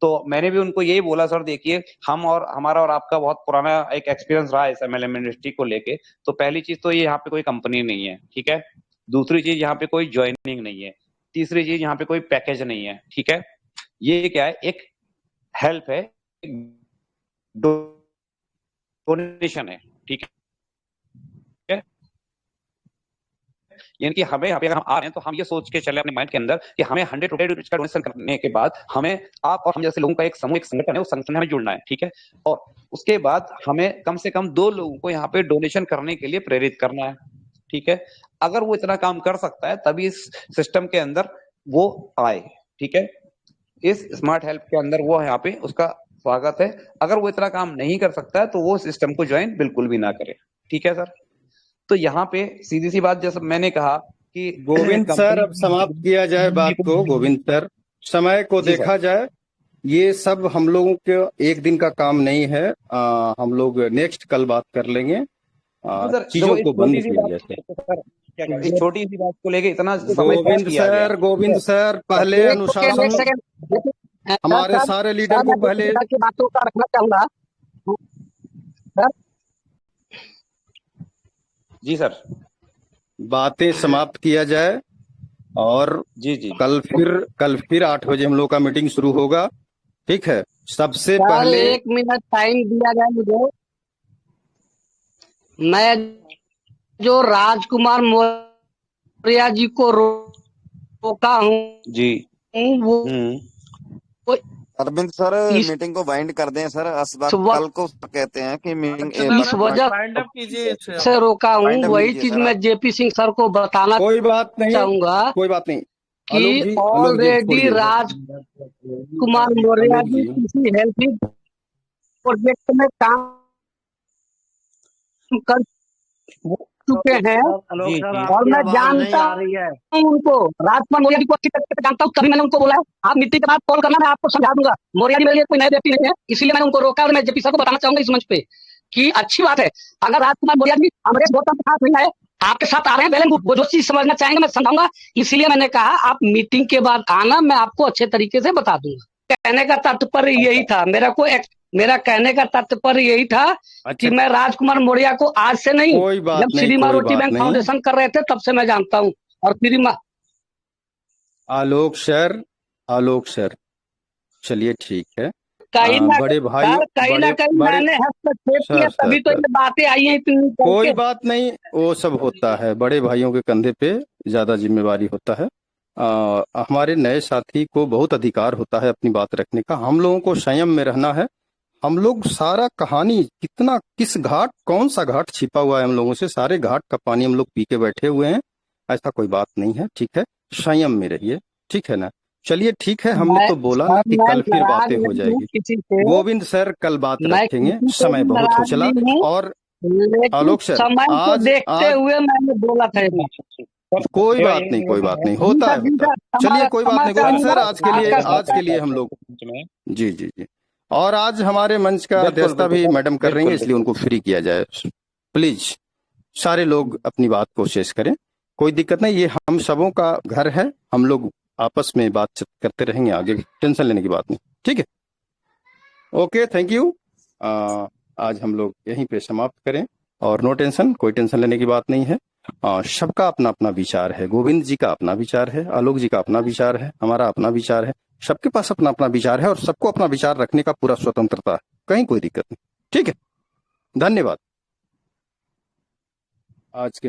तो मैंने भी उनको यही बोला, सर देखिए हम और हमारा और आपका बहुत पुराना एक एक्सपीरियंस रहा है इस एमएलएम इंडस्ट्री को लेके। तो पहली चीज तो ये यहाँ पे कोई कंपनी नहीं है, ठीक है। दूसरी चीज यहाँ पे कोई ज्वाइनिंग नहीं है। तीसरी चीज यहाँ पे कोई पैकेज नहीं है, ठीक है। ये क्या है, एक हेल्प है, डोनेशन है, ठीक है। यानी कि हमें यहाँ पे अगर हम आ रहे हैं तो हम ये सोच के चले अपने माइंड के अंदर कि हमें 100 रुपीज का डोनेशन करने के बाद हमें आप और हम जैसे लोगों का एक समूह, एक संगठन है, उस संगठन में हमें जुड़ना है, ठीक है। और उसके बाद हमें कम से कम 2 लोगों को यहाँ पे डोनेशन करने के लिए प्रेरित करना है, ठीक है। अगर वो इतना काम कर सकता है तभी इस सिस्टम के अंदर वो आए, ठीक है। इस स्मार्ट हेल्प के अंदर वो यहाँ पे उसका स्वागत है। अगर वो इतना काम नहीं कर सकता है तो वो सिस्टम को ज्वाइन बिल्कुल भी ना करे, ठीक है सर। तो यहाँ पे सीधी सी बात, जैसे मैंने कहा कि गोविंद सर, अब समाप्त किया जाए बात को। गोविंद सर, समय को देखा जाए, ये सब हम लोगों के एक दिन का काम नहीं है। हम लोग नेक्स्ट कल बात कर लेंगे, चीजों को बंद किया जाए। इस छोटी सी बात को लेके इतना समय गोविंद सर पहले अनुशासन, हमारे सारे लीडर को पहले बातों का रखना चाहूंगा। जी सर, बातें समाप्त किया जाए और जी कल फिर 8 बजे हम लोग का मीटिंग शुरू होगा, ठीक है। सबसे पहले 1 मिनट टाइम दिया जाए मुझे। मैं जो राजकुमार मौर्य जी को रोका हूँ जी, वो अरविंद सर मीटिंग को वाइंड कर दें सर, कल को कहते हैं कि मीटिंग इस वजह से रोका हूँ। वही चीज मैं जेपी सिंह सर को बताना चाहूंगा, कोई बात नहीं कि ऑलरेडी राजकुमार मौर्य जी किसी हेल्थ प्रोजेक्ट में काम कर चुके हैं और मैं जानता हूँ उनको, राजकुमार मौर्य जी को अच्छी तरह से जानता हूँ, तभी मैंने उनको बोला है आप मीटिंग के बाद कॉल करना, मैं आपको समझा दूंगा। मौर्य जी मेरे लिए कोई नए व्यक्ति नहीं है, इसीलिए मैंने उनको रोका। और मैं जेपी सर को बताना चाहूंगा इस मंच पे कि अच्छी बात है अगर राजकुमार मौर्य जी अमरेश गौतम के साथ नहीं आए, आपके साथ आ रहे हैं, पहले वो जो चीज समझना चाहेंगे मैं समझाऊंगा। इसीलिए मैंने कहा आप मीटिंग के बाद आना, मैं आपको अच्छे तरीके से बता दूंगा। कहने का तात्पर्य यही था, मेरा कहने का तात्पर्य यही था कि मैं राजकुमार मौर्य को आज से नहीं, जब श्री माँ रोटी बैंक फाउंडेशन कर रहे थे तब से मैं जानता हूँ। और श्री माँ आलोक सर, चलिए ठीक है। कहीं ना बड़े भाई मैंने हस्तक्षेप किया तभी तो ये बातें आई हैं इतनी। कोई बात नहीं, वो सब होता है, बड़े भाइयों के कंधे पे ज्यादा जिम्मेवारी होता है। हमारे नए साथी को बहुत अधिकार होता है अपनी बात रखने का। हम लोगों को संयम में रहना है। हम लोग सारा कहानी कितना, किस घाट, कौन सा घाट छिपा हुआ है हम लोगों से, सारे घाट का पानी हम लोग पी के बैठे हुए हैं। ऐसा कोई बात नहीं है, ठीक है। संयम में रहिए, ठीक है ना। चलिए ठीक है, हमने तो बोला ना कि कल फिर बातें हो जाएगी। गोविंद सर कल बात रखेंगे, समय बहुत हो चला। और आलोक सर आज देखते हुए मैंने बोला था कोई बात नहीं, होता है। चलिए कोई बात नहीं गोविंद सर, आज के लिए हम लोग जी। और आज हमारे मंच का अध्यक्षता भी मैडम कर रही है, इसलिए उनको फ्री किया जाए। प्लीज सारे लोग अपनी बात को शेष करें, कोई दिक्कत नहीं। ये हम सबों का घर है, हम लोग आपस में बातचीत करते रहेंगे आगे, टेंशन लेने की बात नहीं, ठीक है। Okay, thank you. आज हम लोग यहीं पे समाप्त करें और नो टेंशन, कोई टेंशन लेने की बात नहीं है। सबका अपना अपना विचार है। गोविंद जी का अपना विचार है, आलोक जी का अपना विचार है, हमारा अपना विचार है। सबके पास अपना अपना विचार है और सबको अपना विचार रखने का पूरा स्वतंत्रता है, कहीं कोई दिक्कत नहीं। ठीक है, धन्यवाद। आज के